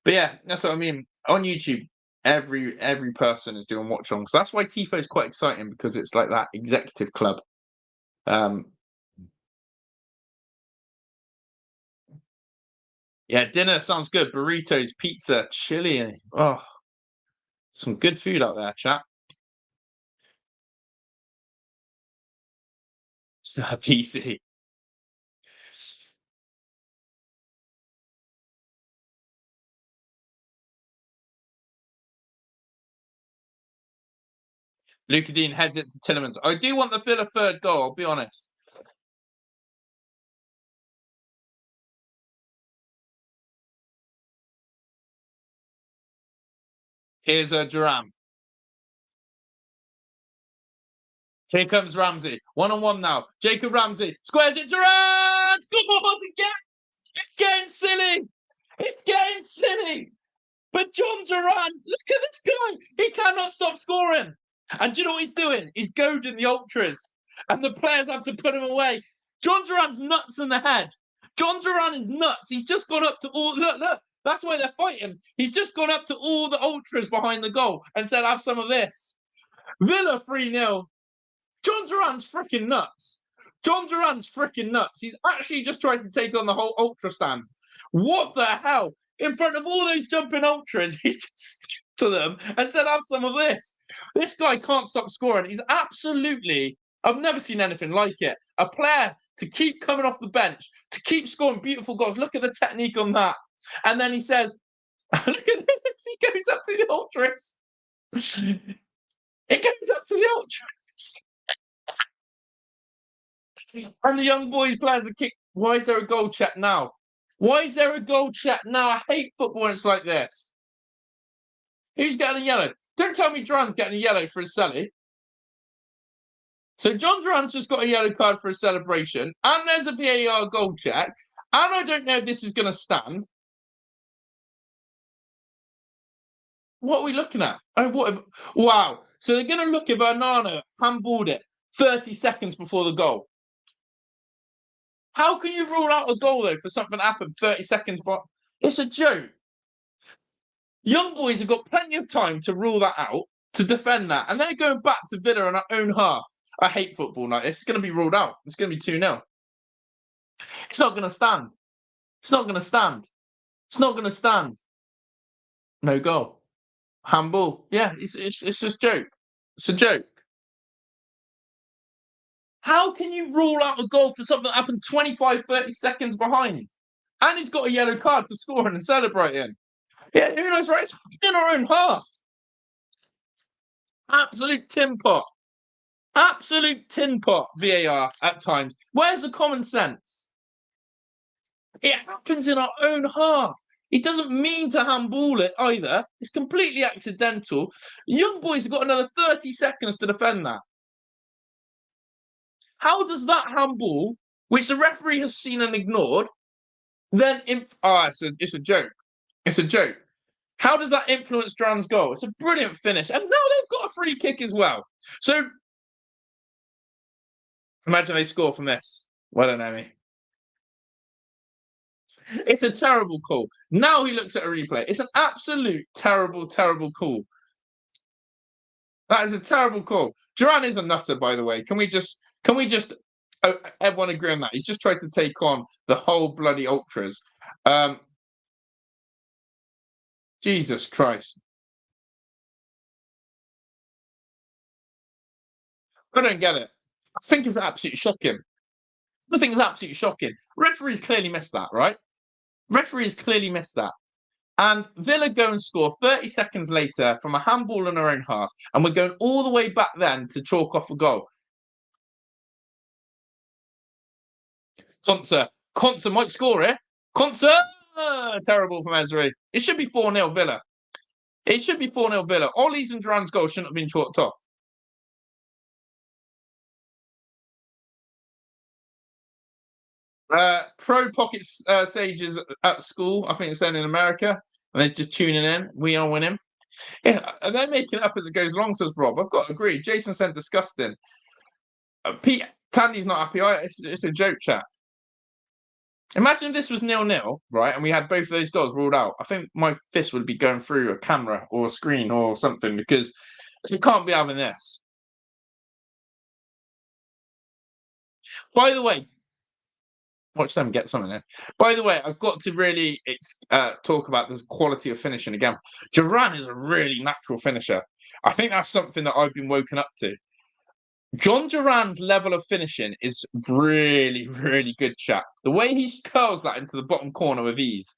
But yeah, that's what I mean. On YouTube, every person is doing watch-alongs. So that's why Tifo is quite exciting, because it's like that executive club. Yeah, dinner sounds good. Burritos, pizza, chili. Oh, some good food out there, chat. PC. Luca Dean heads it to Tillemans. I do want the Villa third goal, I'll be honest. Here's Duran. Here comes Ramsey. 1-on-1 now. Jacob Ramsey squares it. Duran scores again. It's getting silly. It's getting silly. But John Duran, look at this guy. He cannot stop scoring. And do you know what he's doing? He's goading the ultras. And the players have to put him away. John Duran's nuts in the head. John Duran is nuts. He's just gone up to all... Look. That's why they're fighting. He's just gone up to all the ultras behind the goal and said, have some of this. Villa 3-0. John Duran's freaking nuts. John Duran's freaking nuts. He's actually just tried to take on the whole ultra stand. What the hell? In front of all those jumping ultras, he just to them and said, have some of this. This guy can't stop scoring. He's absolutely... I've never seen anything like it. A player to keep coming off the bench, to keep scoring beautiful goals. Look at the technique on that. And then he says, look at this. He goes up to the ultras. It goes up to the ultras. And the young boys players are kick. Why is there a goal check now? Why is there a goal check now? I hate football when it's like this. Who's getting a yellow? Don't tell me Duran's getting a yellow for his celly. So John Duran's just got a yellow card for a celebration, and there's a VAR goal check, and I don't know if this is going to stand. What are we looking at? Oh, what if... Wow. So they're going to look if Hernano handballed it 30 seconds before the goal. How can you rule out a goal, though, for something that happened 30 seconds? But it's a joke. Young boys have got plenty of time to rule that out, to defend that, and they're going back to Villa in our own half. I hate football like this. It's going to be ruled out. It's going to be 2-0. It's not going to stand. It's not going to stand. It's not going to stand. No goal. Handball. Yeah, it's just a joke. It's a joke. How can you rule out a goal for something that happened 25, 30 seconds behind? And he's got a yellow card for scoring and celebrating. Yeah, who knows, right? It's in our own half. Absolute tin pot. Absolute tin pot, VAR at times. Where's the common sense? It happens in our own half. He doesn't mean to handball it either. It's completely accidental. Young boys have got another 30 seconds to defend that. How does that handball, which the referee has seen and ignored, then... it's a joke. It's a joke. How does that influence Duran's goal? It's a brilliant finish. And now they've got a free kick as well. So, imagine they score from this. Well done, Emmy. It's a terrible call. Now he looks at a replay. It's an absolute terrible, terrible call. That is a terrible call. Duran is a nutter, by the way. Can we just everyone agree on that? He's just tried to take on the whole bloody ultras. Jesus Christ. I don't get it. I think it's absolutely shocking. I think it's absolutely shocking. Referees clearly missed that, right? Referees clearly missed that. And Villa go and score 30 seconds later from a handball in our own half. And we're going all the way back then to chalk off a goal. Conser might score it. Conser! Terrible from Ezri. It should be 4-0 Villa. It should be 4-0 Villa. Ollie's and Duran's goal shouldn't have been chalked off. Pro Pocket Sages at school, I think it's then in America, and they're just tuning in. We are winning. Yeah, and they're making it up as it goes along, says Rob. I've got to agree. Jason said disgusting. Pete Tandy's not happy. It's a joke, chat. Imagine if this was 0-0, right, and we had both of those goals ruled out. I think my fist would be going through a camera or a screen or something, because you can't be having this. By the way, watch them get something there. By the way, I've got to really talk about the quality of finishing again. Duran is a really natural finisher. I think that's something that I've been woken up to. John Duran's level of finishing is really, really good, chat. The way he curls that into the bottom corner with ease.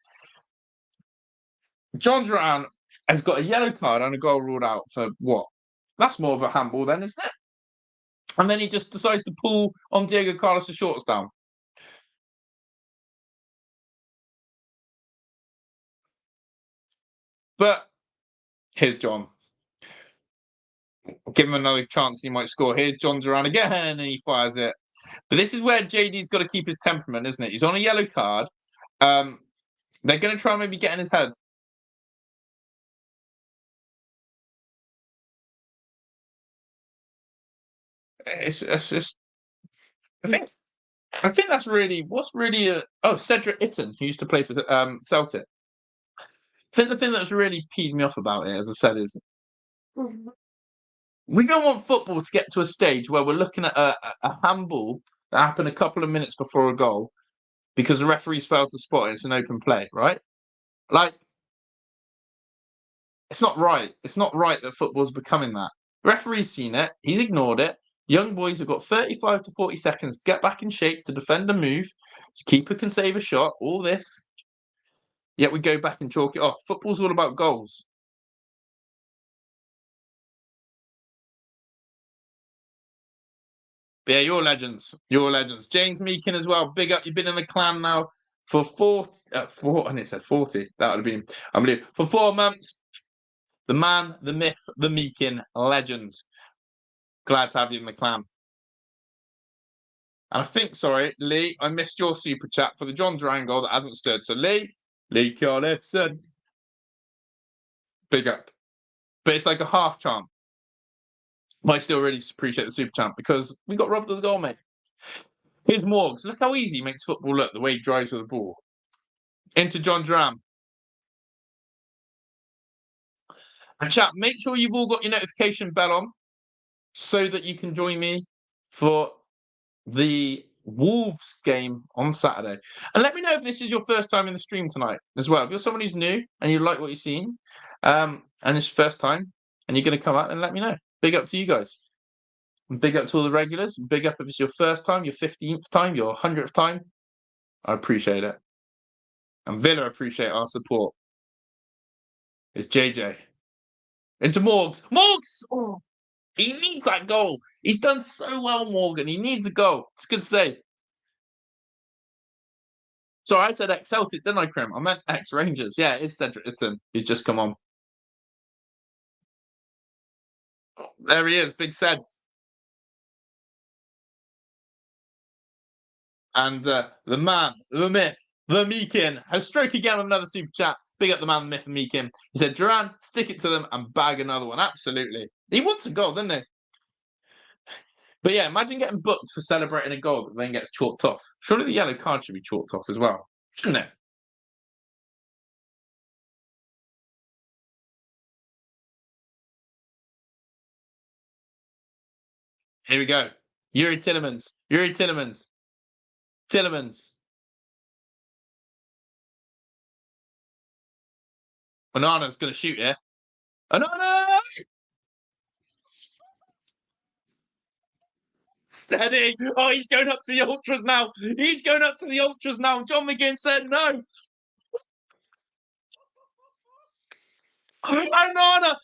John Duran has got a yellow card and a goal ruled out for what? That's more of a handball then, isn't it? And then he just decides to pull on Diego Carlos' shorts down. But here's John. Give him another chance, he might score. Here's John Duran again, and he fires it. But this is where JD's got to keep his temperament, isn't it? He's on a yellow card. They're going to try and maybe get in his head. It's just... I think that's really... What's really... Cedric Itten, who used to play for Celtic. I think the thing that's really peed me off about it, as I said, is... We don't want football to get to a stage where we're looking at a handball that happened a couple of minutes before a goal because the referees failed to spot it. It's an open play, right? Like, it's not right. It's not right that football's becoming that. The referee's seen it. He's ignored it. Young boys have got 35 to 40 seconds to get back in shape, to defend a move. Keeper can save a shot. All this. Yet we go back and chalk it off. Football's all about goals. Yeah, you're legends. You're legends. James Meakin as well. Big up. You've been in the clan now for 4, and it said 40. That would have been unbelievable. For 4 months. The man, the myth, the Meakin, legend. Glad to have you in the clan. And I think, sorry, Lee, I missed your super chat for the John Duran goal that hasn't stood. So Lee Carlifson. Big up. But it's like a half chant. I still really appreciate the super chant because we got robbed of the goal, mate. Here's Morgs. Look how easy he makes football look, the way he drives with the ball. Into John Duran. And chat, make sure you've all got your notification bell on so that you can join me for the Wolves game on Saturday. And let me know if this is your first time in the stream tonight as well. If you're someone who's new and you like what you're seeing, and it's your first time, and you're going to come out, and let me know. Big up to you guys. And big up to all the regulars. Big up if it's your first time, your 15th time, your 100th time. I appreciate it. And Villa appreciate our support. It's JJ. Into Morgs. Morgs! Oh, he needs that goal. He's done so well, Morgan. He needs a goal. It's good to say. Sorry, I said ex-Celtic, didn't I, Krim? I meant ex-Rangers. Yeah, it's Cedric Itton. He's just come on. Oh, there he is, big Ceds. And the man, the myth, the Meekin has struck again with another super chat. Big up the man, the myth, and Meekin. He said, Duran, stick it to them and bag another one. Absolutely. He wants a goal, doesn't he? But yeah, imagine getting booked for celebrating a goal that then gets chalked off. Surely the yellow card should be chalked off as well, shouldn't it? Here we go. Yuri Tillemans. Yuri Tillemans. Tillemans. Onana's going to shoot here. Onana! Steady. Oh, he's going up to the Ultras now. He's going up to the Ultras now. John McGinn said no. Onana!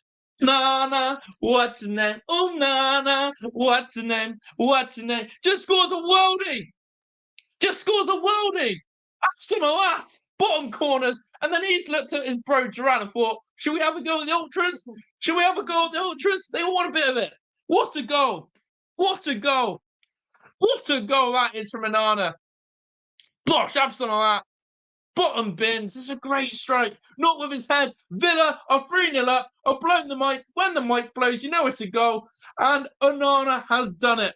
Nana, what's his name? Oh, Nana, what's his name? What's his name? Just scores a worldie. Just scores a worldie. Some of that. Bottom corners. And then he's looked at his bro Duran and thought, should we have a go at the Ultras? Should we have a go at the Ultras? They all want a bit of it. What a goal. What a goal. What a goal that is from Onana. Bosh, have some of that. Bottom bins. It's a great strike. Not with his head. Villa are 3-0 up. Are blowing the mic. When the mic blows, you know it's a goal. And Onana has done it.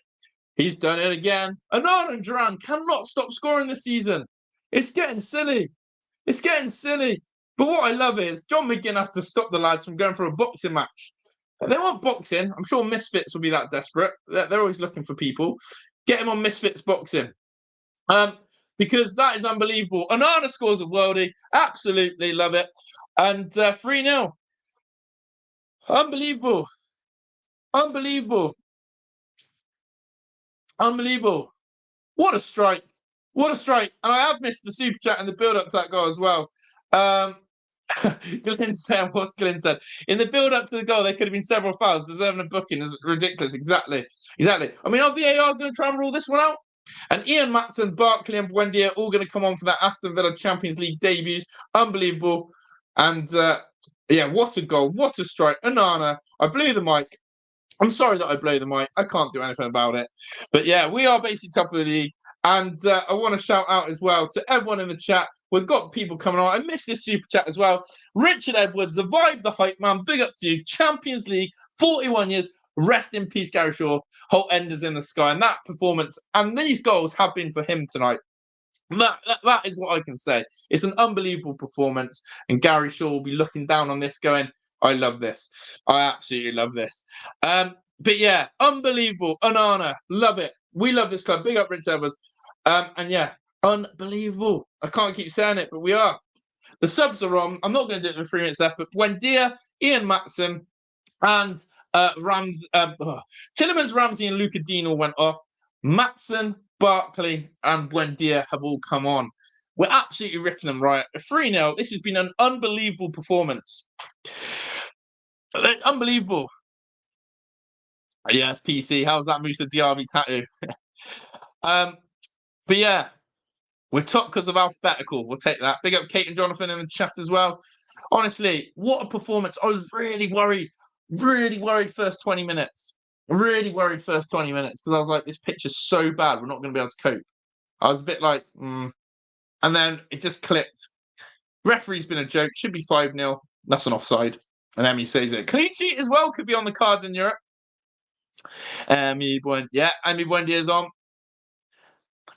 He's done it again. Onana and Duran cannot stop scoring this season. It's getting silly. It's getting silly. But what I love is John McGinn has to stop the lads from going for a boxing match. They want boxing. I'm sure Misfits will be that desperate. They're always looking for people. Get him on Misfits boxing. Because that is unbelievable. Onana scores a worldie. Absolutely love it. And 3-0. Unbelievable. Unbelievable. Unbelievable. What a strike. What a strike. And I have missed the super chat and the build-up to that goal as well. Glenn said, what's Glenn said? In the build-up to the goal, there could have been several fouls. Deserving a booking is ridiculous. Exactly. Exactly. I mean, are VAR going to try and rule this one out? And Ian Matson, Barkley, and Buendia all going to come on for that Aston Villa Champions League debuts. Unbelievable. And yeah, what a goal. What a strike. Onana, I blew the mic. I'm sorry that I blow the mic. I can't do anything about it. But yeah, we are basically top of the league. And I want to shout out as well to everyone in the chat. We've got people coming on. I missed this super chat as well. Richard Edwards, the vibe, the hype man. Big up to you. Champions League, 41 years. Rest in peace, Gary Shaw. Whole enders in the sky. And that performance and these goals have been for him tonight. That is what I can say. It's an unbelievable performance. And Gary Shaw will be looking down on this going, I love this. I absolutely love this. But yeah, unbelievable. Onana, love it. We love this club. Big up Rich Evers. And yeah, unbelievable. I can't keep saying it, but we are. The subs are on. I'm not going to do it with 3 minutes left, but Buendia, Ian Matson, and Tillemans, Ramsey, and Luca Dean all went off. Matson, Barkley, and Buendia have all come on. We're absolutely ripping them right. 3-0. This has been an unbelievable performance. Unbelievable. Yes, PC. How's that Musa Diaby tattoo? But yeah, we're top because of alphabetical. We'll take that. Big up Kate and Jonathan in the chat as well. Honestly, what a performance. I was really worried first 20 minutes. Really worried first 20 minutes because I was like, this pitch is so bad. We're not going to be able to cope. I was a bit like, And then it just clicked. Referee's been a joke. Should be 5-0. That's an offside. And Emmy says it. Clean sheet as well could be on the cards in Europe. Emmy Buendia is on.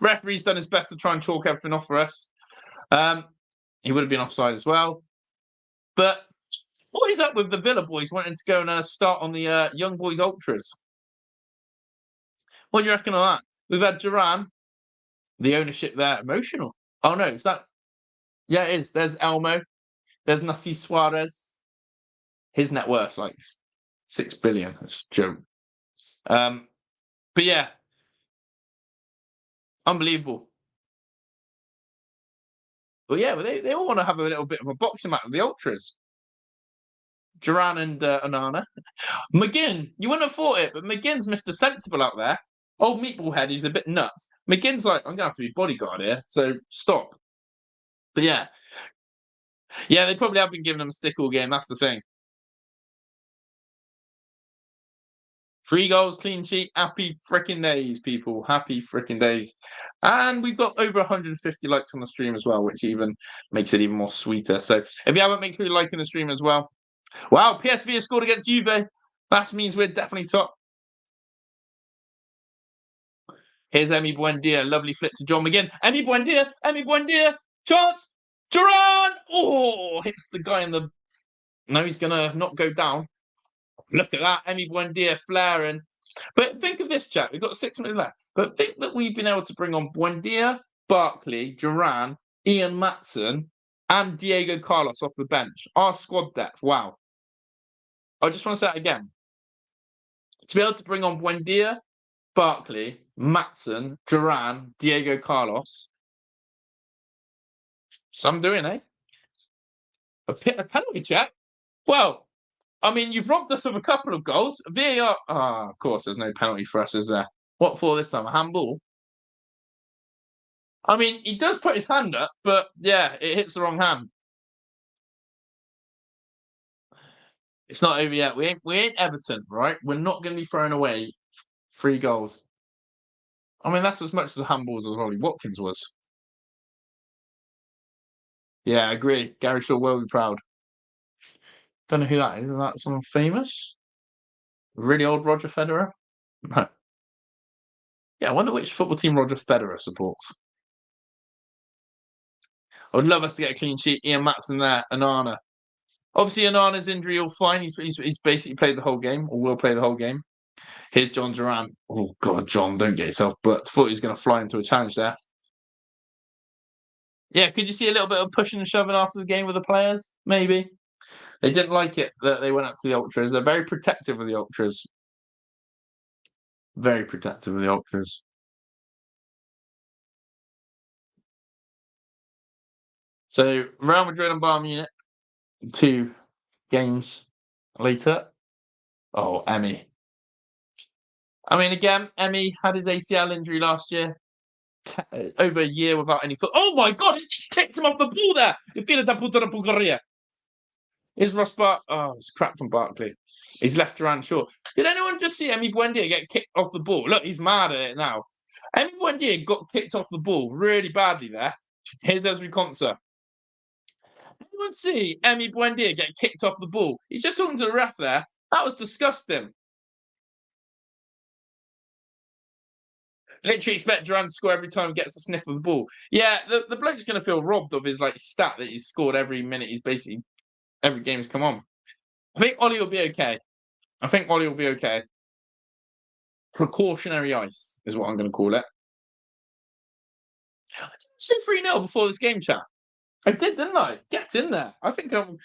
Referee's done his best to try and chalk everything off for us. He would have been offside as well. But what is up with the Villa boys wanting to go and start on the Young Boys Ultras? What do you reckon of that? We've had Duran, the ownership there, emotional. Oh no, is that? Yeah, it is. There's Elmo. There's Nasi Suarez. His net worth like 6 billion. That's a joke. But yeah, unbelievable. But yeah, they all want to have a little bit of a boxing match with the ultras. Duran and Onana. McGinn, you wouldn't have thought it, but McGinn's Mr. Sensible out there. Old meatball head, he's a bit nuts. McGinn's like, I'm gonna have to be bodyguard here, so stop. But yeah, they probably have been giving him a stick all game. That's the thing. 3 goals, clean sheet. Happy freaking days, people. Happy freaking days. And we've got over 150 likes on the stream as well, which even makes it even more sweeter. So if you haven't, make sure you like in the stream as well. Wow, PSV have scored against Juve. That means we're definitely top. Here's Emi Buendia. Lovely flip to John McGinn. Emi Buendia. Chance. Duran. Oh, hits the guy in the... No, he's going to not go down. Look at that. Emi Buendia flaring. But think of this, chat. We've got 6 minutes left. But think that we've been able to bring on Buendia, Barkley, Duran, Ian Matson, and Diego Carlos off the bench. Our squad depth. Wow. I just want to say it again. To be able to bring on Buendia, Barkley, Matson, Duran, Diego Carlos. Some doing, eh? A penalty check? Well, I mean, you've robbed us of a couple of goals. VAR. Of course, there's no penalty for us, is there? What for this time? A handball? I mean, he does put his hand up, but yeah, it hits the wrong hand. It's not over yet. We ain't Everton, right? We're not going to be throwing away 3 goals. I mean, that's as much as a handball as Ollie Watkins was. Yeah, I agree. Gary Shaw will be proud. Don't know who that is. Is that someone famous? Really old Roger Federer? No. Yeah, I wonder which football team Roger Federer supports. I would love us to get a clean sheet. Ian Matson there, Onana. Obviously, Onana's injury all fine. He's basically played the whole game, or will play the whole game. Here's John Duran. Oh, God, John, don't get yourself but thought he was going to fly into a challenge there. Yeah, could you see a little bit of pushing and shoving after the game with the players? Maybe. They didn't like it that they went up to the Ultras. They're very protective of the Ultras. Very protective of the Ultras. So, Real Madrid and Bayern Munich, 2 games later. Oh, Emi. I mean, again, Emi had his ACL injury last year. Over a year without any foot. Oh my God! He just kicked him off the ball there. Is Ross Bart? Oh, it's crap from Barkley. He's left Duran short. Did anyone just see Emi Buendia get kicked off the ball? Look, he's mad at it now. Emi Buendia got kicked off the ball really badly there. Here's Esri Konsa. Anyone see Emi Buendia get kicked off the ball? He's just talking to the ref there. That was disgusting. Literally expect Duran to score every time he gets a sniff of the ball. Yeah, the bloke's going to feel robbed of his stat that he's scored every minute. He's basically every game has come on. I think Ollie will be okay. Precautionary ice is what I'm going to call it. I said 3-0 before this game, chat. I did, didn't I? Get in there. I think I'm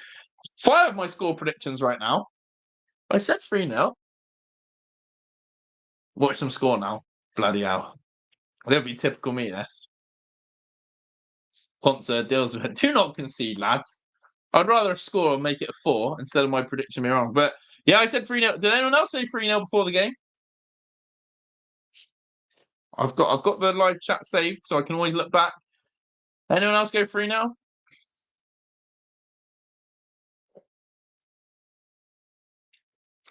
5 of my score predictions right now. I said 3-0. Watch them score now. Bloody hell. That'll be typical me, this. Ponce deals with it. Do not concede, lads. I'd rather score and make it a 4 instead of my prediction being wrong. But yeah, I said 3-0. Did anyone else say 3-0 before the game? I've got the live chat saved, so I can always look back. Anyone else go 3-0?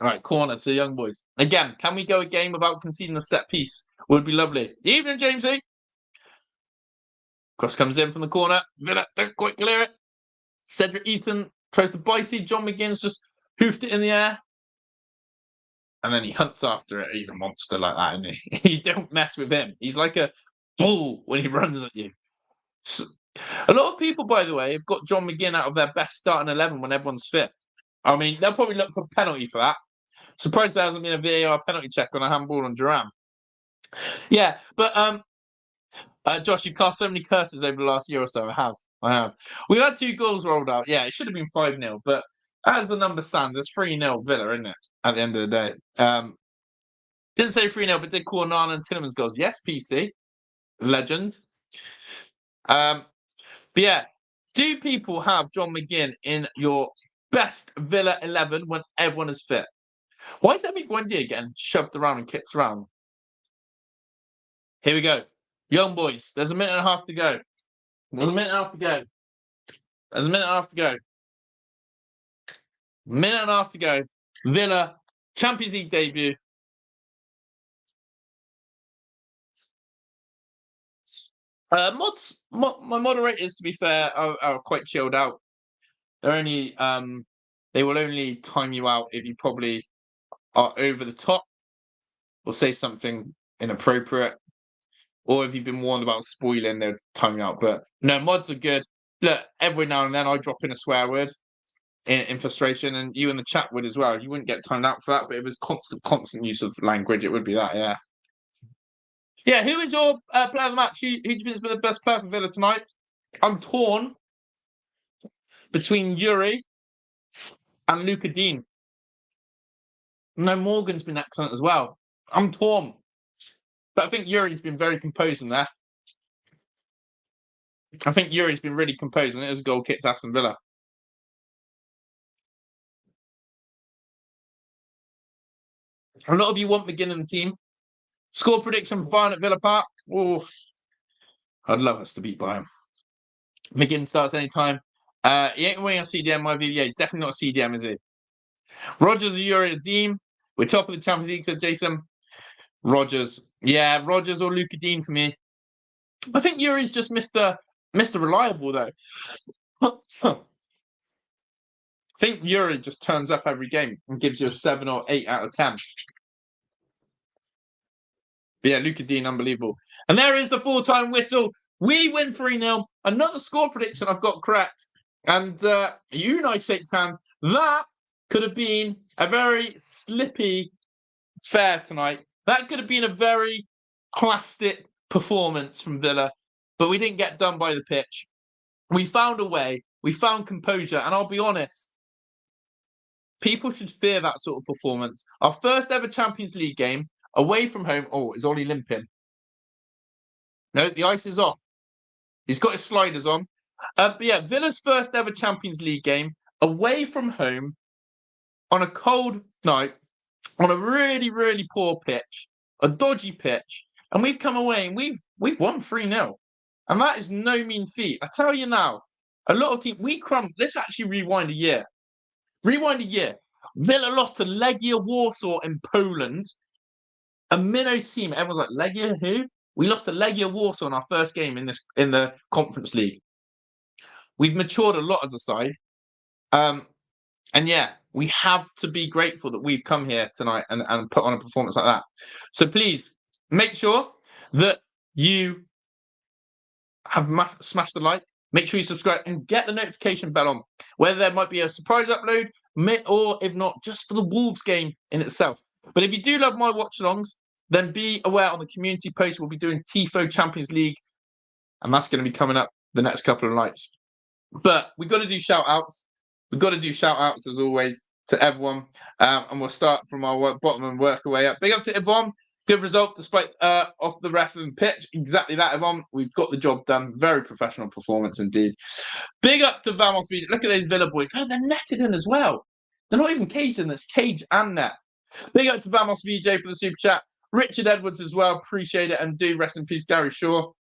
All right, corner to the young boys. Again, can we go a game without conceding a set piece? Would be lovely. Evening, Jamesy. Cross comes in from the corner. Villa don't quite clear it. Cedric Eaton tries to bicy. John McGinn's just hoofed it in the air. And then he hunts after it. He's a monster like that, isn't he? You don't mess with him. He's like a bull when he runs at you. So, a lot of people, by the way, have got John McGinn out of their best starting 11 when everyone's fit. I mean, they'll probably look for a penalty for that. Surprised there hasn't been a VAR penalty check on a handball on Duran. Yeah, but Josh, you've cast so many curses over the last year or so. I have. We've had 2 goals rolled out. Yeah, it should have been 5-0, but as the number stands, it's 3-0 Villa, isn't it? At the end of the day. Didn't say 3-0, but did call Nana and Tillemans goals. Yes, PC. Legend. But yeah, Do people have John McGinn in your best Villa 11 when everyone is fit? Why is Emi Buendia getting shoved around and kicked around? Here we go. Young boys, there's a minute and a half to go. There's a minute and a half to go. There's a minute and a half to go. Minute and a half to go. Villa, Champions League debut. My moderators, to be fair, are quite chilled out. They're only they will only time you out if you probably are over the top or say something inappropriate, or if you've been warned about spoiling, they'll time you out. But no, mods are good. Look, every now and then I drop in a swear word in frustration, and you in the chat would as well. You wouldn't get timed out for that, but it was constant use of language. It would be that, yeah. Yeah, who is your player of the match? Who do you think has been the best player for Villa tonight? I'm torn between Yuri and Luca Dean. No, Morgan's been excellent as well. I'm torn. But I think Yuri's been very composed in there. I think Yuri's been really composed, and it is a goal kick to Aston Villa. A lot of you want McGinn in the team. Score prediction for Bayern at Villa Park. Oh, I'd love us to beat Bayern. McGinn starts anytime. He ain't winning a CDM, my view. Yeah, he's definitely not a CDM, is he? Rodgers or Yuri Dean. We're top of the Champions League, said Jason. Rodgers. Yeah, Rodgers or Luca Dean for me. I think Yuri's just Mr. Reliable, though. I think Yuri just turns up every game and gives you a 7 or 8 out of 10. But yeah, Luca Dean, unbelievable. And there is the full-time whistle. We win 3-0. Another score prediction I've got correct. And you and I shake hands. That could have been a very slippy fair tonight. That could have been a very plastic performance from Villa, but we didn't get done by the pitch. We found a way. We found composure. And I'll be honest, people should fear that sort of performance. Our first ever Champions League game, away from home. Oh, is Ollie limping? No, the ice is off. He's got his sliders on. But yeah, Villa's first ever Champions League game, away from home, on a cold night, on a really, really poor pitch, a dodgy pitch, and we've come away and we've won 3-0. And that is no mean feat. I tell you now, a lot of teams, we crumbled. Let's actually rewind a year. Villa lost to Legia Warsaw in Poland. A minnow team. Everyone's like, Legia who? We lost to Legia Warsaw in our first game in the Conference League. We've matured a lot as a side. And yeah, we have to be grateful that we've come here tonight and put on a performance like that. So please make sure that you have smashed the like. Make sure you subscribe and get the notification bell on. Whether there might be a surprise upload, or if not, just for the Wolves game in itself. But if you do love my watch-alongs, then be aware on the community post we'll be doing Tifo Champions League, and that's going to be coming up the next couple of nights. But we've got to do shout-outs. We've got to do shout-outs, as always, to everyone. And we'll start from our bottom and work our way up. Big up to Yvonne. Good result, despite off the ref and pitch. Exactly that, Yvonne. We've got the job done. Very professional performance indeed. Big up to Vamos. Look at those Villa boys. Oh, they're netted in as well. They're not even caged in. It's cage and net. Big up to Vamos VJ for the super chat. Richard Edwards as well. Appreciate it. And do rest in peace, Gary Shaw.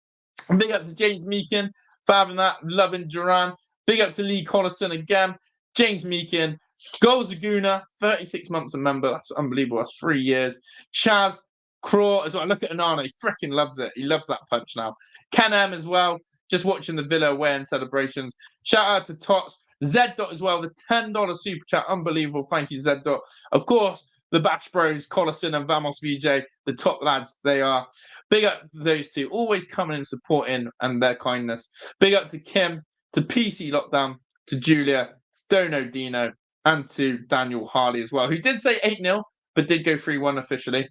And big up to James Meakin for having that. Loving Duran. Big up to Lee Collison again. James Meakin. Goal Zaguna. 36 months a member. That's unbelievable. That's 3 years. Chaz Craw as well. Look at Anana. He freaking loves it. He loves that punch now. Ken M as well. Just watching the Villa away and celebrations. Shout out to Tots. Z Dot as well. The $10 super chat. Unbelievable. Thank you, Z Dot. Of course, the Bash Bros, Collison and Vamos VJ, the top lads they are. Big up to those two. Always coming and supporting and their kindness. Big up to Kim, to PC Lockdown, to Julia, to Dono Dino, and to Daniel Harley as well, who did say 8-0, but did go 3-1 officially.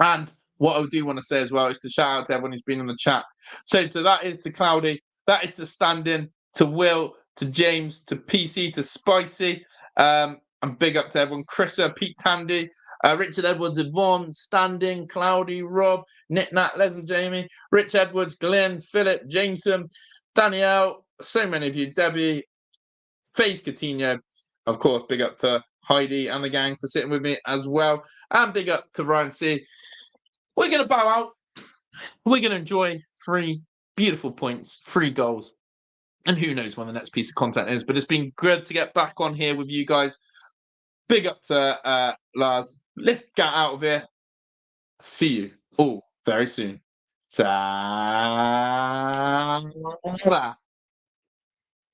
And what I do want to say as well is to shout out to everyone who's been in the chat. So that is to Cloudy, that is to Standing, to Will, to James, to PC, to Spicy, and big up to everyone. Chrissa, Pete Tandy, Richard Edwards, Yvonne, Standing, Cloudy, Rob, Nick Nat, Les and Jamie, Rich Edwards, Glenn, Philip, Jameson, Danielle, so many of you. Debbie, FaZe Coutinho, of course, big up to Heidi and the gang for sitting with me as well. And big up to Ryan C. We're going to bow out. We're going to enjoy 3 beautiful points, 3 goals. And who knows when the next piece of content is. But it's been good to get back on here with you guys. Big up to Lars. Let's get out of here. See you all very soon. Ta-ra.